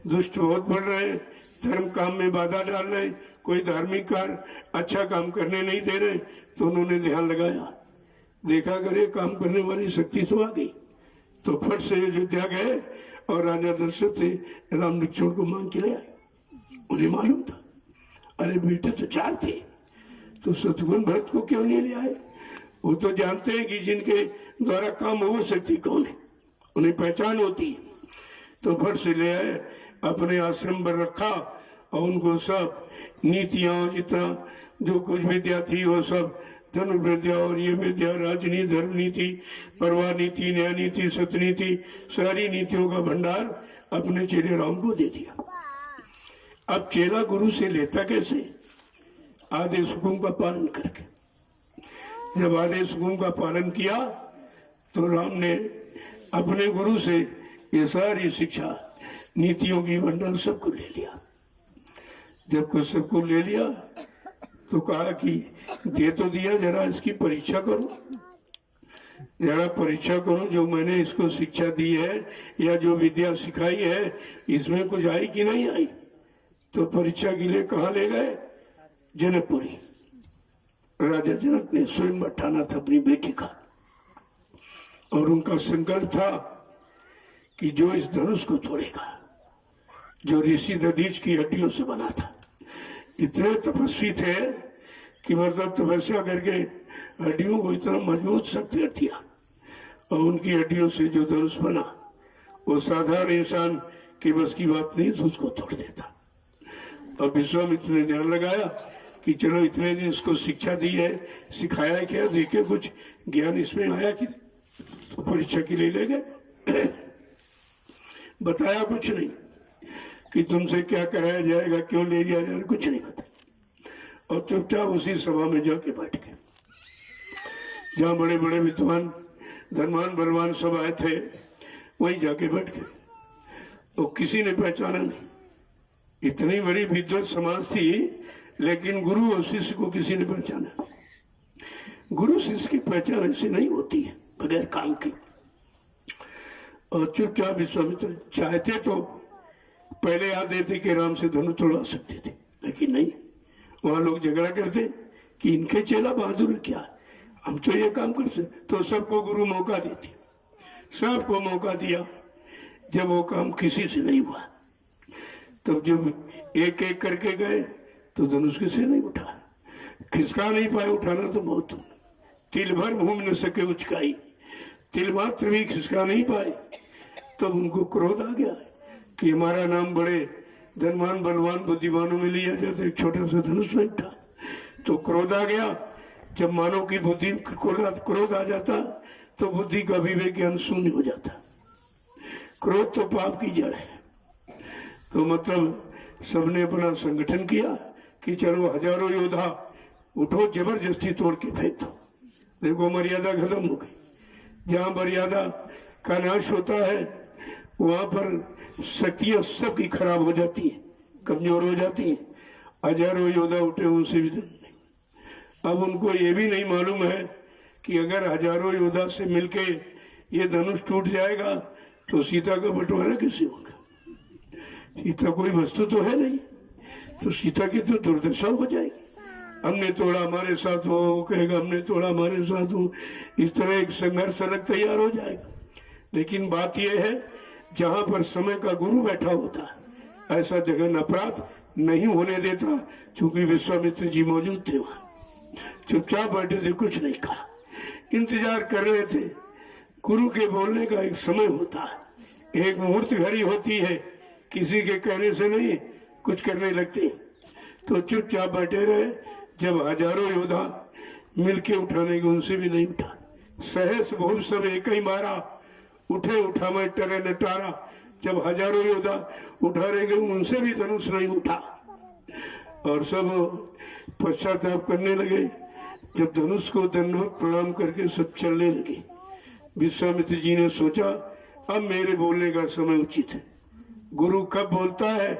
दुष्ट बहुत बढ़ रहे हैं, धर्म काम में बाधा डाल रहे हैं, कोई धार्मिक कार्य अच्छा काम करने नहीं दे रहे। तो उन्होंने ध्यान लगाया, देखा करे काम करने वाली शक्ति तो आ गई। तो फट से अयोध्या गए और राजा दशरथ से राम लक्ष्मण को मांग के ले आए। उन्हें मालूम था, अरे बेटे तो 4 थे तो शत्रुघ्न भरत को क्यों नहीं ले आए? वो तो जानते हैं कि जिनके द्वारा काम हो वो शक्ति कौन है, उन्हें पहचान होती है। तो फट से ले आए, अपने आश्रम पर रखा और उनको सब नीतियां, जितना जो कुछ विद्या थी वो सब, धनुर्विद्या और ये विद्या, राजनीति, धर्म नीति, परवाह नीति, न्याय नीति, सतनीति, सारी नीतियों का भंडार अपने चेले राम को दे दिया। अब चेला गुरु से लेता कैसे? आदेश हुकुम का पालन करके। जब आदेश हुकुम का पालन किया तो राम ने अपने गुरु से ये सारी शिक्षा, नीतियों की भंडार सबको ले लिया। जब कुछ सबको ले लिया तो कहा कि दे तो दिया, जरा इसकी परीक्षा करो, जरा परीक्षा करो, जो मैंने इसको शिक्षा दी है या जो विद्या सिखाई है इसमें कुछ आई कि नहीं आई। तो परीक्षा के लिए कहाँ ले गए? जनकपुरी। राजा जनक ने स्वयं ठाना था अपनी बेटी का, और उनका संकल्प था कि जो इस धनुष को तोड़ेगा, जो ऋषि दधीच की हड्डियों से बना था, इतने तपस्वी थे कि मतलब तपस्या करके हड्डियों को इतना मजबूत शक्ति हड्डियां, और उनकी हड्डियों से जो धनुष बना वो साधारण इंसान की बस की बात नहीं, तो उसको तोड़ देता। और विश्वामित्र ने ध्यान लगाया कि चलो इतने दिन इसको शिक्षा दी है, सिखाया है क्या, देखे कुछ ज्ञान इसमें आया कि। तो परीक्षा के लिए ले गए। बताया कुछ नहीं कि तुमसे क्या कराया जाएगा, क्यों ले लिया जाएगा, कुछ नहीं बताया। और चुपचाप उसी सभा में जाके बैठ गए जहाँ बड़े बड़े विद्वान, धनवान, बलवान सब आए थे, वहीं जाके बैठ गए। और किसी ने पहचाना नहीं। इतनी बड़ी विद्वत समाज थी, लेकिन गुरु और शिष्य को किसी ने पहचाना नहीं। गुरु शिष्य की पहचान ऐसी नहीं होती है बगैर काम की। और चुपचाप विश्वामित्र चाहते तो पहले याद देते कि राम से धनुष तोड़ा सकते थे, लेकिन नहीं। वहां लोग झगड़ा करते कि इनके चेला बहादुर है क्या, हम तो ये काम कर सकते। तो सबको गुरु मौका देते, सबको मौका दिया। जब वो काम किसी से नहीं हुआ तब जब एक एक करके गए तो धनुष किसे नहीं उठा, खिसका नहीं पाए, उठाना तो बहुत दूर, तिल भर घूम न सके उचकाई, तिल मात्र भी खिसका नहीं पाए। तब उनको क्रोध आ गया कि हमारा नाम बड़े धनवान बलवान बुद्धिमानों में लिया जाता, एक छोटा सा धनुष नहीं था। तो क्रोध आ गया। जब मानव की बुद्धि क्रोध आ जाता तो बुद्धि का विवेक ज्ञान शून्य हो जाता। क्रोध तो पाप की जड़ है। तो मतलब सबने अपना संगठन किया कि चलो हजारों योद्धा उठो, जबरदस्ती तोड़ के फेंक दो। देखो मर्यादा खत्म हो गई। जहाँ मर्यादा का नाश होता है वहां पर शक्तियां सबकी खराब हो जाती है, कमजोर हो जाती है। हजारों योद्धा उठे, उनसे भी नहीं। अब उनको ये भी नहीं मालूम है कि अगर हजारों योद्धा से मिलके ये धनुष टूट जाएगा तो सीता का बंटवारा कैसे होगा। सीता कोई वस्तु तो है नहीं, तो सीता की तो दुर्दशा हो जाएगी। हमने तोड़ा हमारे साथ हो, वो कहेगा हमने तोड़ा हमारे साथ हो, इस तरह एक संघर्ष अलग तैयार हो जाएगा। लेकिन बात यह है जहां पर समय का गुरु बैठा होता ऐसा जगह अपराध नहीं होने देता, क्योंकि विश्वामित्र जी मौजूद थे वहां, चुपचाप बैठे थे, कुछ नहीं कहा, इंतजार कर रहे थे। गुरु के बोलने का एक समय होता है, एक मुहूर्त घड़ी होती है, किसी के कहने से नहीं कुछ करने लगते। तो चुपचाप बैठे रहे। जब हजारों योद्धा मिलके उठाने के, उनसे भी नहीं उठा। सहस बहुत सब एक ही मारा, उठे उठा मैं टरे नटारा। जब हजारों योद्धा उठा रहे गए, उनसे भी धनुष नहीं उठा और सब पश्चाताप करने लगे। जब धनुष को दंडवत प्रणाम करके सब चलने लगे, विश्वामित्र जी ने सोचा अब मेरे बोलने का समय उचित है। गुरु कब बोलता है?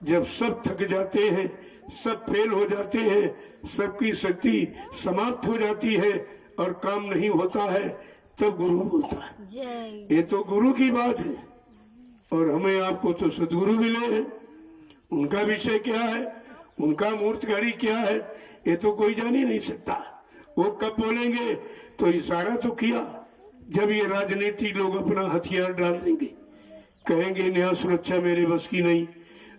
जब सब थक जाते हैं, सब फेल हो जाते हैं, सबकी शक्ति समाप्त हो जाती है और काम नहीं होता है, तब गुरु बोलता है। ये तो गुरु की बात है और हमें आपको तो सदगुरु मिले हैं। उनका विषय क्या है, उनका मूर्त घड़ी क्या है, ये तो कोई जान ही नहीं सकता। वो कब बोलेंगे? तो इशारा तो किया जब ये राजनीति लोग अपना हथियार डाल देंगे, कहेंगे न्याय सुरक्षा मेरे बस की नहीं,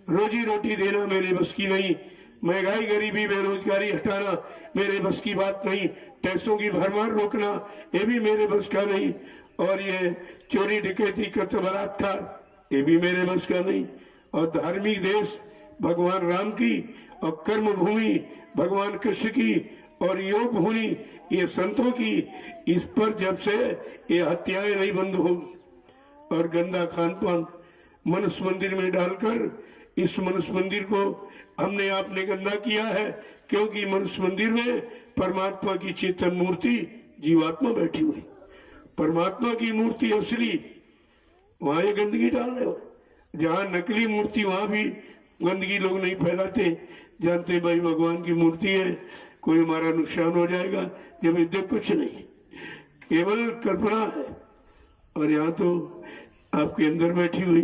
रोजी रोटी देना मेरे बस की नहीं, महंगाई गरीबी बेरोजगारी हटाना मेरे बस की बात नहीं, टैक्सों की भरमार रोकना ये भी मेरे बस का नहीं, और ये चोरी डकैती कत्ल बलात्कार ये भी मेरे बस का नहीं। और धार्मिक देश भगवान राम की और कर्म भूमि भगवान कृष्ण की और योग भूमि ये संतों की, इस पर जब से ये हत्याएं नहीं बंद होगी और गंदा खान पान मनुष्य मंदिर में डालकर, इस मनुष्य मंदिर को हमने आपने गंदा किया है, क्योंकि मनुष्य मंदिर में परमात्मा की चेतन मूर्ति जीवात्मा बैठी हुई, परमात्मा की मूर्ति असली, वहां ये गंदगी डाल रहे हो। जहाँ नकली मूर्ति वहां भी गंदगी लोग नहीं फैलाते, जानते भाई भगवान की मूर्ति है, कोई हमारा नुकसान हो जाएगा, जब इधर कुछ नहीं, केवल कल्पना है। और यहाँ तो आपके अंदर बैठी हुई,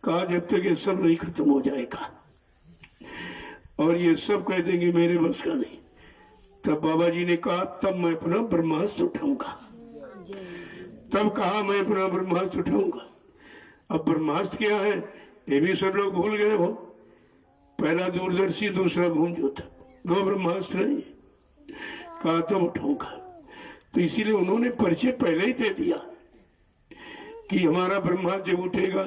कहा जब तक ये सब नहीं खत्म हो जाएगा और ये सब कह देंगे मेरे बस का नहीं, तब बाबा जी ने कहा तब मैं अपना ब्रह्मास्त्र उठाऊंगा। तब कहा मैं अपना ब्रह्मास्त्र उठाऊंगा। अब ब्रह्मास्त्र क्या है ये भी सब लोग भूल गए हो। पहला दूरदर्शी, दूसरा भूमज्योतक, दो ब्रह्मास्त्र नहीं। कहा तब उठाऊंगा। तो इसीलिए उन्होंने परिचय पहले ही दे दिया कि हमारा ब्रह्मास्त्र जब उठेगा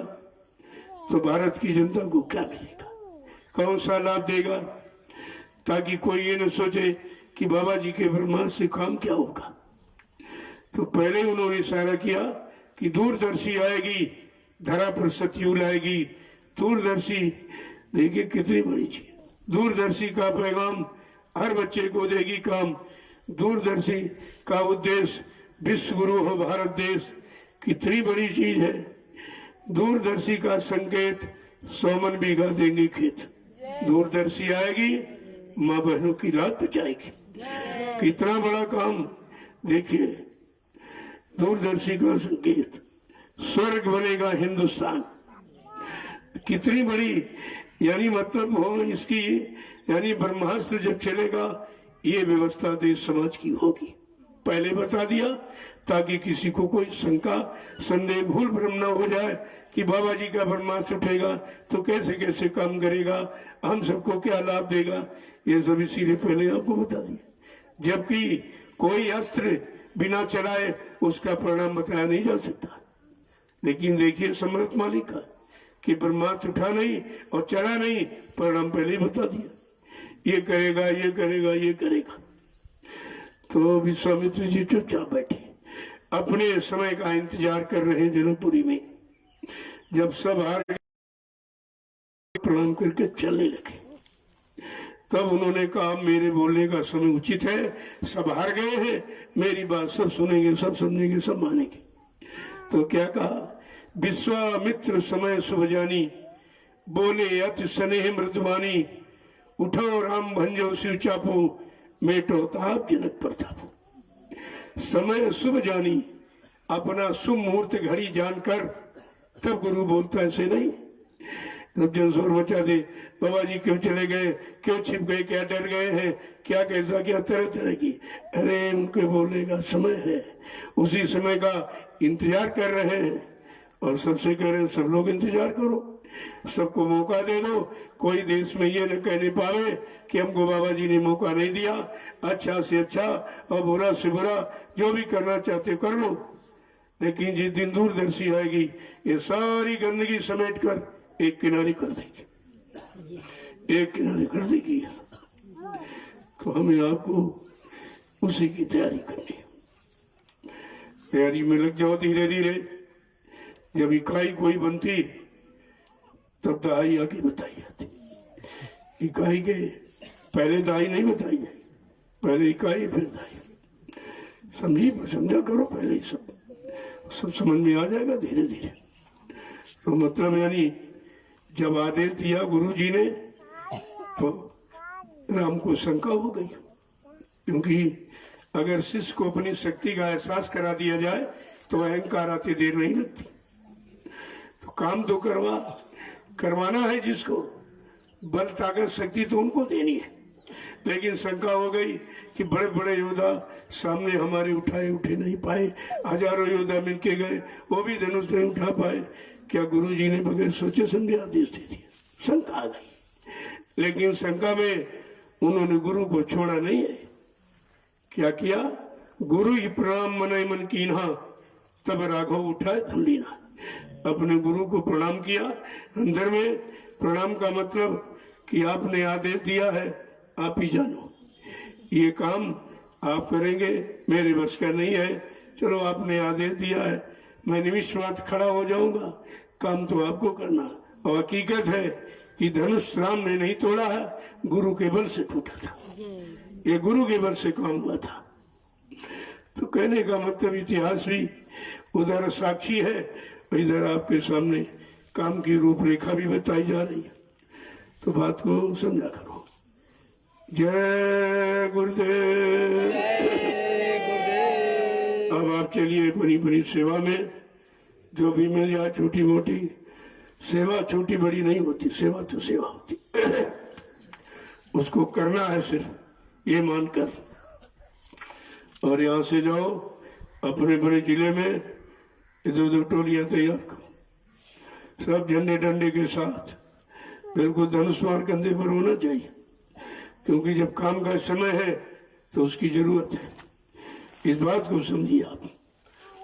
तो भारत की जनता को क्या मिलेगा, कौन सा लाभ देगा, ताकि कोई ये न सोचे कि बाबा जी के ब्रह्मास्त्र से काम क्या होगा। तो पहले उन्होंने इशारा किया कि दूरदर्शी आएगी, धरा पर सतयुग लाएगी। दूरदर्शी देखिए कितनी बड़ी चीज, दूरदर्शी का पैगाम हर बच्चे को देगी काम। दूरदर्शी का उद्देश्य विश्व गुरु हो भारत देश, कितनी बड़ी चीज है। दूरदर्शी का संकेत 100 मन बीघा देंगे खेत। दूरदर्शी आएगी, माँ बहनों की लात बचाएगी। कितना बड़ा काम देखिए, दूरदर्शी का संकेत, स्वर्ग बनेगा हिंदुस्तान। कितनी बड़ी, यानी मतलब हो इसकी, यानी ब्रह्मास्त्र जब चलेगा ये व्यवस्था देश समाज की होगी। पहले बता दिया ताकि किसी को कोई शंका संदेह भूल भ्रम न हो जाए कि बाबा जी का ब्रह्मास्त्र उठेगा तो कैसे कैसे काम करेगा, हम सबको क्या लाभ देगा, ये सब इसीलिए पहले आपको बता दिया। जबकि कोई अस्त्र बिना चलाए उसका परिणाम बताया नहीं जा सकता। लेकिन देखिए समर्थ मालिक का कि ब्रह्मास्त्र उठा नहीं और चला नहीं, परिणाम पहले ही बता दिया, ये करेगा ये करेगा ये करेगा। तो विश्वामित्र जी चुपचाप बैठे अपने समय का इंतजार कर रहे हैं जनकपुरी में। जब सब हार गए प्रणाम करके चलने लगे, तब उन्होंने कहा मेरे बोलने का समय उचित है, सब हार गए हैं, मेरी बात सब सुनेंगे, सब समझेंगे, सब मानेंगे। तो क्या कहा, विश्वामित्र समय शुभ जानी, बोले अति स्नेह मृदुवानी, उठो राम भंजो शिव चापो, मेटो ताप जनक प्रतापो। समय शुभ जानी, अपना शुभ मुहूर्त घड़ी जानकर तब गुरु बोलता है, ऐसे नहीं जब जन शोर मचा दे, बाबा जी क्यों चले गए, क्यों छिप गए, क्या डर गए हैं, क्या कैसा, क्या तरह तरह की। अरे उनके बोलने का समय है, उसी समय का इंतजार कर रहे हैं और सबसे कह रहे हैं सब लोग इंतजार करो, सबको मौका दे दो। कोई देश में ये न कहने पावे कि हमको बाबा जी ने मौका नहीं दिया, अच्छा से अच्छा और बुरा से बुरा जो भी करना चाहते कर लो। लेकिन जिस दिन दूरदर्शी आएगी ये सारी गंदगी समेट कर एक किनारे कर देगी, एक किनारे कर देगी। तो हमें आपको उसी की तैयारी करनी है। तैयारी में लग जाओ धीरे धीरे। जब इकाई कोई बनती तब दहाई आगे बताई जाती। इकाई के पहले दहाई नहीं बताई जाएगी, पहले इकाई फिर दहाई। समझा करो पहले ही सब समझ में आ जाएगा धीरे धीरे। तो मतलब यानी जब आदेश दिया गुरु जी ने तो राम को शंका हो गई, क्योंकि अगर शिष्य को अपनी शक्ति का एहसास करा दिया जाए तो अहंकार आते देर नहीं लगती। तो काम तो करवाना है, जिसको बल ताकत शक्ति तो उनको देनी है। लेकिन शंका हो गई कि बड़े बड़े योद्धा सामने हमारे उठे नहीं पाए, हजारों योद्धा मिलके गए, वो भी धनुष नहीं उठा पाए, क्या गुरु जी ने बगैर सोचे समझे आदेश दे दिया। शंका आ गई, लेकिन शंका में उन्होंने गुरु को छोड़ा नहीं है। क्या किया, गुरु ही प्रणाम मनाई मन कीन्हा, तब राघव उठाए धुंडीना। अपने गुरु को प्रणाम किया। अंदर में प्रणाम का मतलब कि आपने आदेश दिया है, आप ही जानो, ये काम आप करेंगे, मेरे बस का नहीं है। चलो आपने आदेश दिया है, मैं निमिषमात्र खड़ा हो जाऊंगा, काम तो आपको करना। और हकीकत है कि धनुष राम ने नहीं तोड़ा है, गुरु के बल से टूटा था, ये गुरु के बल से काम हुआ था। तो कहने का मतलब इतिहास भी उधर साक्षी है, इधर आपके सामने काम की रूपरेखा भी बताई जा रही है। तो बात को समझा करो। जय गुरुदेव। अब आप चलिए अपनी अपनी सेवा में, जो भी मिल जाए छोटी मोटी सेवा, छोटी बड़ी नहीं होती, सेवा तो सेवा होती उसको करना है सिर्फ ये मानकर। और यहाँ से जाओ अपने बड़े जिले में इधर उधर टोलियां तैयार करो, सब झंडे डंडे के साथ, बिल्कुल धनुष्मान कंधे पर होना चाहिए, क्योंकि जब काम का समय है तो उसकी जरूरत है। इस बात को समझिए आप।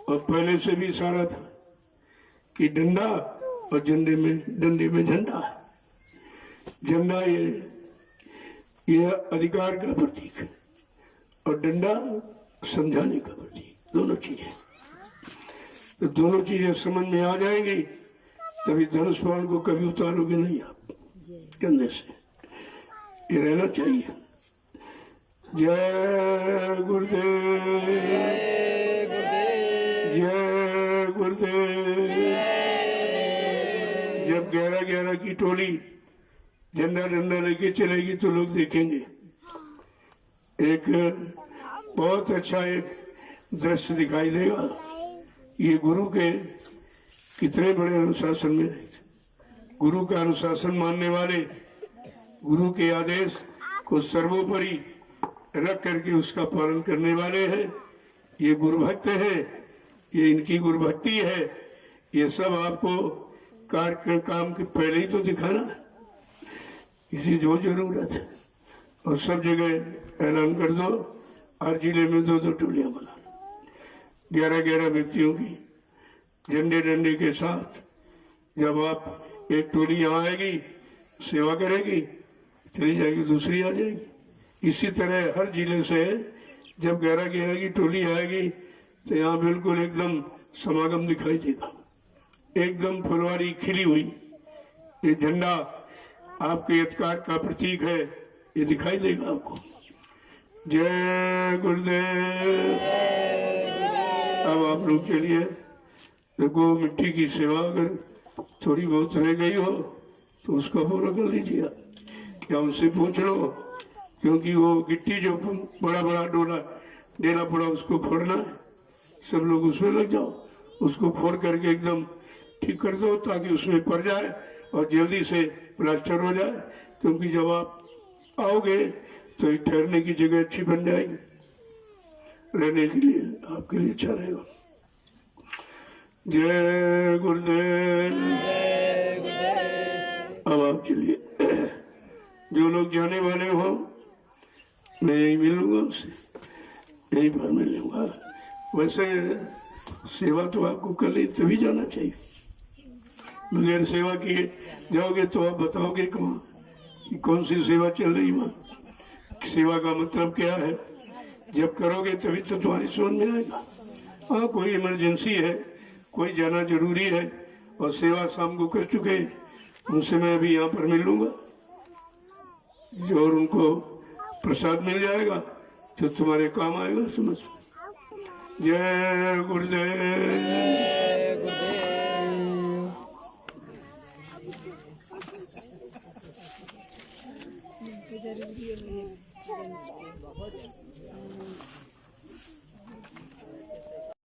और पहले से भी इशारा था कि डंडा और डंडे में झंडा है। झंडा ये अधिकार का प्रतीक है और डंडा समझाने का प्रतीक, दोनों चीजें। तो दोनों चीजें समझ में आ जाएंगी तभी धनुष बाण को कभी उतारोगे नहीं आप कंधे से, ये रहना चाहिए। जय गुरुदेव, जय गुरुदेव। जब 11-11 की टोली झंडा डंडा लेके चलेगी तो लोग देखेंगे। एक बहुत अच्छा एक दृश्य दिखाई देगा। ये गुरु के कितने बड़े अनुशासन में रहते, गुरु का अनुशासन मानने वाले, गुरु के आदेश को सर्वोपरि रख करके उसका पालन करने वाले हैं। ये गुरु भक्त है, ये इनकी गुरु भक्ति है, ये सब आपको काम के पहले ही तो दिखाना है, इसी जो जरूरत है। और सब जगह ऐलान कर दो, हर जिले में 2-2 टोलियां बना लो, 11-11 व्यक्तियों की झंडे डंडे के साथ। जब आप एक टोली यहाँ आएगी, सेवा करेगी, चली जाएगी, दूसरी आ जाएगी। इसी तरह हर जिले से जब 11-11 की टोली आएगी तो यहाँ बिल्कुल एकदम समागम दिखाई देगा, एकदम फुलवारी खिली हुई। ये झंडा आपके इत्कार का प्रतीक है, ये दिखाई देगा आपको। जय गुरुदेव। अब आप लोग चलिए, देखो मिट्टी की सेवा अगर थोड़ी बहुत रह गई हो तो उसका पूरा कर लीजिए, या उनसे पूछ लो, क्योंकि वो गिट्टी जो बड़ा बड़ा डेला पड़ा उसको फोड़ना है। सब लोग उसमें लग जाओ, उसको फोड़ करके एकदम ठीक कर दो ताकि उसमें पड़ जाए और जल्दी से प्लास्टर हो जाए, क्योंकि जब आप आओगे तो ये ठहरने की जगह अच्छी बन जाएगी, रहने के लिए आपके लिए अच्छा रहेगा। जय गुरुदेव। अब आप चलिए, जो लोग जाने वाले हो मैं यही मिलूंगा उससे, यहीं पर मिल लूंगा। वैसे सेवा तो आपको कल ही तभी जाना चाहिए, बगैर सेवा किए जाओगे तो आप बताओगे कहाँ कि कौन सी सेवा चल रही वहाँ। सेवा का मतलब क्या है, जब करोगे तभी तो तुम्हारी समझ में आएगा। हाँ, कोई इमरजेंसी है, कोई जाना जरूरी है और सेवा शाम को कर चुके, उनसे मैं अभी यहाँ पर मिल लूंगा, जो और उनको प्रसाद मिल जाएगा जो तुम्हारे काम आएगा। समझ। जय गुरुदेव।